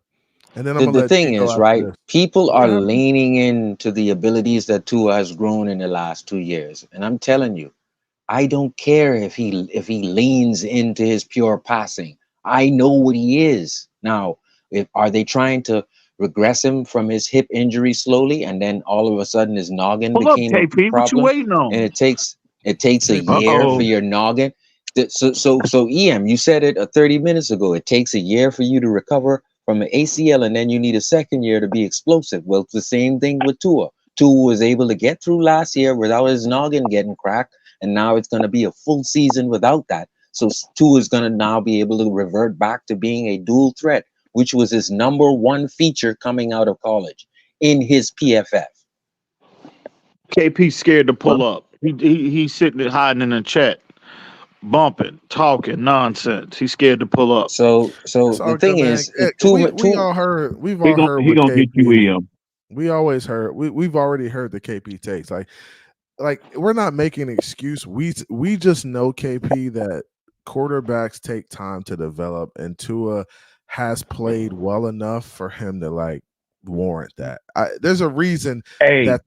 And then I'm gonna The let thing you go is, after right? this. People are Go ahead. leaning into the abilities that Tua has grown in the last 2 years, and I'm telling you, I don't care if he leans into his pure passing. I know what he is now. Are they trying to regress him from his hip injury slowly, and then all of a sudden his noggin Pull up, became a KP. What you problem, waiting and on? it takes a year for Uh-oh. your noggin. So EM, you said it 30 minutes ago. It takes a year for you to recover from an ACL, and then you need a second year to be explosive. Well, it's the same thing with Tua. Tua was able to get through last year without his noggin getting cracked, and now it's going to be a full season without that. So Tua is going to now be able to revert back to being a dual threat, which was his number one feature coming out of college in his PFF. KP scared to pull up. He's sitting there hiding in the chat, bumping, talking nonsense. He's scared to pull up. So It's the all thing good, man. is, We all heard. We've all heard He what gonna get you, KP. EM. We always heard. We've already heard the KP takes. Like we're not making an excuse. We just know KP that quarterbacks take time to develop, and Tua has played well enough for him to like warrant that. There's a reason that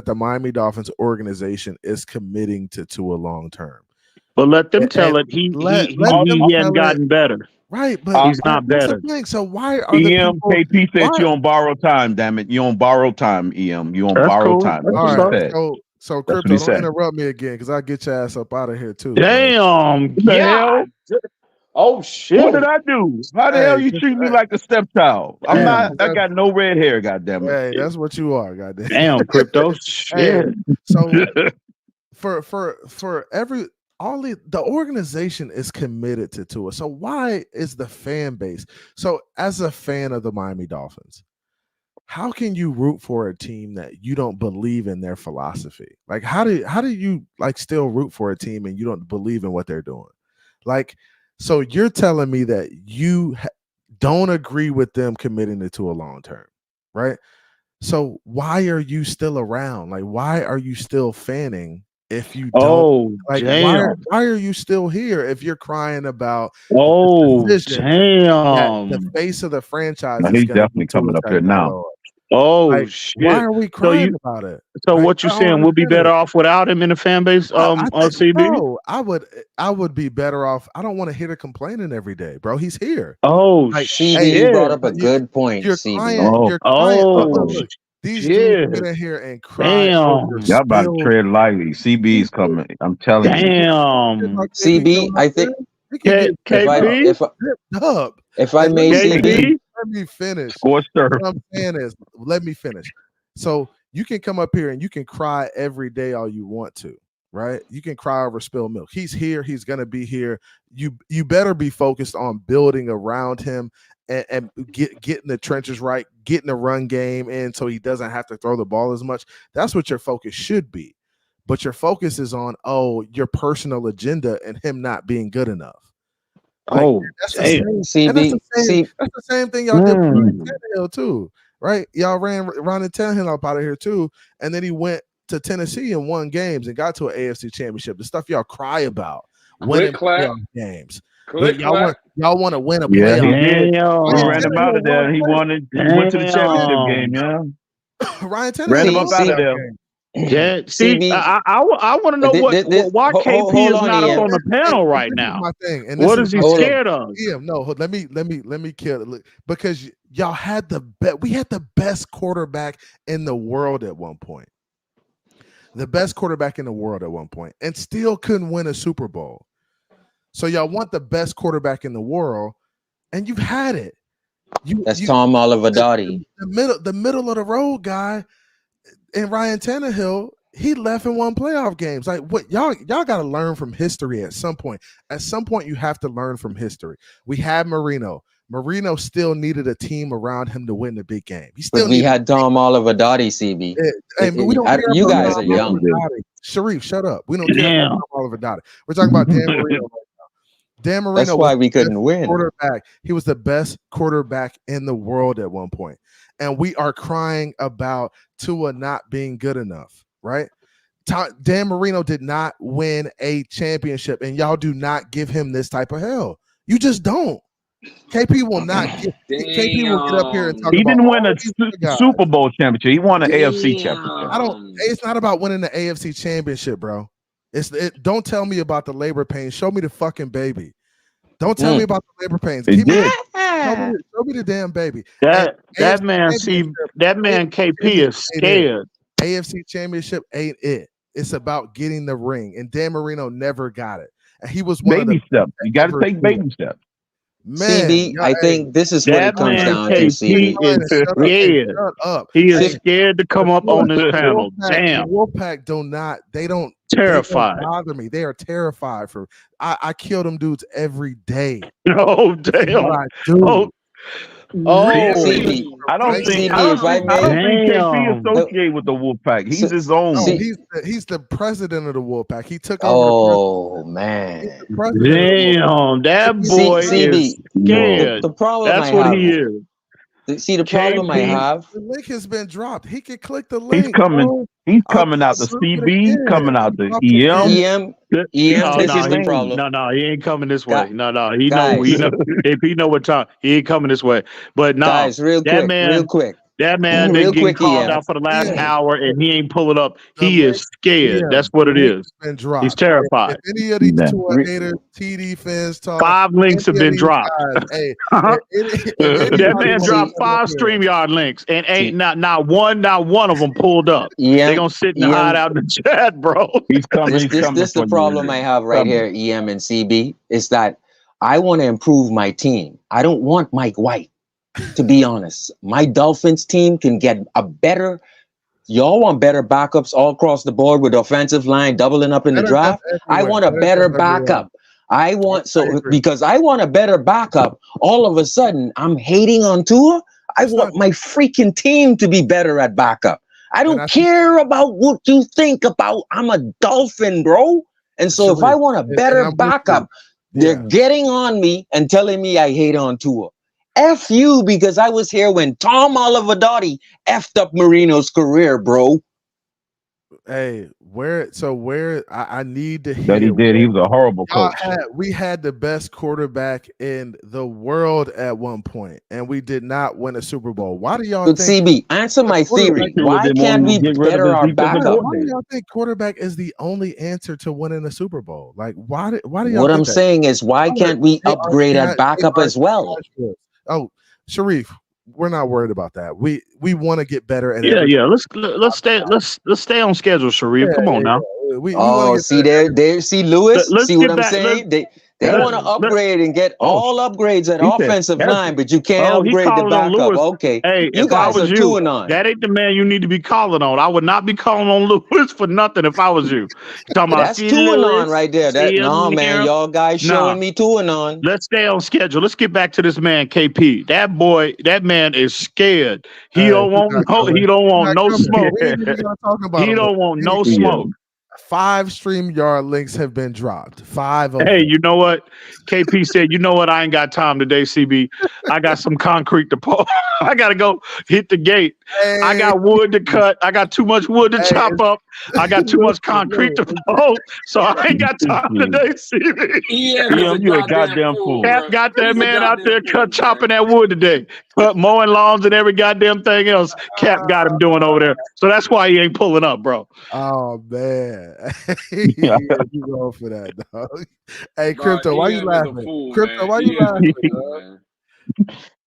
the Miami Dolphins organization is committing to Tua long term. But let them tell it. He hadn't gotten better. Right, but he's not that's better. the thing. So why are the EM, people? KP said you on borrowed time, damn it. You on borrowed time, EM. You on That's borrowed cool. time. That's All what he right, said. so That's what Crypto, he don't said. interrupt me again because I'll get your ass up out of here too. Damn. What the hell? Oh shit! What did I do? How the hell you treat me like a stepchild? I'm not. I got no red hair. Goddamn it! Hey, that's what you are. Goddamn. Damn, Crypto. Shit. So for every the organization is committed to Tua. So why is the fan base? So as a fan of the Miami Dolphins, how can you root for a team that you don't believe in their philosophy? Like how do you like still root for a team and you don't believe in what they're doing? Like, so you're telling me that you don't agree with them committing it to a long term, right? So why are you still around? Like, why are you still fanning if you don't? Like, damn. why are you still here if you're crying about damn. the face of the franchise? No, he's definitely coming up here now. Like, Shit. why are we crying about it? So Like, what you I don't saying? We'll be understand better it. off without him in the fan base? I think, CB. no, I would be better off. I don't want to hear the complaining every day, bro. He's here. Like, CB, you brought up a good point. You're CB. crying. You're crying. Look, these dudes get in here and cry. Over Y'all about to spilled- tread lightly. CB's coming. I'm telling you. Damn. CB, I think if I may, CB, let me finish. Scorched earth. What I'm saying is, let me finish. So you can come up here and you can cry every day all you want to, right? You can cry over spilled milk. He's here. He's gonna be here. You better be focused on building around him and getting the trenches right, getting the run game in so he doesn't have to throw the ball as much. That's what your focus should be. But your focus is on your personal agenda and him not being good enough. Like, that's the same thing y'all did with Ryan Tannehill too, right? Y'all ran Ryan Tannehill up out of here too, and then he went to Tennessee and won games and got to an AFC championship. The stuff y'all cry about winning playoff games. Y'all want to win a playoff game. We ran him out of there. He went to the championship game. Yeah, Ryan Tannehill ran him up out of there. Yeah, see, I want to know why KP is not up on the panel right now. My thing, and what is he scared of? Yeah, no, let me kill it because y'all had we had the best quarterback in the world at one point. The best quarterback in the world at one point, and still couldn't win a Super Bowl. So y'all want the best quarterback in the world, and you've had it. That's Tom Olivadotti. The middle of the road guy. And Ryan Tannehill, he left and won playoff games. Like, what y'all got to learn from history at some point. At some point, you have to learn from history. We had Marino. Marino still needed a team around him to win the big game. We had Tom Olivadotti, CB. But we don't care you about guys are young. Sharif, shut up. We don't care about Tom Olivadotti. We're talking about Dan Marino right now. Dan Marino. That's why we couldn't win. Quarterback. He was the best quarterback in the world at one point. And we are crying about Tua not being good enough, right? Dan Marino did not win a championship, and y'all do not give him this type of hell. You just don't. KP will not get. KP will get up here and talk He about. He didn't win a Super Bowl championship. He won an AFC championship. It's not about winning the AFC championship, bro. Don't tell me about the labor pains. Show me the fucking baby. Don't tell me about the labor pains. Show me the damn baby. That man KP is scared. AFC championship ain't it. It's about getting the ring, and Dan Marino never got it. And he was one baby steps. You got to take baby steps. Man, CB, I think this is what it comes down to. CB is scared. Shut up. He is scared to come up on this panel. Damn. Wolfpack they don't terrified. They don't bother me. They are terrified for. I kill them dudes every day. Oh damn! I do. CB, I don't think KP associated with the Wolfpack. He's his own. He's the president of the Wolfpack. He took over. Oh man! Damn, that boy is scared. The problem That's what he is. See, the problem I have. The link has been dropped. He can click the link. He's coming. Bro. He's coming out the CB. Coming out the EM. This is the problem. No, he ain't coming this way. No, he know. If he know what time, he ain't coming this way. But no, guys, real quick. That man been getting called out for the last hour, and he ain't pulling up. He is scared. That's what it is. He's terrified. If any of these haters, TD fans talk, 5 links have been dropped. That man dropped 5 StreamYard links, and ain't not one of them pulled up. They gonna sit and hide out in the chat, bro. He's coming. This is the problem I have right here, EM and CB, is that I want to improve my team. I don't want Mike White. To be honest, my Dolphins team can get a better. Y'all want better backups all across the board with offensive line doubling up in the draft. I want a better backup. Because I want a better backup. All of a sudden, I'm hating on Tua. I want my freaking team to be better at backup. I don't care about what you think about. I'm a Dolphin, bro. And so if I want a better backup, they're getting on me and telling me I hate on Tua. F you, because I was here when Tom Olivadotti effed up Marino's career, bro. Hey, I need to hear that he did. He was a horrible coach. We had the best quarterback in the world at one point, and we did not win a Super Bowl. Why do y'all think? CB, answer my theory. Why can't we better our backup? Why do y'all think quarterback is the only answer to winning a Super Bowl? Like, why do y'all? What I'm saying is, why can't we upgrade at backup as well? Oh, Sharif, we're not worried about that. We want to get better. Let's stay on schedule, Sharif. Come on now. See Lewis. See what I'm saying? They want to upgrade and get all upgrades at offensive line, but you can't upgrade the backup. Okay, hey, you guys are chewing on. That ain't the man you need to be calling on. I would not be calling on Lewis for nothing if I was you. That's chewing on right there. Man, y'all guys showing me chewing on. Let's stay on schedule. Let's get back to this man, KP. That man is scared. He don't want no smoke. He don't want no smoke. 5 StreamYard links have been dropped. 5 of them. Hey, you know what? KP said, you know what? I ain't got time today, CB. I got some concrete to pull. I got to go hit the gate. Hey. I got wood to cut. I got too much wood to chop up. I got too much concrete to pull. So I ain't got time today, CB. You a goddamn fool. Cap got that man out there chopping that wood today. Mowing lawns and every goddamn thing else Cap got him doing over there. So that's why he ain't pulling up, bro. Oh, man. You go for that, dog. Hey, Crypto, why you laughing? Crypto, why you laughing?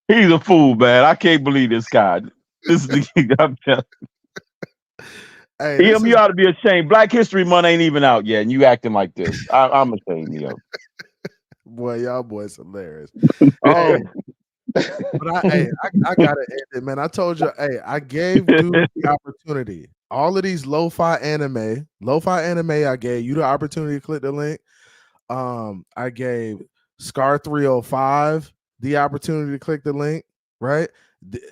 He's a fool, man. I can't believe this guy. This is the I'm telling you. You ought to be ashamed. Black History Month ain't even out yet, and you acting like this. I'm ashamed, Boy, y'all boys hilarious. Oh. But I gotta end it, man. I told you, I gave dude the opportunity. All of these lo-fi anime, I gave you the opportunity to click the link. I gave Scar 305 the opportunity to click the link, right?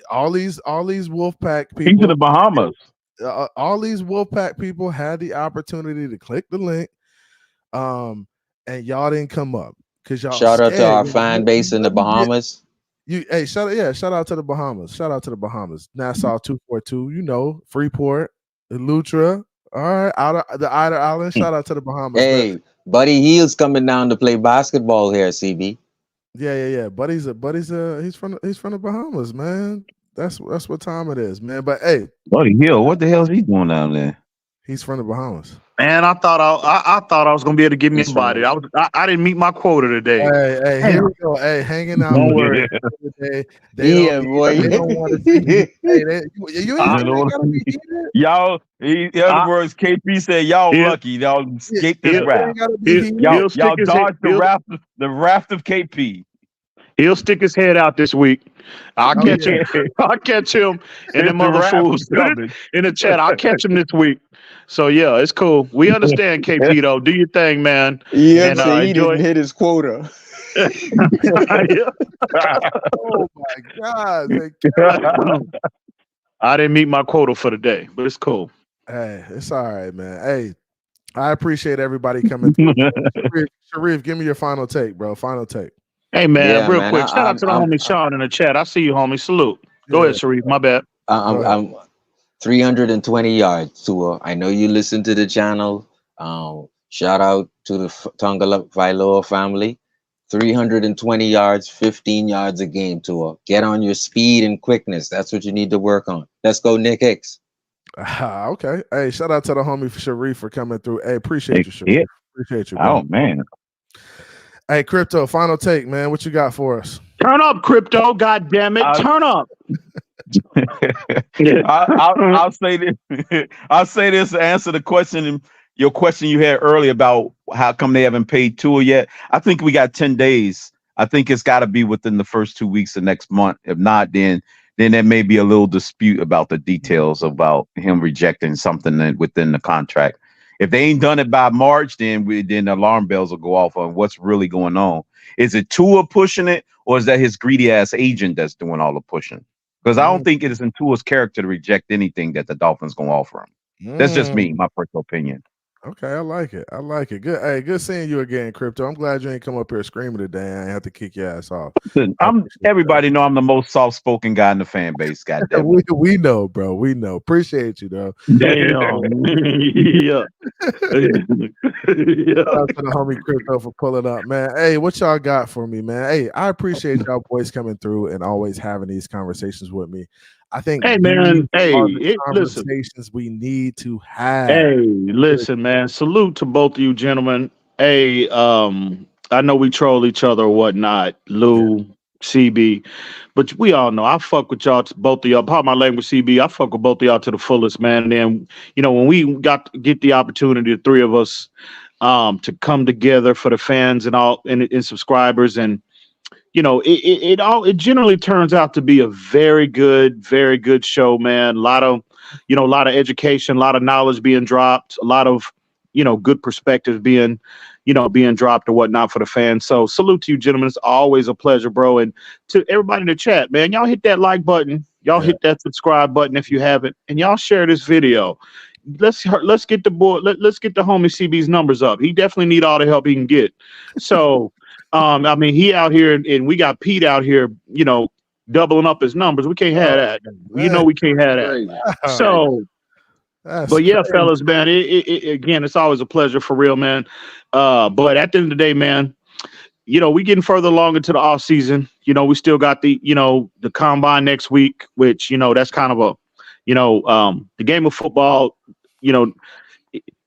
All these Wolfpack people. He's in the Bahamas. All these Wolfpack people had the opportunity to click the link, and y'all didn't come up because y'all. Shout out to our fan base in the Bahamas. Shout out to the Bahamas. Shout out to the Bahamas. Nassau 242, Freeport, Elutra. All right, the outer island. Shout out to the Bahamas. Hey, Buddy Hield's coming down to play basketball here, CB. Yeah. Buddy's he's from the Bahamas, man. That's what time it is, man. But hey, Buddy Hill, what the hell is he doing down there? he's from the Bahamas. Man, I thought I was gonna be able to get me a body. I didn't meet my quota today. Hey, here we go. Hey, hanging out. Don't worry. They boy. They don't want to see you. Hey, you ain't gotta be heated. Y'all, in other words, KP said y'all lucky. Y'all escaped this wrath. Y'all dodged the wrath of KP. He'll stick his head out this week. I'll catch him. I'll catch him and them other fools in the chat. I'll catch him this week. So yeah, it's cool. We understand, KP though. Do your thing, man. Yeah, so he didn't hit his quota. Oh my God. I didn't meet my quota for the day, but it's cool. Hey, it's all right, man. Hey, I appreciate everybody coming through. Sharif, give me your final take, bro. Final take. Hey man, real quick. Shout out to the homie Sean in the chat. I see you, homie. Salute. Go ahead, Sharif. My bad. I'm 320 yards, Tua. I know you listen to the channel. Shout out to the Tongala Vailoa family. 320 yards, 15 yards a game, Tua. Get on your speed and quickness. That's what you need to work on. Let's go, Nick Hicks. Okay. Hey, shout out to the homie Sharif for coming through. Hey, appreciate you, Sharif. Appreciate you, bro. Oh man. Hey, Crypto, final take, man. What you got for us? Turn up, Crypto. God damn it. Turn up. I'll say this. I'll say this to answer the question. Your question you had earlier about how come they haven't paid Tua yet. I think we got 10 days. I think it's got to be within the first 2 weeks of next month. If not, then there may be a little dispute about the details about him rejecting something within the contract. If they ain't done it by March, then the alarm bells will go off on what's really going on. Is it Tua pushing it, or is that his greedy ass agent that's doing all the pushing? Because I don't think it is in Tua's character to reject anything that the Dolphins gonna offer him. That's just me, my personal opinion. Okay, I like it. I like it. Good. Hey, good seeing you again, Crypto. I'm glad you ain't come up here screaming today. I ain't have to kick your ass off. Everybody know I'm the most soft-spoken guy in the fan base. Goddamn. we know, bro. We know. Appreciate you, though. Damn. Yeah. Shout out to the homie Crypto for pulling up, man. Hey, what y'all got for me, man? Hey, I appreciate y'all boys coming through and always having these conversations with me. I think, hey man, conversations we need to have. Hey, listen, man. Salute to both of you gentlemen. Hey, I know we troll each other or whatnot, Lou, CB, but we all know I fuck with y'all, both of y'all. Pardon my language, CB. I fuck with both of y'all to the fullest, man. And then, when we get the opportunity, the three of us, to come together for the fans and all and subscribers, and it generally turns out to be a very good show, man. A lot of education, a lot of knowledge being dropped, a lot of, good perspectives being dropped or whatnot for the fans. So salute to you, gentlemen. It's always a pleasure, bro. And to everybody in the chat, man, y'all hit that like button. Y'all hit that subscribe button if you haven't, and y'all share this video. Let's get the boy. Let's get the homie CB's numbers up. He definitely need all the help he can get. So. I mean, he out here and we got Pete out here, doubling up his numbers. We can't have that. We can't have that. So, but yeah, fellas, man, again, it's always a pleasure for real, man. But at the end of the day, man, we getting further along into the off season. We still got the combine next week, which, that's kind of a, the game of football,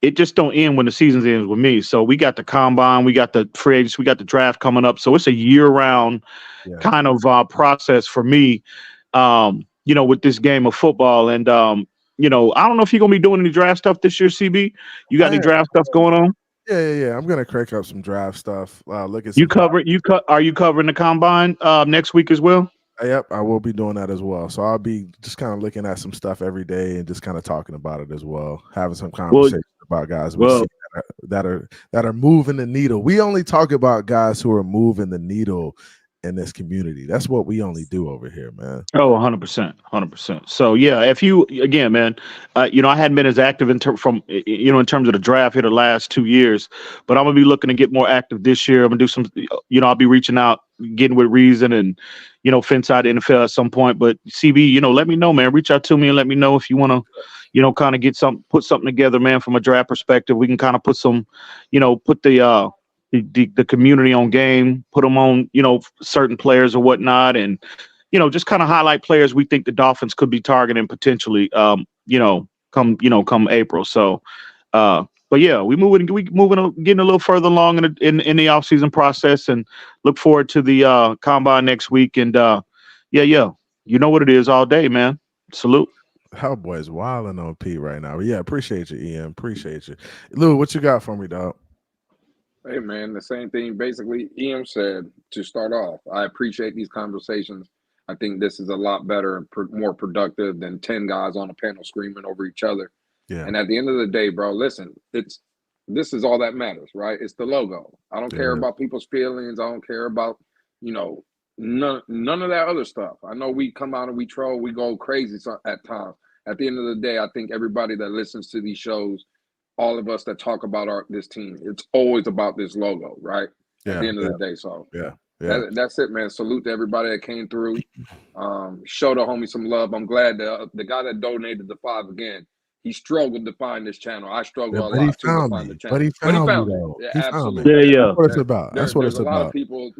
it just don't end when the season ends with me. So we got the combine, we got the free agents, we got the draft coming up. So it's a year-round kind of process for me, with this game of football. And I don't know if you're gonna be doing any draft stuff this year, CB. You got any draft stuff going on? Yeah. I'm gonna crank up some draft stuff. Look at Are you covering the combine next week as well? Yep, I will be doing that as well. So I'll be just kind of looking at some stuff every day and just kind of talking about it as well, having some conversations about guys that are moving the needle. We only talk about guys who are moving the needle in this community. That's what we only do over here, man. Oh, 100%. So yeah, if you again, man, I hadn't been as active in terms of the draft here the last 2 years, but I'm gonna be looking to get more active this year. I'm gonna do some, I'll be reaching out, getting with Reason and Finside NFL at some point. But CB, let me know, man. Reach out to me and let me know if you want to, kind of put something together, man. From a draft perspective, we can kind of put some, put the the community on game, put them on, certain players or whatnot, and just kind of highlight players we think the Dolphins could be targeting potentially. Come April. So, but yeah, we getting a little further along in the offseason process, and look forward to the combine next week. And yeah, you know what it is all day, man. Salute. Cowboys wilding on Pete right now. But yeah, appreciate you, Ian. Appreciate you, Lou. What you got for me, dog? Hey man, the same thing basically Ian said to start off. I appreciate these conversations. I think this is a lot better and more productive than 10 guys on a panel screaming over each other. Yeah. And at the end of the day, bro, listen, this is all that matters, right? It's the logo. I don't care about people's feelings. I don't care about, none of that other stuff. I know we come out and we troll, we go crazy at times. At the end of the day, I think everybody that listens to these shows, all of us that talk about this team, it's always about this logo, right? Yeah, at the end of the day. So that's it, man. Salute to everybody that came through. Show the homie some love. I'm glad that the guy that donated the $5 again, he struggled to find this channel. I struggled a lot to find the channel. But he found it. Yeah, absolutely. Yeah. That's what it's about. That's what it's about. There's a lot of people,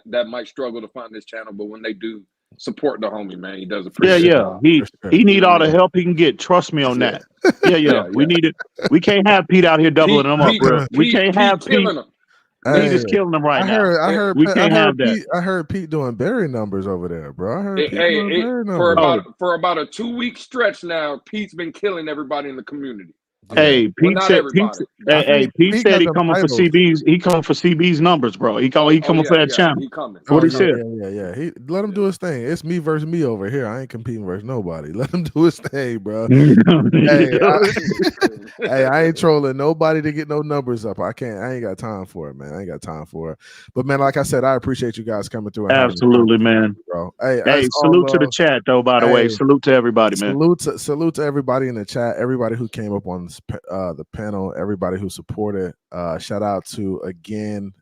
that might struggle to find this channel, but when they do, support the homie, man. He does appreciate it. He need all the help he can get. Trust me on that. Yeah. We need it. We can't have Pete out here doubling them up, bro. We can't have Pete. Pete is killing them right now. I heard Pete doing Barry numbers over there, bro. I heard Pete doing Barry numbers. For about a 2-week stretch now, Pete's been killing everybody in the community. Hey, Pete said he coming for CB's. He coming for CB's numbers, bro. He coming for that channel. He coming. What he said? Yeah. He let him do his thing. It's me versus me over here. I ain't competing versus nobody. Let him do his thing, bro. I ain't trolling nobody to get no numbers up. I ain't got time for it, man. I ain't got time for it. But man, like I said, I appreciate you guys coming through. Absolutely, man, bro. Hey, salute to the chat though. By the way, salute to everybody, man. Salute to everybody in the chat. Everybody who came up on the panel, everybody who supported. Shout out to again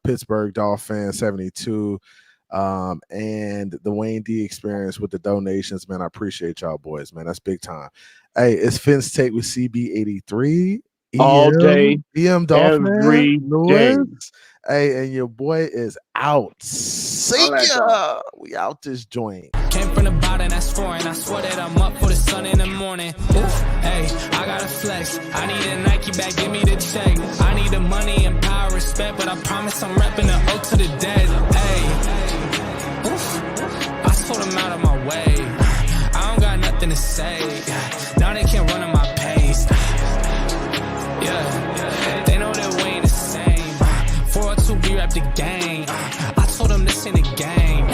Pittsburgh Dolphins 72 and the Wayne D experience with the donations, man. I appreciate y'all boys, man. That's big time. Hey, it's Finn's Take with CB83 all day, EM Dolphins every day. Hey, and your boy is out. See ya. We out this joint. Came from the bottom, that's foreign. I swear that I'm up for the sun in the morning. Oof, hey, I got a flex. I need a Nike bag, give me the check. I need the money and power, respect, but I promise I'm repping the O to the dead. Hey, oof, I told them out of my way. I don't got nothing to say. Now they can't run at my pace. Yeah, they know that we ain't the same. 402, we rap the game. I told them this ain't a game.